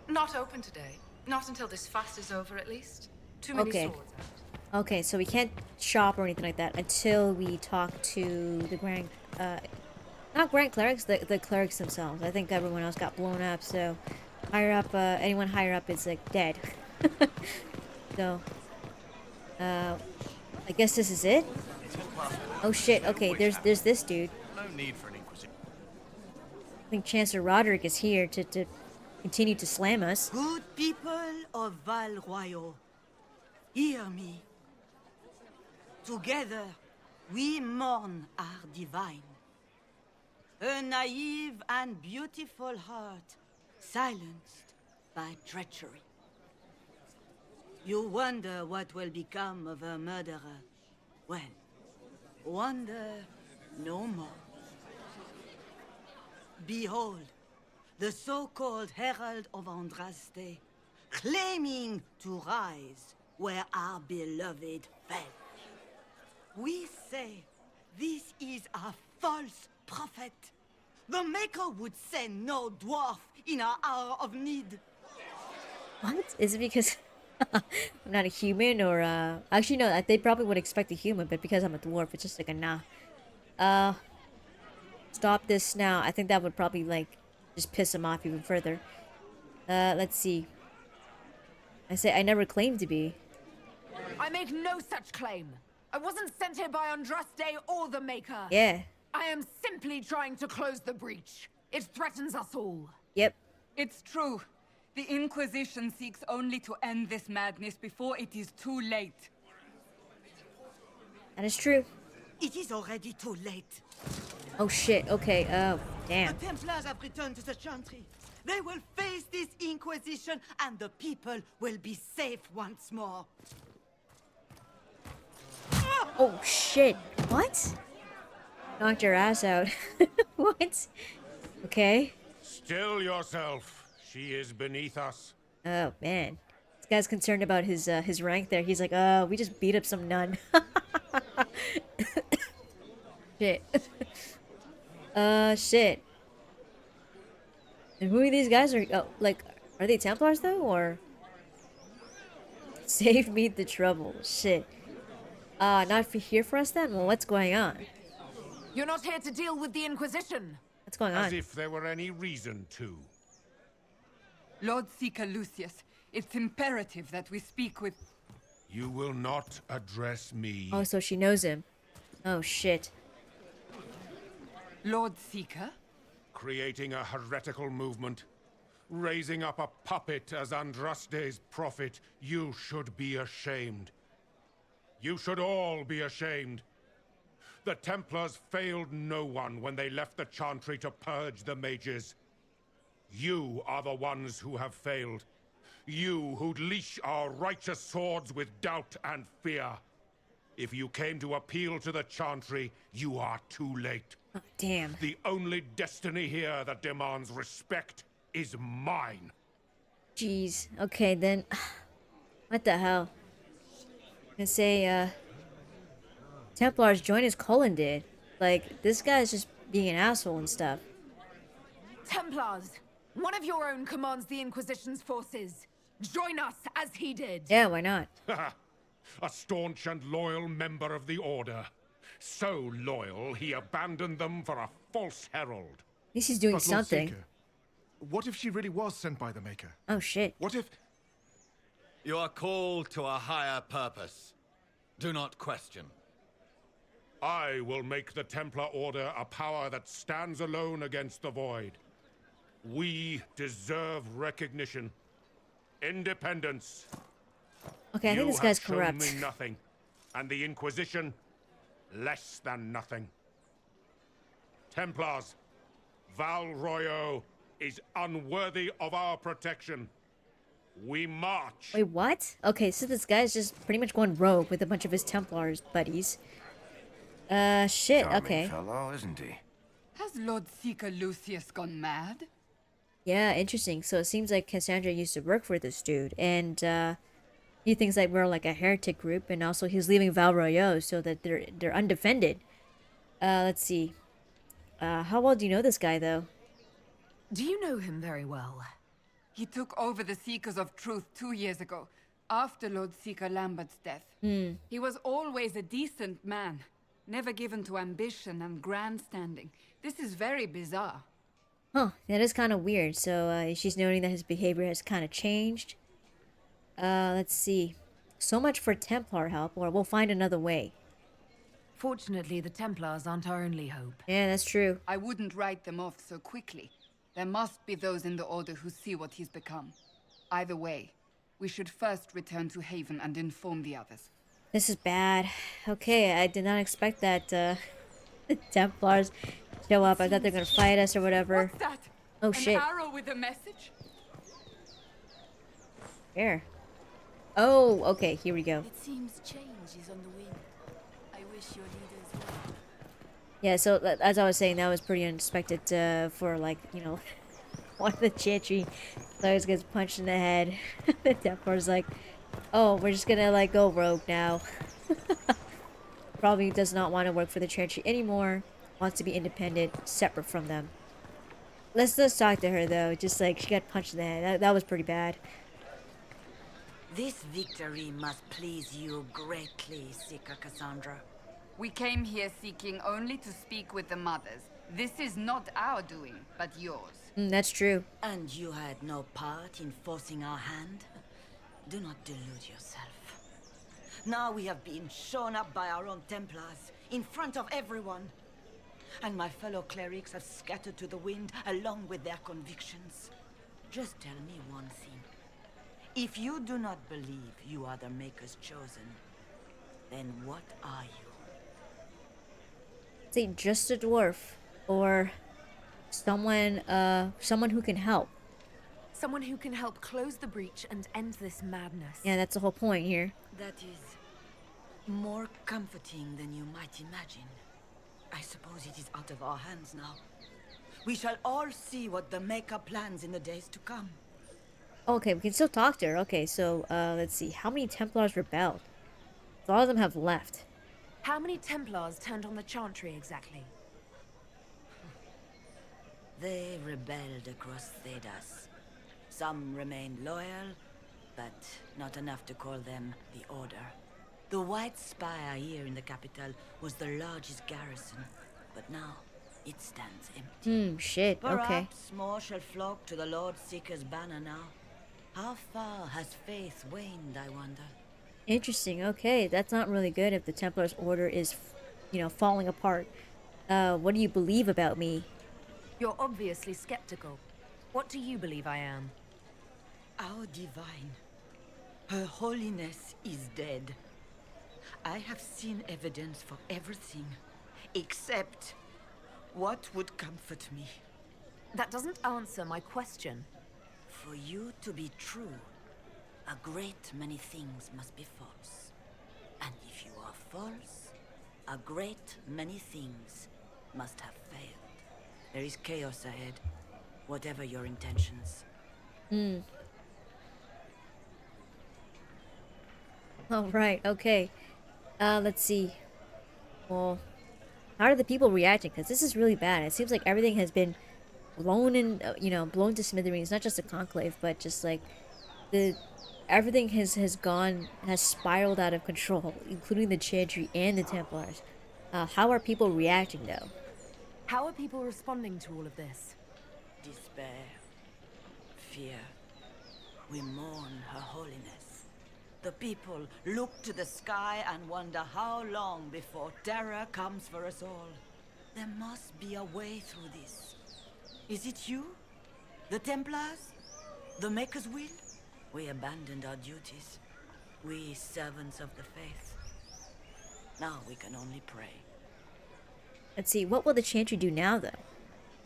Not open today. Not until this fast is over, at least. Too many swords out. Okay, so we can't shop or anything like that until we talk to the Grand... not Grand Clerics, the Clerics themselves. I think everyone else got blown up, so... Higher up, anyone higher up is, like, dead. So... I guess this is it? Oh shit, okay, there's this dude. No need for an Inquisition. I think Chancellor Roderick is here to continue to slam us. Good people of Val Royal, hear me. Together, we mourn our divine. A naive and beautiful heart, silenced by treachery. You wonder what will become of a murderer. Well, wonder no more. Behold, the so-called Herald of Andraste, claiming to rise where our beloved fell. We say this is a false prophet, The Maker would send no dwarf in our hour of need. What? Is it because I'm not a human, or actually no, they probably would expect a human, but because I'm a dwarf, it's just like a nah. Stop this now. I think that would probably like just piss him off even further. Let's see. I say I never claimed to be. I make no such claim. I wasn't sent here by Andraste or the Maker. Yeah. I am simply trying to close the breach. It threatens us all. Yep. It's true. The Inquisition seeks only to end this madness before it is too late. That is true. It is already too late. Oh shit, okay, damn. The Templars have returned to the Chantry. They will face this Inquisition, and the people will be safe once more. Oh shit, what? Knocked your ass out. What? Okay. Still yourself. She is beneath us. Oh man. This guy's concerned about his rank there. He's like, we just beat up some nun. Shit. Shit. And who are these guys? Are they Templars though, or? Save me the trouble. Shit. Not here for us then? Well, what's going on? You're not here to deal with the Inquisition. What's going on? As if there were any reason to. Lord Seeker Lucius, it's imperative that we speak with... You will not address me. Oh, so she knows him. Oh, shit. Lord Seeker? Creating a heretical movement. Raising up a puppet as Andraste's prophet. You should be ashamed. You should all be ashamed. The Templars failed no one when they left the Chantry to purge the mages. You are the ones who have failed. You who'd leash our righteous swords with doubt and fear. If you came to appeal to the Chantry, you are too late. Oh, damn. The only destiny here that demands respect is mine. Jeez. Okay, then. What the hell? I say, Templars join as Cullen did. Like, this guy's just being an asshole and stuff. Templars, one of your own commands the Inquisition's forces. Join us as he did. Yeah, why not? A staunch and loyal member of the Order. So loyal, he abandoned them for a false herald. At least he's doing But Lord something. Seeker, what if she really was sent by the Maker? Oh, shit. What if... You are called to a higher purpose. Do not question. I will make the Templar Order a power that stands alone against the Void. We deserve recognition. Independence. Okay, I think this guy's corrupt. You have shown me nothing, and the Inquisition, less than nothing. Templars, Val Royo is unworthy of our protection. We march. Wait, what? Okay, so this guy's just pretty much going rogue with a bunch of his Templars buddies. Shit, Charming okay. fellow, isn't he? Has Lord Seeker Lucius gone mad? Yeah, interesting. So it seems like Cassandra used to work for this dude, and he thinks like we're like a heretic group, and also he's leaving Val Royo so that they're undefended. Let's see. How well do you know this guy though? Do you know him very well? He took over the Seekers of Truth 2 years ago, after Lord Seeker Lambert's death. He was always a decent man, never given to ambition and grandstanding. This is very bizarre. Huh, that is kind of weird. So she's noting that his behavior has kind of changed. Let's see. So much for Templar help, or we'll find another way. Fortunately, the Templars aren't our only hope. Yeah, that's true. I wouldn't write them off so quickly. There must be those in the Order who see what he's become. Either way, we should first return to Haven and inform the others. This is bad. Okay, I did not expect that the Templars show up. I thought they're gonna fight us or whatever. What's that? Oh shit. An arrow with a message? Here. Oh, okay, here we go. It seems change is on the wind. I wish your leaders well. Yeah, so as I was saying, that was pretty unexpected for, like, you know, one of the Chantry players gets punched in the head. The Templar's like, oh, we're just gonna, like, go rogue now. Probably does not want to work for the Chantry anymore. Wants to be independent, separate from them. Let's talk to her though. Just like she got punched in the head. That was pretty bad. This victory must please you greatly, Seeker Cassandra. We came here seeking only to speak with the mothers. This is not our doing, but yours. That's true. And you had no part in forcing our hand? Do not delude yourself. Now we have been shown up by our own Templars, in front of everyone. And my fellow clerics have scattered to the wind along with their convictions. Just tell me one thing. If you do not believe you are the Maker's chosen, then what are you? Say just a dwarf, or someone who can help. Someone who can help close the breach and end this madness. Yeah, that's the whole point here. That is more comforting than you might imagine. I suppose it is out of our hands now. We shall all see what the Maker plans in the days to come. Okay, we can still talk to her. Okay, so let's see. How many Templars rebelled? A lot of them have left. How many Templars turned on the Chantry exactly? They rebelled across Thedas. Some remained loyal, but not enough to call them the Order. The White Spire here in the capital was the largest garrison, but now it stands empty. Shit, okay. Perhaps more shall flock to the Lord Seeker's banner now. How far has faith waned, I wonder? Interesting, okay. That's not really good if the Templar's order is, you know, falling apart. What do you believe about me? You're obviously skeptical. What do you believe I am? Our divine. Her holiness is dead. I have seen evidence for everything, except what would comfort me. That doesn't answer my question. For you to be true, a great many things must be false. And if you are false, a great many things must have failed. There is chaos ahead, whatever your intentions. Oh, right, okay. Let's see. Well, how are the people reacting? Because this is really bad. It seems like everything has been blown in, blown to smithereens. Not just the Conclave, but just like everything has spiraled out of control, including the Chantry and the Templars. How are people reacting, though? How are people responding to all of this? Despair. Fear. We mourn her holiness. The people look to the sky and wonder how long before terror comes for us all. There must be a way through this. Is it you? The Templars? The Maker's will? We abandoned our duties. We servants of the faith. Now we can only pray. Let's see, what will the Chantry do now, though?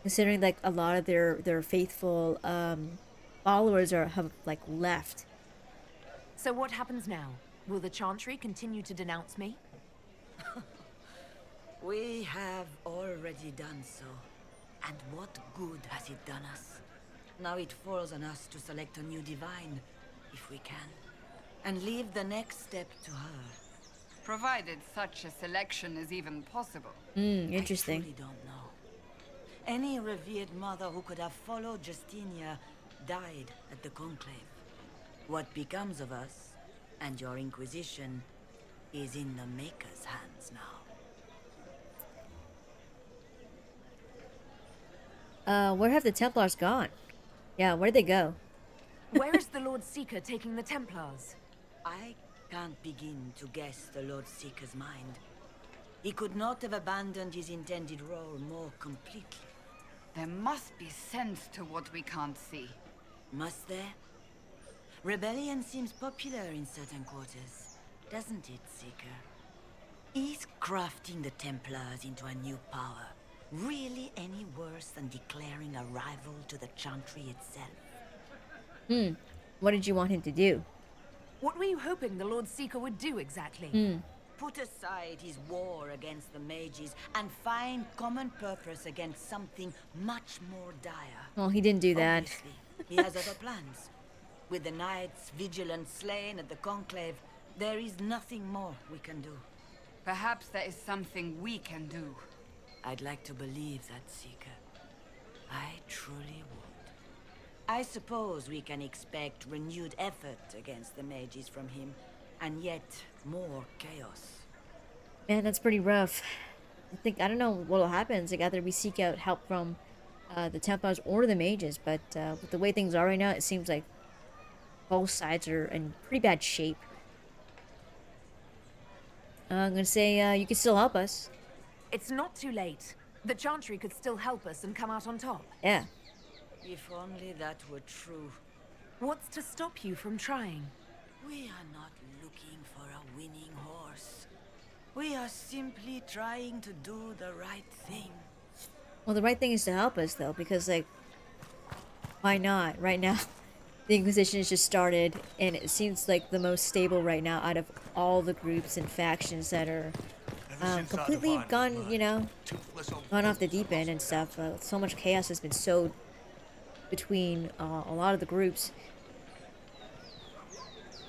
Considering, like, a lot of their faithful followers have left. So what happens now? Will the Chantry continue to denounce me? We have already done so. And what good has it done us? Now it falls on us to select a new divine, if we can, and leave the next step to her. Provided such a selection is even possible. Interesting. I truly don't know. Any revered mother who could have followed Justinia died at the Conclave. What becomes of us, and your Inquisition, is in the Maker's hands now. Where have the Templars gone? Yeah, where'd they go? Where is the Lord Seeker taking the Templars? I can't begin to guess the Lord Seeker's mind. He could not have abandoned his intended role more completely. There must be sense to what we can't see. Must there? Rebellion seems popular in certain quarters, doesn't it, Seeker? Is crafting the Templars into a new power really any worse than declaring a rival to the Chantry itself? What did you want him to do? What were you hoping the Lord Seeker would do exactly? Put aside his war against the mages and find common purpose against something much more dire. Well, he didn't do that. Obviously, he has other plans. With the knights vigilant slain at the Conclave, there is nothing more we can do. Perhaps there is something we can do. I'd like to believe that, Seeker. I truly would. I suppose we can expect renewed effort against the mages from him, and yet more chaos. Man, that's pretty rough. I don't know what'll happen. It's like either we seek out help from the Templars or the mages, but with the way things are right now, it seems like both sides are in pretty bad shape. I'm gonna say you can still help us. It's not too late. The Chantry could still help us and come out on top. Yeah. If only that were true. What's to stop you from trying? We are not looking for a winning horse. We are simply trying to do the right thing. Well, the right thing is to help us, though, because, like, why not? Right now, the Inquisition has just started, and it seems like the most stable right now out of all the groups and factions that are completely gone, you know, gone off the deep end and stuff. So much chaos has been sowed between a lot of the groups.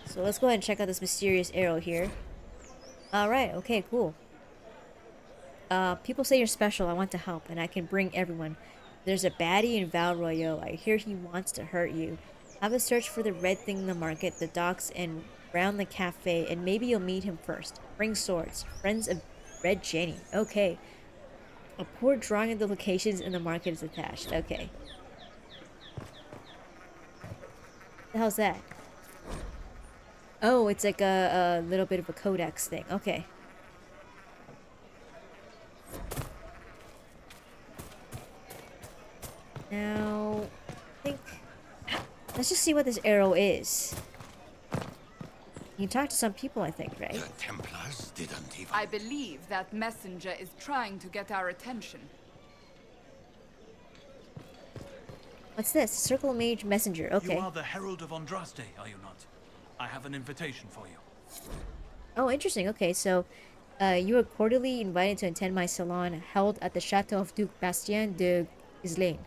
So let's go ahead and check out this mysterious arrow here. Alright, okay, cool. People say you're special, I want to help, and I can bring everyone. There's a baddie in Valroyo. I hear he wants to hurt you. Have a search for the red thing in the market, the docks, and round the cafe, and maybe you'll meet him first. Bring swords. Friends of Red Jenny. Okay. A poor drawing of the locations in the market is attached. Okay. What the hell's that? Oh, it's like a little bit of a codex thing. Okay. Now, I think... Let's just see what this arrow is. You can talk to some people, I think, right? The Templars didn't even... I believe that messenger is trying to get our attention. What's this? Circle Mage Messenger. Okay. You are the Herald of Andraste, are you not? I have an invitation for you. Oh, interesting. Okay, so you are cordially invited to attend my salon held at the Chateau of Duc Bastien de Islaine.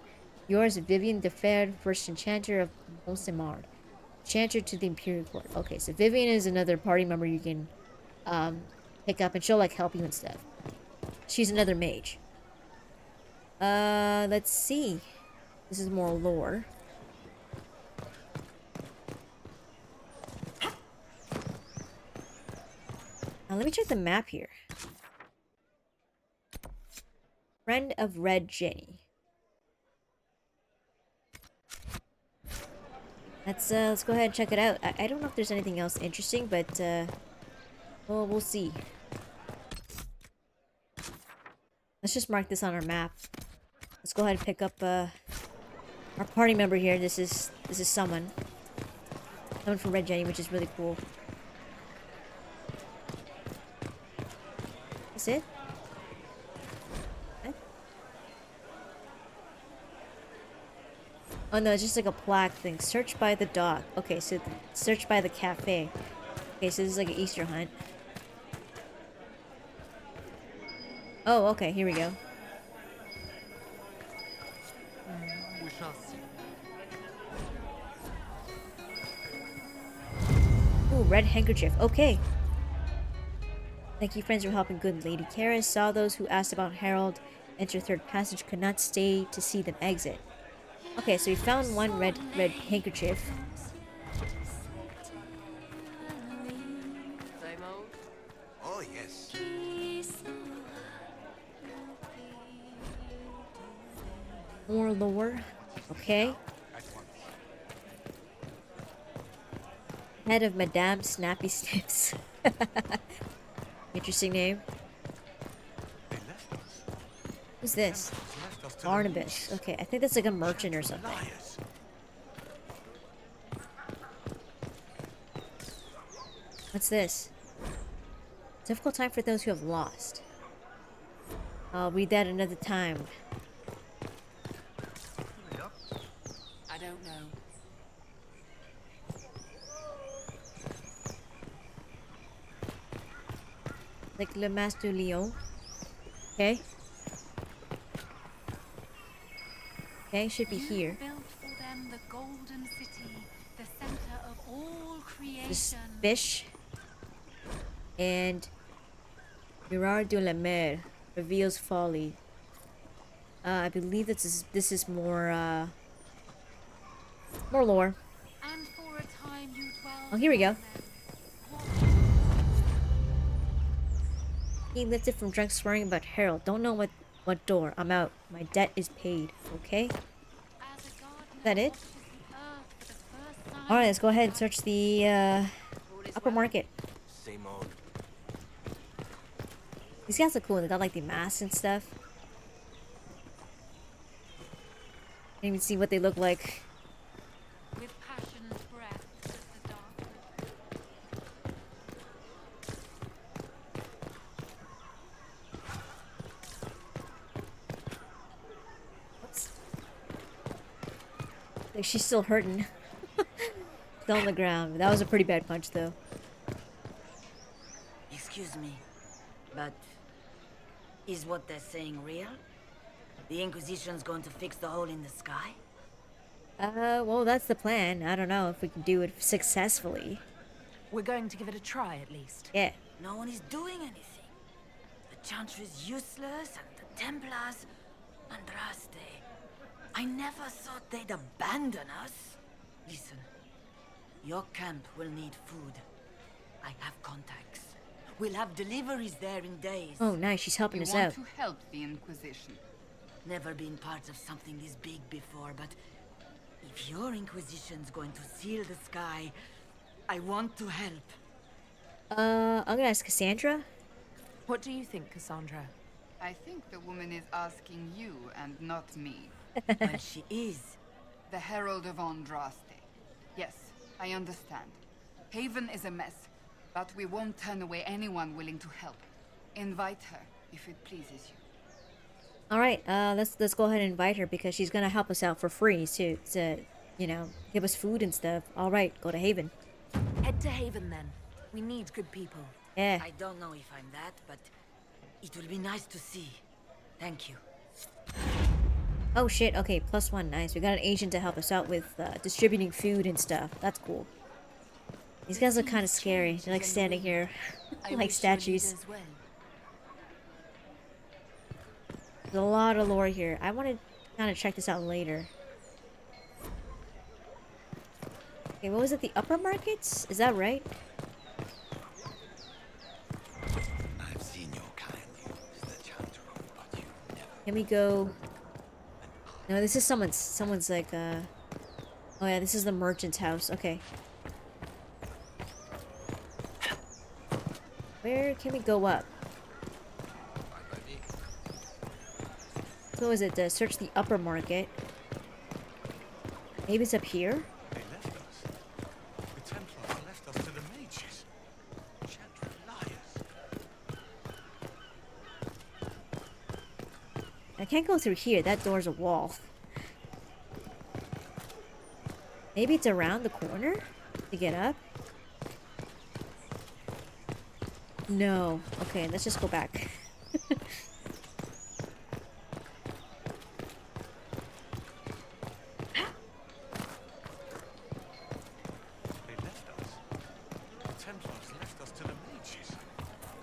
Yours, Vivian de Fer, first enchanter of Montemard. Enchanter to the Imperial Court. Okay, so Vivian is another party member you can pick up, and she'll like help you and stuff. She's another mage. Let's see. This is more lore. Now let me check the map here. Friend of Red Jenny. Let's go ahead and check it out. I don't know if there's anything else interesting, but well, we'll see. Let's just mark this on our map. Let's go ahead and pick up our party member here. This is someone from Red Jenny, which is really cool. That's it? What? Oh no, it's just like a plaque thing. Search by the dock. Okay, so search by the cafe. Okay, so this is like an Easter hunt. Oh, okay, here we go. We shall see. Ooh, red handkerchief. Okay. Thank you, friends, for helping good Lady Kara. Saw those who asked about Harold. Enter third passage. Could not stay to see them exit. Okay, so we found one red handkerchief. Same old? Oh, yes. More lore. Okay. Head of Madame Snappy Snips. Interesting name. Who's this? Barnabas. Okay, I think that's like a merchant or something. What's this? Difficult time for those who have lost. I'll read that another time. I don't know. Like Le Mas de Lyon. Okay. Okay, should be here. Built for them the golden city, the center of all creation. This fish. And Gerard de la Mer reveals folly. I believe this is more more lore. And for a time you dwelled Oh, here we go. among them. He lifted from drunk swearing about Harold. Don't know what door. I'm out. My debt is paid. Okay. Is that it? Alright, let's go ahead and search the upper market. Same old. These guys look cool. They got like the masks and stuff. Can't even see what they look like. With passion's breath as the dark. Oops. Like she's still hurting. Still on the ground. That was a pretty bad punch though. Excuse me, but is what they're saying real? The Inquisition's going to fix the hole in the sky? Well, that's the plan. I don't know if we can do it successfully. We're going to give it a try, at least. Yeah. No one is doing anything. The Chantry is useless, and the Templars... Andraste. I never thought they'd abandon us. Listen, your camp will need food. I have contacts. We'll have deliveries there in days. Oh, nice. She's helping us out. You want to help the Inquisition? Never been part of something this big before, but if your Inquisition's going to seal the sky, I want to help. I'm gonna ask Cassandra. What do you think, Cassandra? I think the woman is asking you and not me. Well, she is. The Herald of Andraste. Yes, I understand. Haven is a mess, but we won't turn away anyone willing to help. Invite her, if it pleases you. All right, let's go ahead and invite her because she's gonna help us out for free to you know, give us food and stuff. All right, go to Haven. Head to Haven then. We need good people. Yeah. I don't know if I'm that, but it will be nice to see. Thank you. Oh shit. Okay, +1. Nice. We got an agent to help us out with distributing food and stuff. That's cool. These guys look kind of scary. They're like standing here like statues. There's a lot of lore here. I want to kind of check this out later. Okay, what was it? The upper markets? Is that right? I've seen your kind use the Chantry, but you never. Can we go? No, this is someone's like oh yeah, this is the merchant's house. Okay. Where can we go up? So is it to search the upper market? Maybe it's up here? They left us. The Templars left us to the mages. Chantry liars. I can't go through here. That door's a wall. Maybe it's around the corner to get up? No. Okay, let's just go back.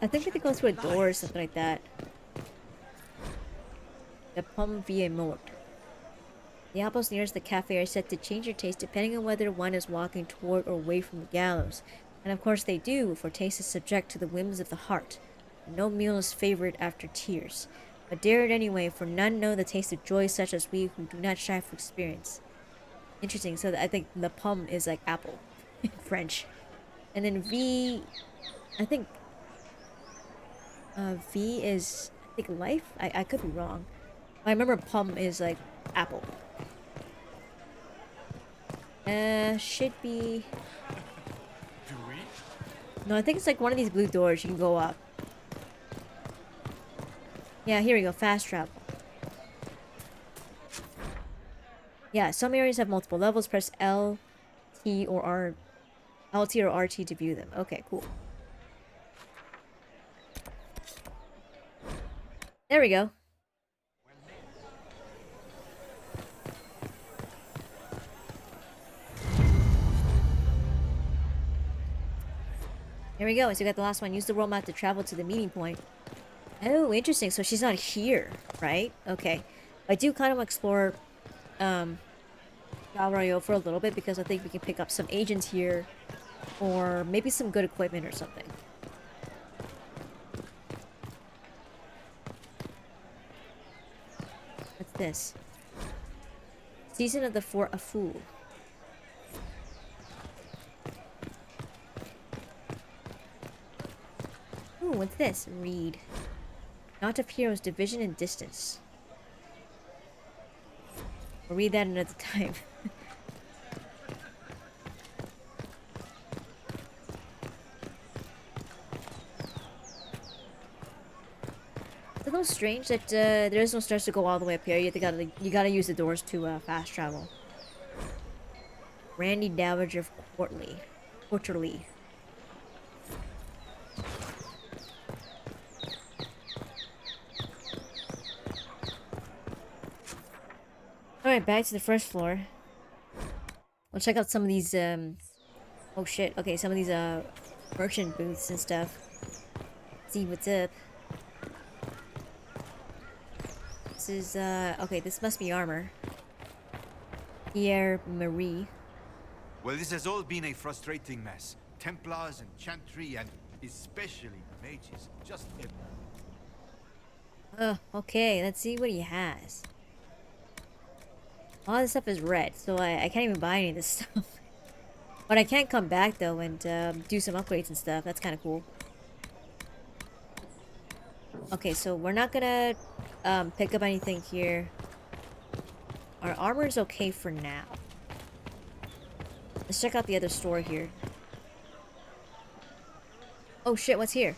I think we could go through a door or something like that. The Pomme Vie Mort. The apples nearest the cafe are said to change your taste depending on whether one is walking toward or away from the gallows. And of course they do, for taste is subject to the whims of the heart. And no meal is favored after tears. But dare it anyway, for none know the taste of joy such as we who do not strive for experience. Interesting, so I think the pomme is like apple in French. And then V, I think V is, I think, life? I could be wrong. I remember pomme is like apple. Should be... Do we? No, I think it's like one of these blue doors you can go up. Yeah, here we go. Fast travel. Yeah, some areas have multiple levels. Press L, T, or R... LT or RT to view them. Okay, cool. There we go. There we go. So we got the last one. Use the world map to travel to the meeting point. Oh, interesting. So she's not here, right? Okay. I do kind of explore Galrayo for a little bit because I think we can pick up some agents here or maybe some good equipment or something. What's this? Season of the Fort a Fool. Ooh, what's this? Read. Knot of Heroes, Division and Distance. We'll read that another time. It's a little strange that there is no stairs to go all the way up here. You gotta use the doors to fast travel. Randy Dowager of Quarterly. Alright, back to the first floor. We'll check out some of these, oh shit, okay, some of these, merchant booths and stuff. See what's up. This is, okay, this must be armor. Pierre Marie. Well, this has all been a frustrating mess. Templars and Chantry and especially mages. Just Okay, let's see what he has. All this stuff is red, so I can't even buy any of this stuff. But I can come back, though, and do some upgrades and stuff. That's kind of cool. Okay, so we're not gonna pick up anything here. Our armor is okay for now. Let's check out the other store here. Oh shit, what's here?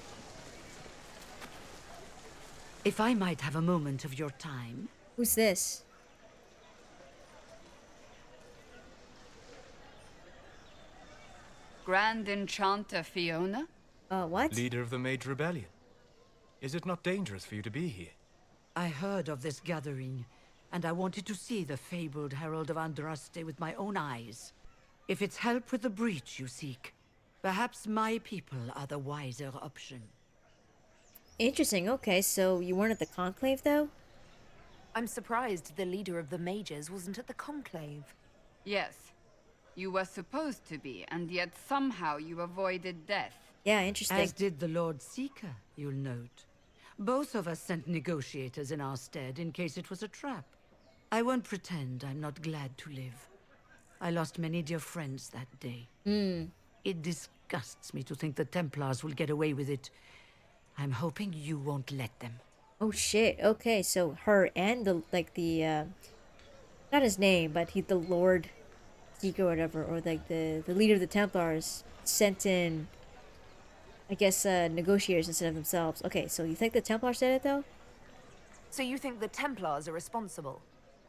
If I might have a moment of your time. Who's this? Grand Enchanter Fiona? What? Leader of the Mage Rebellion. Is it not dangerous for you to be here? I heard of this gathering, and I wanted to see the fabled Herald of Andraste with my own eyes. If it's help with the breach you seek, perhaps my people are the wiser option. Interesting, okay, so you weren't at the Conclave, though? I'm surprised the leader of the mages wasn't at the Conclave. Yes. You were supposed to be, and yet somehow you avoided death. Yeah, interesting. As did the Lord Seeker, you'll note. Both of us sent negotiators in our stead in case it was a trap. I won't pretend I'm not glad to live. I lost many dear friends that day. It disgusts me to think the Templars will get away with it. I'm hoping you won't let them. Oh shit, okay, so her and the, not his name, but the Lord Seeker or whatever, or like the leader of the Templars sent in, I guess, negotiators instead of themselves. Okay, so you think the Templars did it, though? So you think the Templars are responsible?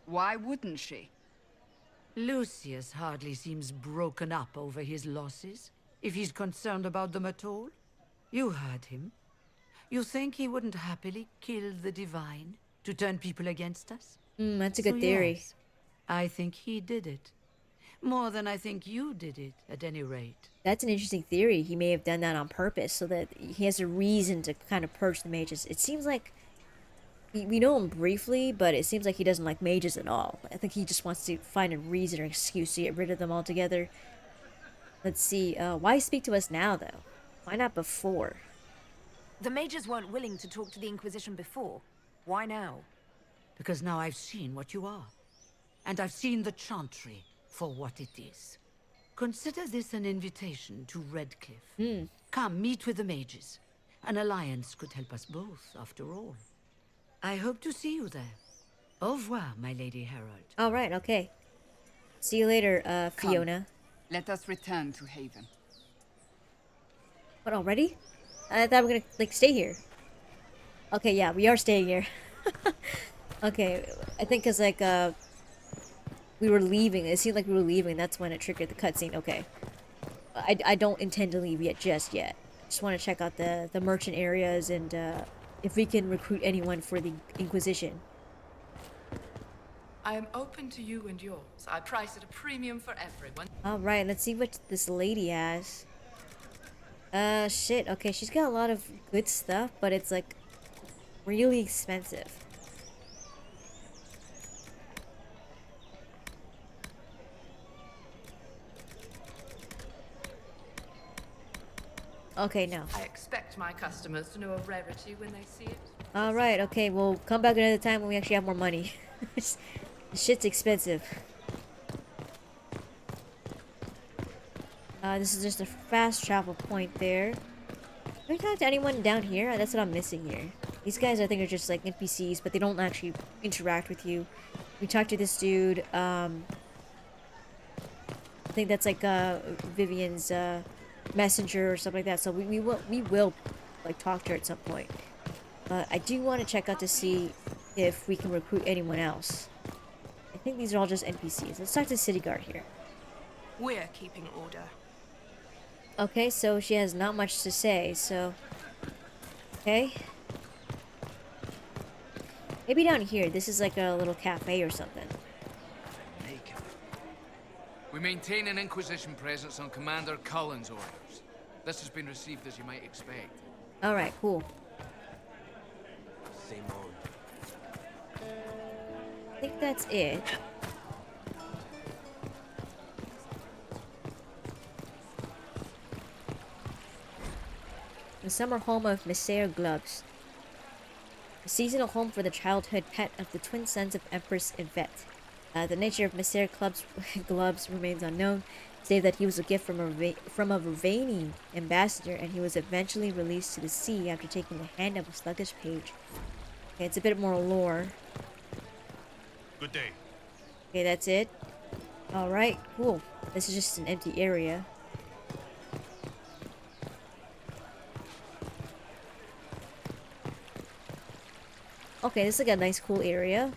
Why wouldn't she? Lucius hardly seems broken up over his losses, if he's concerned about them at all. You heard him. You think he wouldn't happily kill the Divine to turn people against us? That's a good theory. Yes, I think he did it. More than I think you did it, at any rate. That's an interesting theory. He may have done that on purpose so that he has a reason to kind of purge the mages. It seems like we know him briefly, but it seems like he doesn't like mages at all. I think he just wants to find a reason or excuse to get rid of them altogether. Let's see. Why speak to us now, though? Why not before? The mages weren't willing to talk to the Inquisition before. Why now? Because now I've seen what you are. And I've seen the Chantry for what it is. Consider this an invitation to Redcliffe. Come, meet with the mages. An alliance could help us both, after all. I hope to see you there. Au revoir, my Lady Herald. Alright, okay. See you later, Fiona. Come. Let us return to Haven. What, already? I thought we were gonna, like, stay here. Okay, yeah, we are staying here. Okay, I think because, like, we were leaving. It seemed like we were leaving. That's when it triggered the cutscene. Okay. I don't intend to leave yet, just yet. I just want to check out the merchant areas and if we can recruit anyone for the Inquisition. I am open to you and yours. I price at a premium for everyone. Alright, let's see what this lady has. Shit. Okay, she's got a lot of good stuff, but it's like really expensive. Okay, no. I expect my customers to know a rarity when they see it. Alright, okay, we'll come back another time when we actually have more money. This shit's expensive. This is just a fast travel point there. Have we talked to anyone down here? That's what I'm missing here. These guys, I think, are just like NPCs, but they don't actually interact with you. We talked to this dude, I think that's like Vivian's messenger or something like that. So we will like talk to her at some point. But I do want to check out to see if we can recruit anyone else. I think these are all just NPCs. Let's talk to City Guard here. We're keeping order. Okay, so she has not much to say, so... Okay. Maybe down here, this is like a little cafe or something. We maintain an Inquisition presence on Commander Cullen's orders. This has been received as you might expect. Alright, cool. I think that's it. The summer home of Messer Gloves. A seasonal home for the childhood pet of the twin sons of Empress Yvette. The nature of Messer Gloves remains unknown, save that he was a gift from a Ravani ambassador, and he was eventually released to the sea after taking the hand of a sluggish page. Okay, it's a bit more lore. Good day. Okay, that's it. Alright, cool. This is just an empty area. Okay, this is like a nice cool area.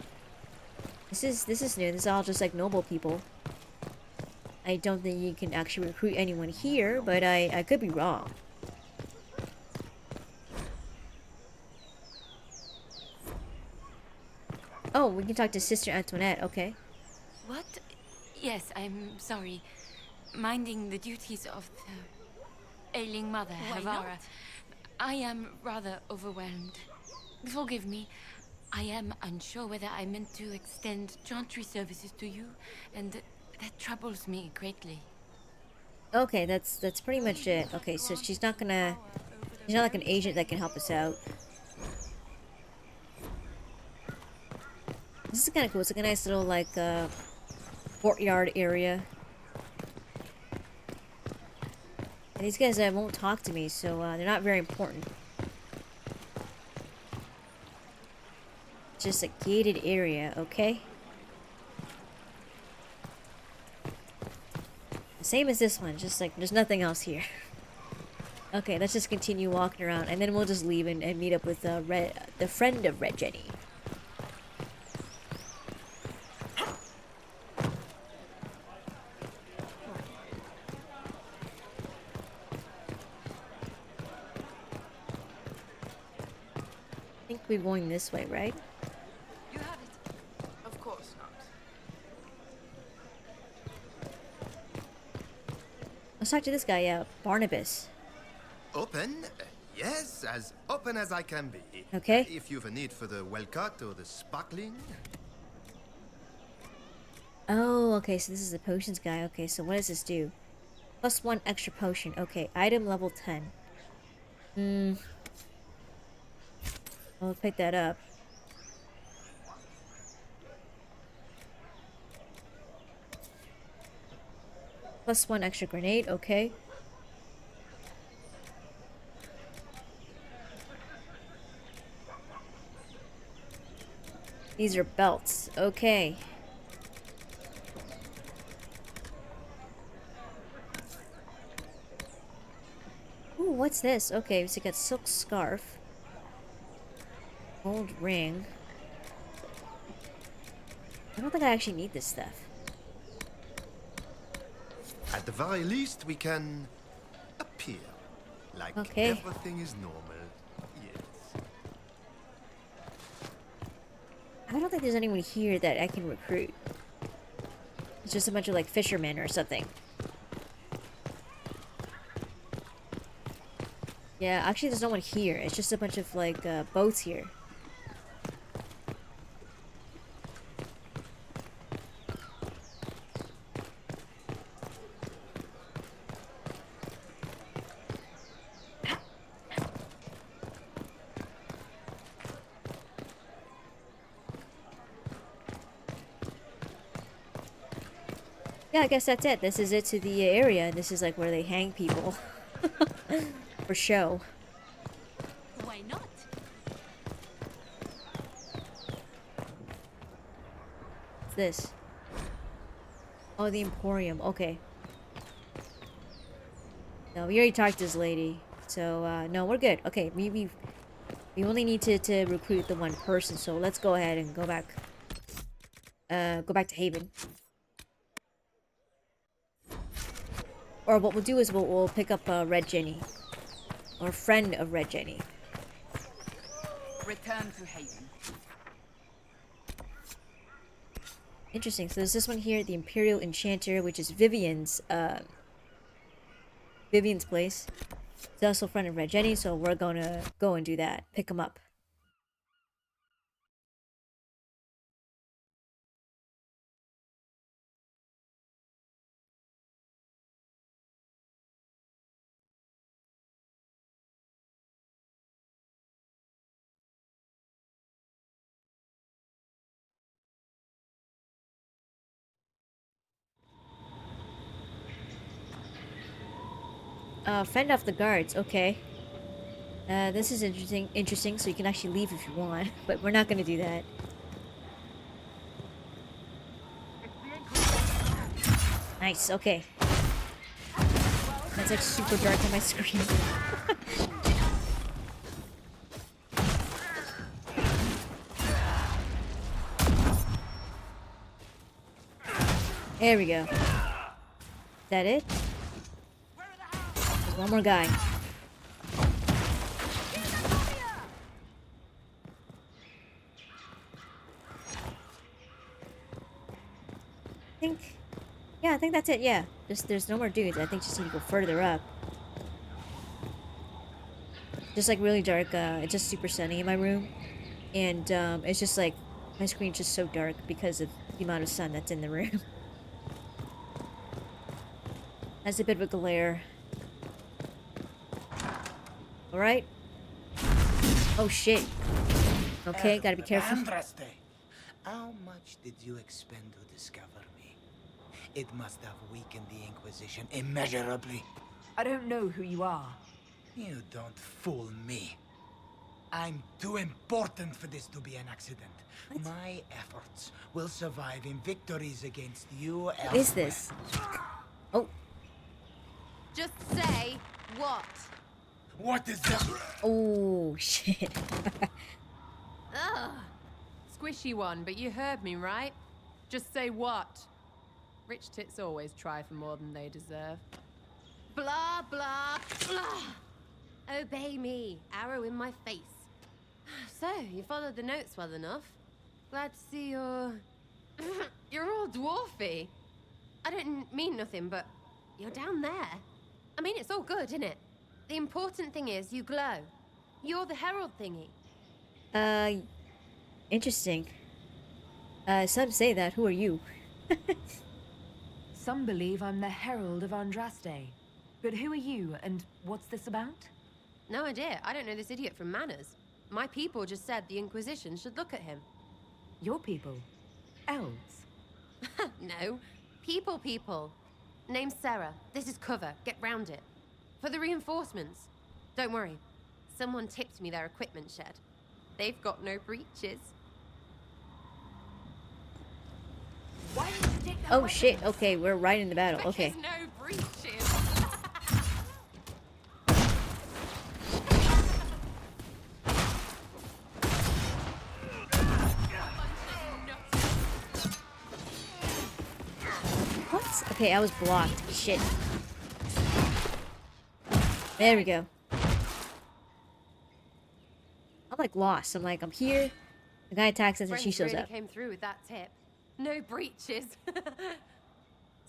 This is new. This is all just like noble people. I don't think you can actually recruit anyone here, but I could be wrong. Oh, we can talk to Sister Antoinette, okay. What? Yes, I'm sorry. Minding the duties of the ailing mother, Why Havara. not? I am rather overwhelmed. Forgive me. I am unsure whether I meant to extend chantry services to you, and that troubles me greatly. Okay, that's pretty much it. Okay, so she's not like an agent that can help us out. This is kind of cool. It's like a nice little like courtyard area. And these guys won't talk to me, so they're not very important. Just a gated area, okay? Same as this one, just like there's nothing else here. Okay, let's just continue walking around, and then we'll just leave and meet up with the friend of Red Jenny. I think we're going this way, right? You have it. Of course not. Let's talk to this guy, Barnabas. Open? Yes, as open as I can be. Okay. If you've a need for the well cut or the sparkling. Oh, okay, so this is the potions guy. Okay, so what does this do? +1 extra potion. Okay, item level 10. I'll pick that up. +1 extra grenade, okay. These are belts, okay. Ooh, what's this? Okay, so you got silk scarf. Gold ring. I don't think I actually need this stuff. At the very least, we can appear like everything is normal. Yes. I don't think there's anyone here that I can recruit. It's just a bunch of like fishermen or something. Yeah, actually there's no one here. It's just a bunch of like boats here. Yeah, I guess that's it. This is it to the area. This is like where they hang people. For show. Why not? What's this? Oh, the Emporium. Okay. No, we already talked to this lady. So, no, we're good. Okay, we only need to recruit the one person. So let's go ahead and go back. Go back to Haven. Or what we'll do is we'll pick up Red Jenny. Or friend of Red Jenny. Return to Haven. Interesting. So there's this one here, the Imperial Enchanter, which is Vivian's place. It's also friend of Red Jenny, so we're gonna go and do that. Pick him up. Fend off the guards. Okay. This is interesting, so you can actually leave if you want, but we're not gonna do that. Nice, okay. That's like super dark on my screen. There we go. Is that it? There's one more guy. I think that's it, yeah. There's no more dudes. I think just need to go further up. Just like really dark, it's just super sunny in my room. And it's just like, my screen's just so dark because of the amount of sun that's in the room. That's a bit of a glare. Alright. Oh shit. Okay, gotta be careful. How much did you expend to discover me? It must have weakened the Inquisition immeasurably. I don't know who you are. You don't fool me. I'm too important for this to be an accident. What? My efforts will survive in victories against you. What is this? Oh. Just say what? What is that? Oh, shit. Ugh. Squishy one, but you heard me, right? Just say what? Rich tits always try for more than they deserve. Blah, blah, blah. Obey me. Arrow in my face. So, you followed the notes well enough. Glad to see you're... you're all dwarfy. I don't mean nothing, but you're down there. I mean, it's all good, isn't it? The important thing is you glow. You're the herald thingy. Interesting. Some say that. Who are you? Some believe I'm the Herald of Andraste. But who are you, and what's this about? No idea. I don't know this idiot from Manners. My people just said the Inquisition should look at him. Your people? Elves? No. People. Name's Sarah. This is cover. Get round it. For the reinforcements. Don't worry. Someone tipped me their equipment shed. They've got no breaches. Why did you take that Oh weapon? shit, okay, we're right in the battle. Okay. There's no breaches. What? Okay, I was blocked. Shit. There we go. I'm like lost. I'm like, I'm here. The guy attacks us and she shows really up. Came through with that tip. No breaches.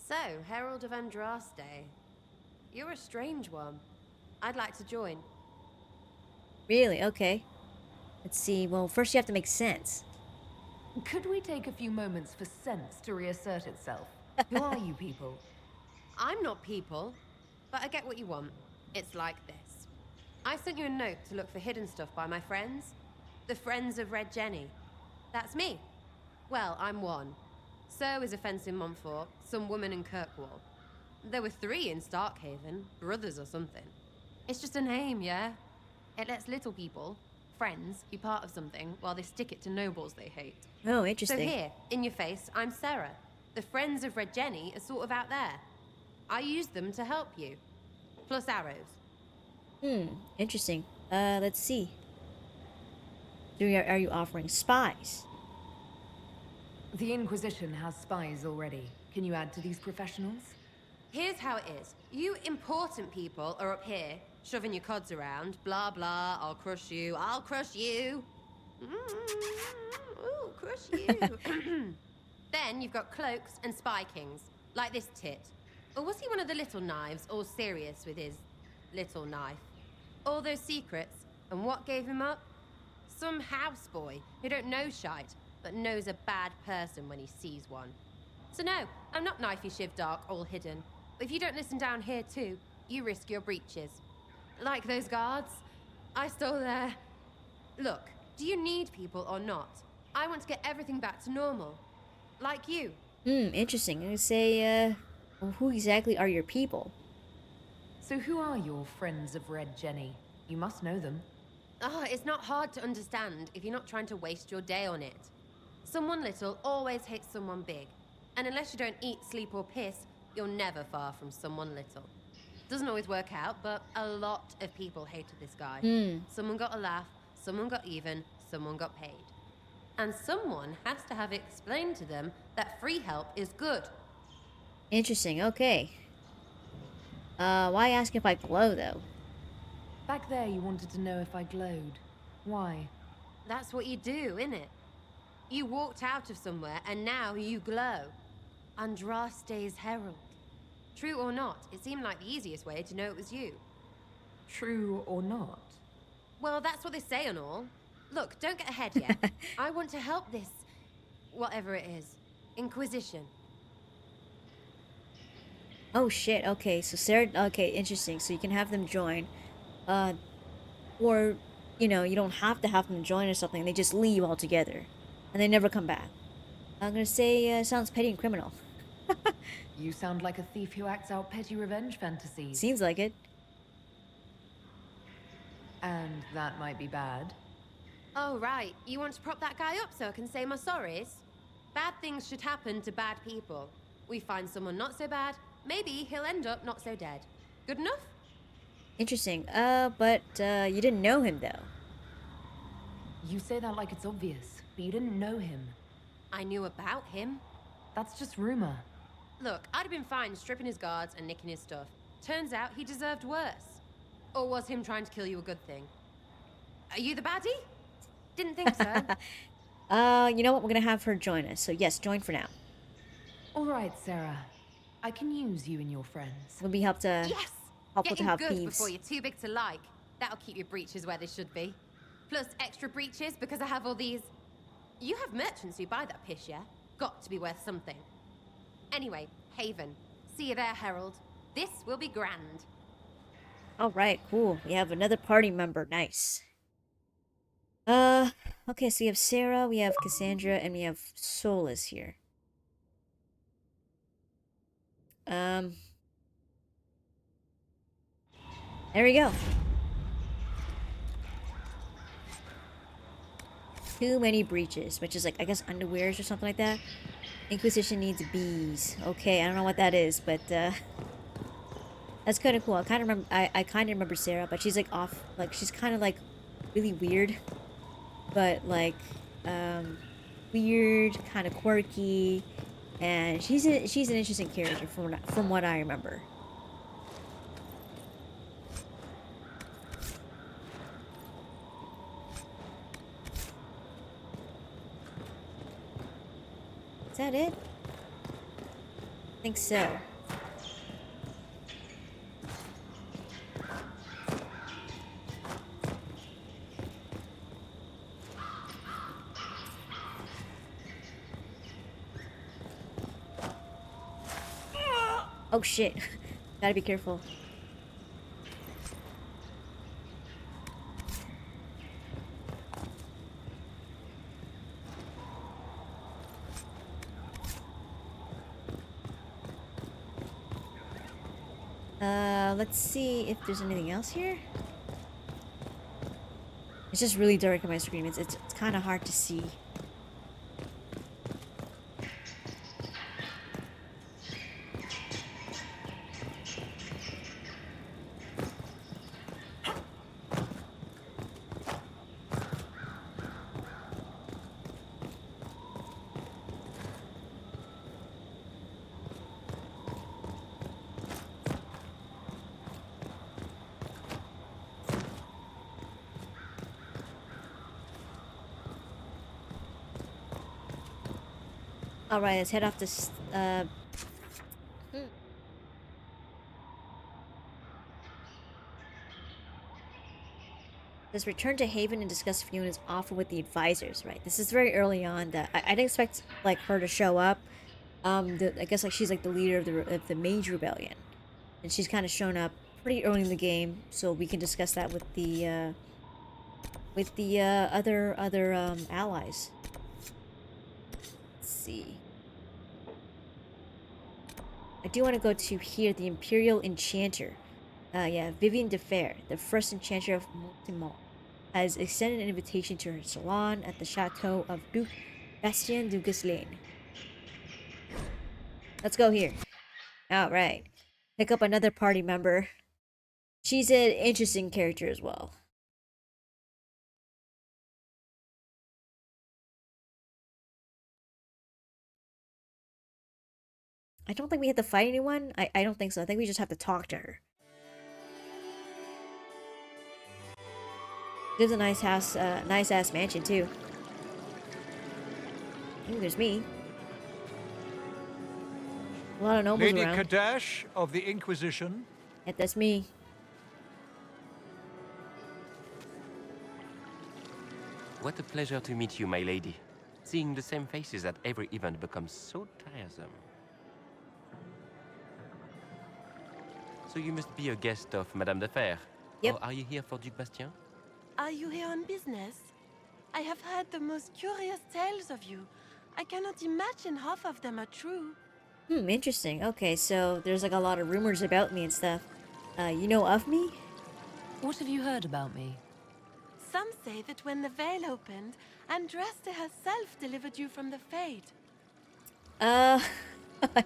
So, Herald of Andraste. You're a strange one. I'd like to join. Really? Okay. Let's see. Well, first you have to make sense. Could we take a few moments for sense to reassert itself? Who are you people? I'm not people, but I get what you want. It's like this. I sent you a note to look for hidden stuff by my friends. The Friends of Red Jenny. That's me. Well, I'm one. So is a fence in Montfort, some woman in Kirkwall. There were 3 in Starkhaven, brothers or something. It's just a name, yeah? It lets little people, friends, be part of something while they stick it to nobles they hate. Oh, interesting. So here, in your face, I'm Sarah. The friends of Red Jenny are sort of out there. I used them to help you. Plus arrows. Interesting. Let's see. Are you offering spies? The Inquisition has spies already. Can you add to these professionals? Here's how it is. You important people are up here, shoving your cods around. Blah, blah, I'll crush you. I'll crush you. Ooh, crush you. Then you've got cloaks and spy kings, like this tit. Or was he one of the little knives, all serious with his little knife? All those secrets, and what gave him up? Some houseboy who don't know shite, but knows a bad person when he sees one. So no, I'm not knifey shiv dark, all hidden. But if you don't listen down here too, you risk your breeches. Like those guards, I stole their... Look, do you need people or not? I want to get everything back to normal. Like you. Interesting. I'm gonna say, well, who exactly are your people? So who are your friends of Red Jenny? You must know them. Oh, it's not hard to understand if you're not trying to waste your day on it. Someone little always hates someone big. And unless you don't eat, sleep, or piss, you're never far from someone little. Doesn't always work out, but a lot of people hated this guy. Someone got a laugh, someone got even, someone got paid. And someone has to have explained to them that free help is good. Interesting, okay. Why ask if I glow, though? Back there you wanted to know if I glowed. Why? That's what you do, innit? You walked out of somewhere, and now you glow. Andraste's herald. True or not, it seemed like the easiest way to know it was you. True or not? Well, that's what they say and all. Look, don't get ahead yet. I want to help this... whatever it is. Inquisition. Oh shit, okay, so Sarah... Okay, interesting. So you can have them join. Or, you know, you don't have to have them join or something. They just leave altogether. And they never come back. I'm gonna say, sounds petty and criminal. You sound like a thief who acts out petty revenge fantasies. Seems like it. And that might be bad. Oh, right. You want to prop that guy up so I can say my sorries? Bad things should happen to bad people. We find someone not so bad, maybe he'll end up not so dead. Good enough? Interesting. But you didn't know him, though. You say that like it's obvious, but you didn't know him. I knew about him. That's just rumor. Look, I'd have been fine stripping his guards and nicking his stuff. Turns out he deserved worse. Or was him trying to kill you a good thing? Are you the baddie? Didn't think so. You know what? We're gonna have her join us. So yes, join for now. All right, Sarah. I can use you and your friends. Would be helpful Yes! to have good thieves. before you're too big to like. That'll keep your breeches where they should be. Plus extra breeches because I have all these... You have merchants who buy that piss, yeah? Got to be worth something. Anyway, Haven. See you there, Herald. This will be grand. Alright, cool. We have another party member. Nice. Okay, so we have Sarah, we have Cassandra, and we have Solus here. There we go. Too many breaches, which is like, I guess, underwears or something like that. Inquisition needs bees. Okay, I don't know what that is, but, that's kind of cool. I kind of remember Sarah, but she's, like, off, like, she's kind of, like, really weird. But, like, weird, kind of quirky, and she's an interesting character from what I remember. Is that it? I think so. Oh shit. Gotta be careful. Let's see if there's anything else here. It's just really dark on my screen. It's kind of hard to see. Alright, let's head off this, Let's return to Haven and discuss Fiona's offer with the advisors, right? This is very early on that I didn't expect, like, her to show up. I guess, like, she's, like, the leader of the Mage Rebellion. And she's kind of shown up pretty early in the game, so we can discuss that with the other allies. Let's see. I do want to go to here, the Imperial Enchanter. Yeah, Vivienne de Fer, the first Enchanter of Montemont, has extended an invitation to her salon at the chateau of Duke Bastien du Guesclin. Let's go here. Alright. Pick up another party member. She's an interesting character as well. I don't think we have to fight anyone. I don't think so. I think we just have to talk to her. Lives a nice house, nice ass mansion too. Ooh, there's me. A lot of nobles Lady around. Kadesh of the Inquisition. Yeah, that's me. What a pleasure to meet you, my lady. Seeing the same faces at every event becomes so tiresome. So you must be a guest of Madame de Fer. Yep. Or are you here for Duc Bastien? Are you here on business? I have heard the most curious tales of you. I cannot imagine half of them are true. Interesting. Okay, so there's like a lot of rumors about me and stuff. You know of me? What have you heard about me? Some say that when the veil opened, Andraste herself delivered you from the Fade.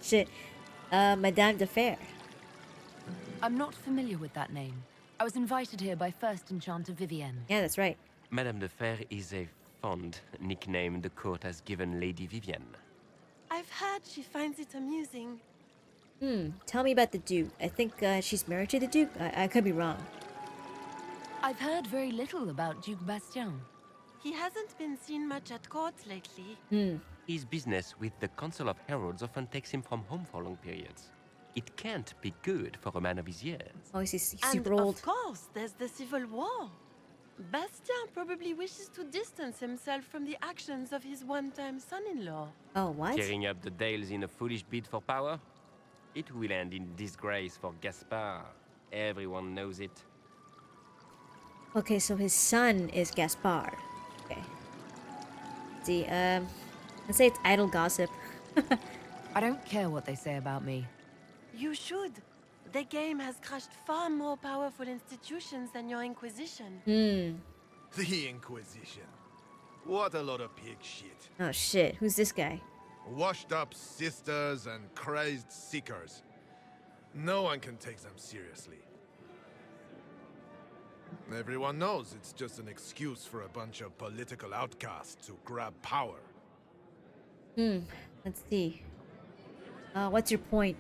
Shit. Madame de Fer. I'm not familiar with that name. I was invited here by First Enchanter Vivienne. Yeah, that's right. Madame de Fer is a fond nickname the court has given Lady Vivienne. I've heard she finds it amusing. Tell me about the Duke. I think she's married to the Duke. I could be wrong. I've heard very little about Duke Bastien. He hasn't been seen much at court lately. His business with the Council of Heralds often takes him from home for long periods. It can't be good for a man of his years. Oh, he's And super old. of course, there's the Civil War. Bastien probably wishes to distance himself from the actions of his one-time son-in-law. Oh, what? Tearing up the Dales in a foolish bid for power? It will end in disgrace for Gaspard. Everyone knows it. Okay, so his son is Gaspard. Okay. Let's see, let's say it's idle gossip. I don't care what they say about me. You should. The game has crushed far more powerful institutions than your Inquisition. The Inquisition. What a lot of pig shit. Oh shit, who's this guy? Washed up sisters and crazed seekers. No one can take them seriously. Everyone knows it's just an excuse for a bunch of political outcasts to grab power. Let's see. What's your point?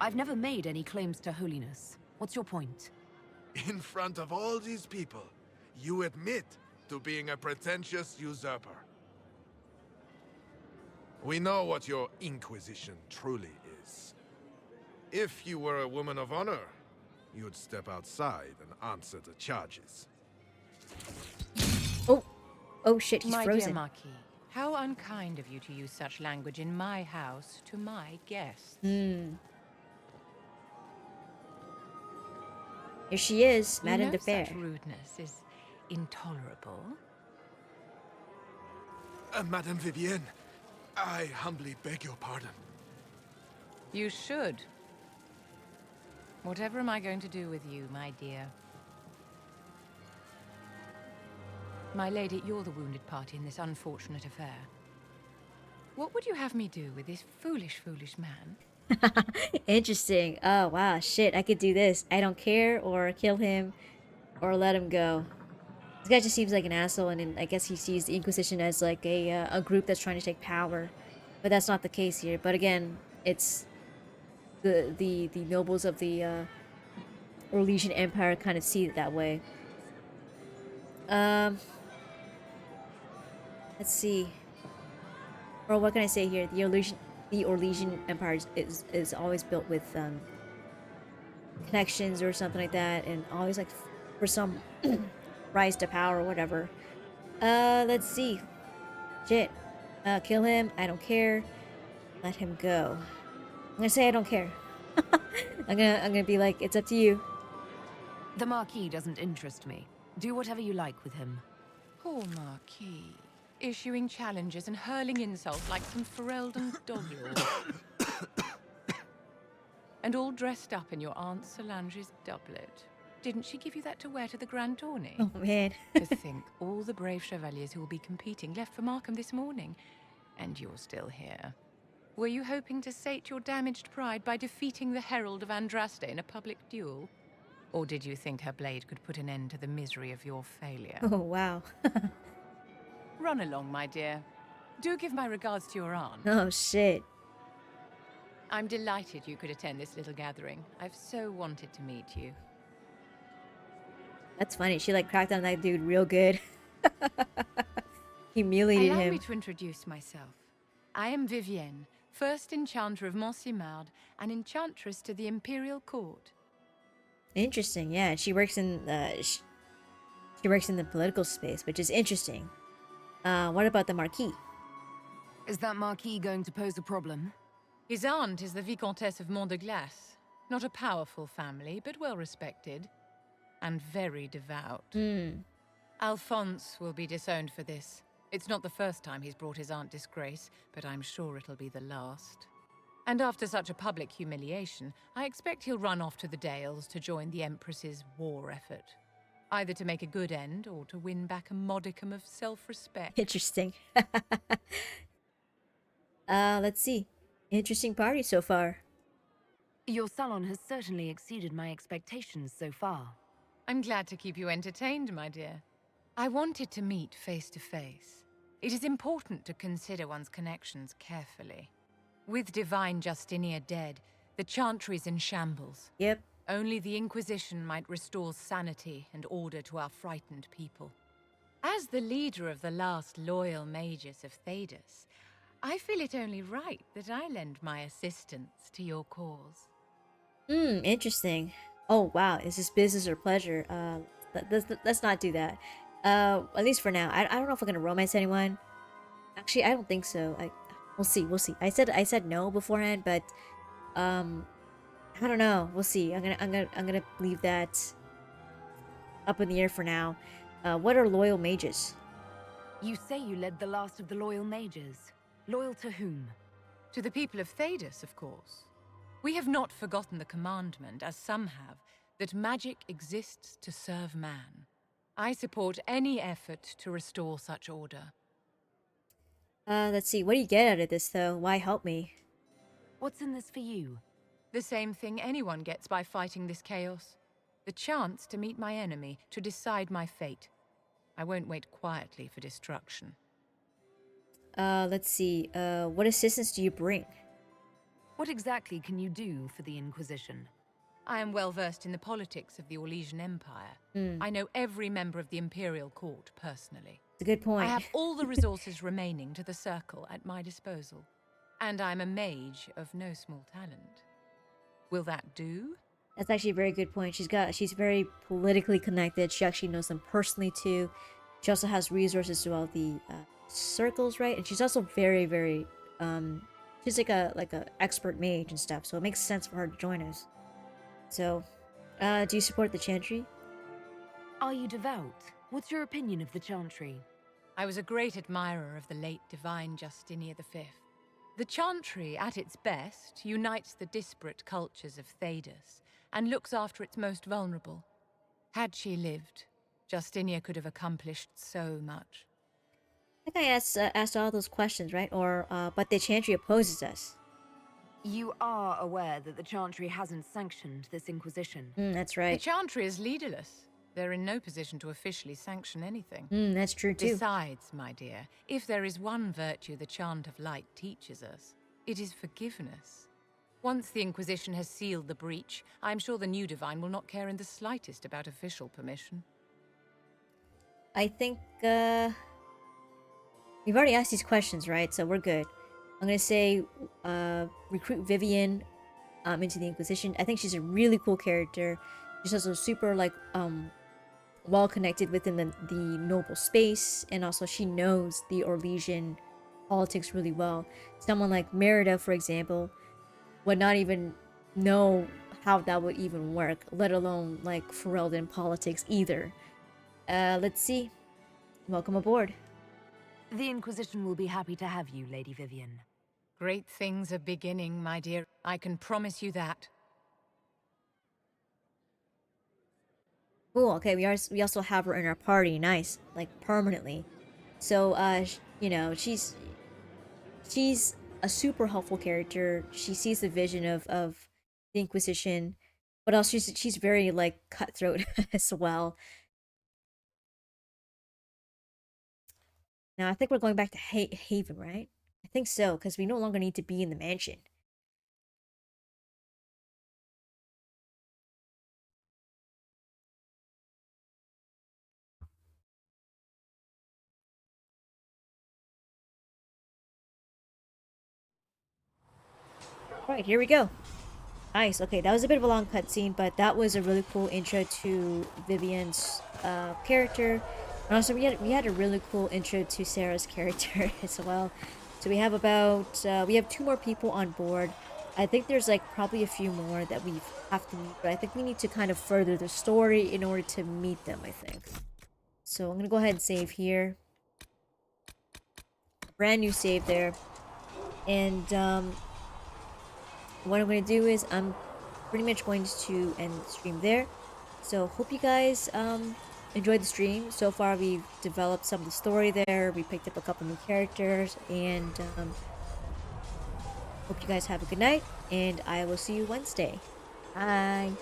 I've never made any claims to holiness. What's your point? In front of all these people, you admit to being a pretentious usurper. We know what your Inquisition truly is. If you were a woman of honor, you'd step outside and answer the charges. Oh shit, he's My frozen. dear Marquis, how unkind of you to use such language in my house to my guests. Here she is, Madame de You know Fer. such rudeness is intolerable. Madame Vivienne, I humbly beg your pardon. You should. Whatever am I going to do with you, my dear? My lady, you're the wounded party in this unfortunate affair. What would you have me do with this foolish, foolish man? Interesting. Oh, wow. Shit, I could do this. I don't care, or kill him, or let him go. This guy just seems like an asshole, and then I guess he sees the Inquisition as like a group that's trying to take power. But that's not the case here. But again, it's the nobles of the Orlesian Empire kind of see it that way. Let's see. Or what can I say here? The Orlesian Empire is always built with connections or something like that, and always like for some rise to power or whatever. Let's see. Shit. Kill him. I don't care. Let him go. I'm gonna say I don't care. I'm gonna be like, it's up to you. The Marquis doesn't interest me. Do whatever you like with him. Poor Marquis. Issuing challenges and hurling insults like some Ferelden doglord. And all dressed up in your Aunt Solange's doublet. Didn't she give you that to wear to the Grand Tourney? Oh, man. To think all the brave chevaliers who will be competing left for Markham this morning. And you're still here. Were you hoping to sate your damaged pride by defeating the Herald of Andraste in a public duel? Or did you think her blade could put an end to the misery of your failure? Oh, wow. Run along, my dear. Do give my regards to your aunt. Oh, shit. I'm delighted you could attend this little gathering. I've so wanted to meet you. That's funny. She like cracked on that dude real good. Humiliated Allow him. me to introduce myself. I am Vivienne, first enchanter of Montsimard and enchantress to the Imperial Court. Interesting. Yeah, she works in she works in the political space, which is interesting. What about the Marquis? Is that Marquis going to pose a problem? His aunt is the Vicomtesse of Mont de Glace. Not a powerful family, but well respected. And very devout. Alphonse will be disowned for this. It's not the first time he's brought his aunt disgrace, but I'm sure it'll be the last. And after such a public humiliation, I expect he'll run off to the Dales to join the Empress's war effort. Either to make a good end, or to win back a modicum of self-respect. Interesting. Let's see. Interesting party so far. Your salon has certainly exceeded my expectations so far. I'm glad to keep you entertained, my dear. I wanted to meet face to face. It is important to consider one's connections carefully. With Divine Justinia dead, the Chantry's in shambles. Yep. Only the Inquisition might restore sanity and order to our frightened people. As the leader of the last loyal mages of Thedas, I feel it only right that I lend my assistance to your cause. Interesting. Oh, wow. Is this business or pleasure? Let's not do that. At least for now. I don't know if we're gonna romance anyone. Actually, I don't think so. We'll see. We'll see. I said no beforehand, but I don't know. We'll see. I'm gonna leave that up in the air for now. What are loyal mages? You say you led the last of the loyal mages. Loyal to whom? To the people of Thedas, of course. We have not forgotten the commandment, as some have, that magic exists to serve man. I support any effort to restore such order. Let's see. What do you get out of this, though? Why help me? What's in this for you? The same thing anyone gets by fighting this chaos. The chance to meet my enemy, to decide my fate. I won't wait quietly for destruction. Let's see. What assistance do you bring? What exactly can you do for the Inquisition? I am well versed in the politics of the Orlesian Empire. I know every member of the Imperial Court personally. It's a good point. I have all the resources remaining to the Circle at my disposal. And I'm a mage of no small talent. Will that do? That's actually a very good point. She's very politically connected. She actually knows them personally too. She also has resources to all the circles, right? And she's also very, very she's like a expert mage and stuff. So it makes sense for her to join us. So, do you support the Chantry? Are you devout? What's your opinion of the Chantry? I was a great admirer of the late Divine Justinia V. The Chantry, at its best, unites the disparate cultures of Thedas and looks after its most vulnerable. Had she lived, Justinia could have accomplished so much. I think I asked all those questions, right? Or, but the Chantry opposes us. You are aware that the Chantry hasn't sanctioned this Inquisition. That's right. The Chantry is leaderless. They're in no position to officially sanction anything. That's true too. Besides, my dear, if there is one virtue the Chant of Light teaches us, it is forgiveness. Once the Inquisition has sealed the breach, I'm sure the new Divine will not care in the slightest about official permission. I think, we've already asked these questions, right? So we're good. I'm gonna say, recruit Vivian, into the Inquisition. I think she's a really cool character. She's also super, like, well connected within the noble space, and also she knows the Orlesian politics really well. Someone like Merida, for example, would not even know how that would even work, let alone like Ferelden politics either. Let's see. Welcome aboard. The Inquisition will be happy to have you, Lady Vivian. Great things are beginning, my dear. I can promise you that. Cool. Okay, we also have her in our party. Nice, like permanently. So, you know, she's a super helpful character. She sees the vision of the Inquisition, but also she's very like cutthroat as well. Now I think we're going back to Haven, right? I think so, because we no longer need to be in the mansion. Alright, here we go. Nice. Okay, that was a bit of a long cutscene, but that was a really cool intro to Vivian's character. And also, we had a really cool intro to Sarah's character as well. So we have we have 2 more people on board. I think there's like probably a few more that we have to meet, but I think we need to kind of further the story in order to meet them, I think. So I'm gonna go ahead and save here. Brand new save there. And what I'm going to do is I'm pretty much going to end the stream there. So hope you guys enjoyed the stream. So far we've developed some of the story there. We picked up a couple new characters, and hope you guys have a good night, and I will see you Wednesday. Bye.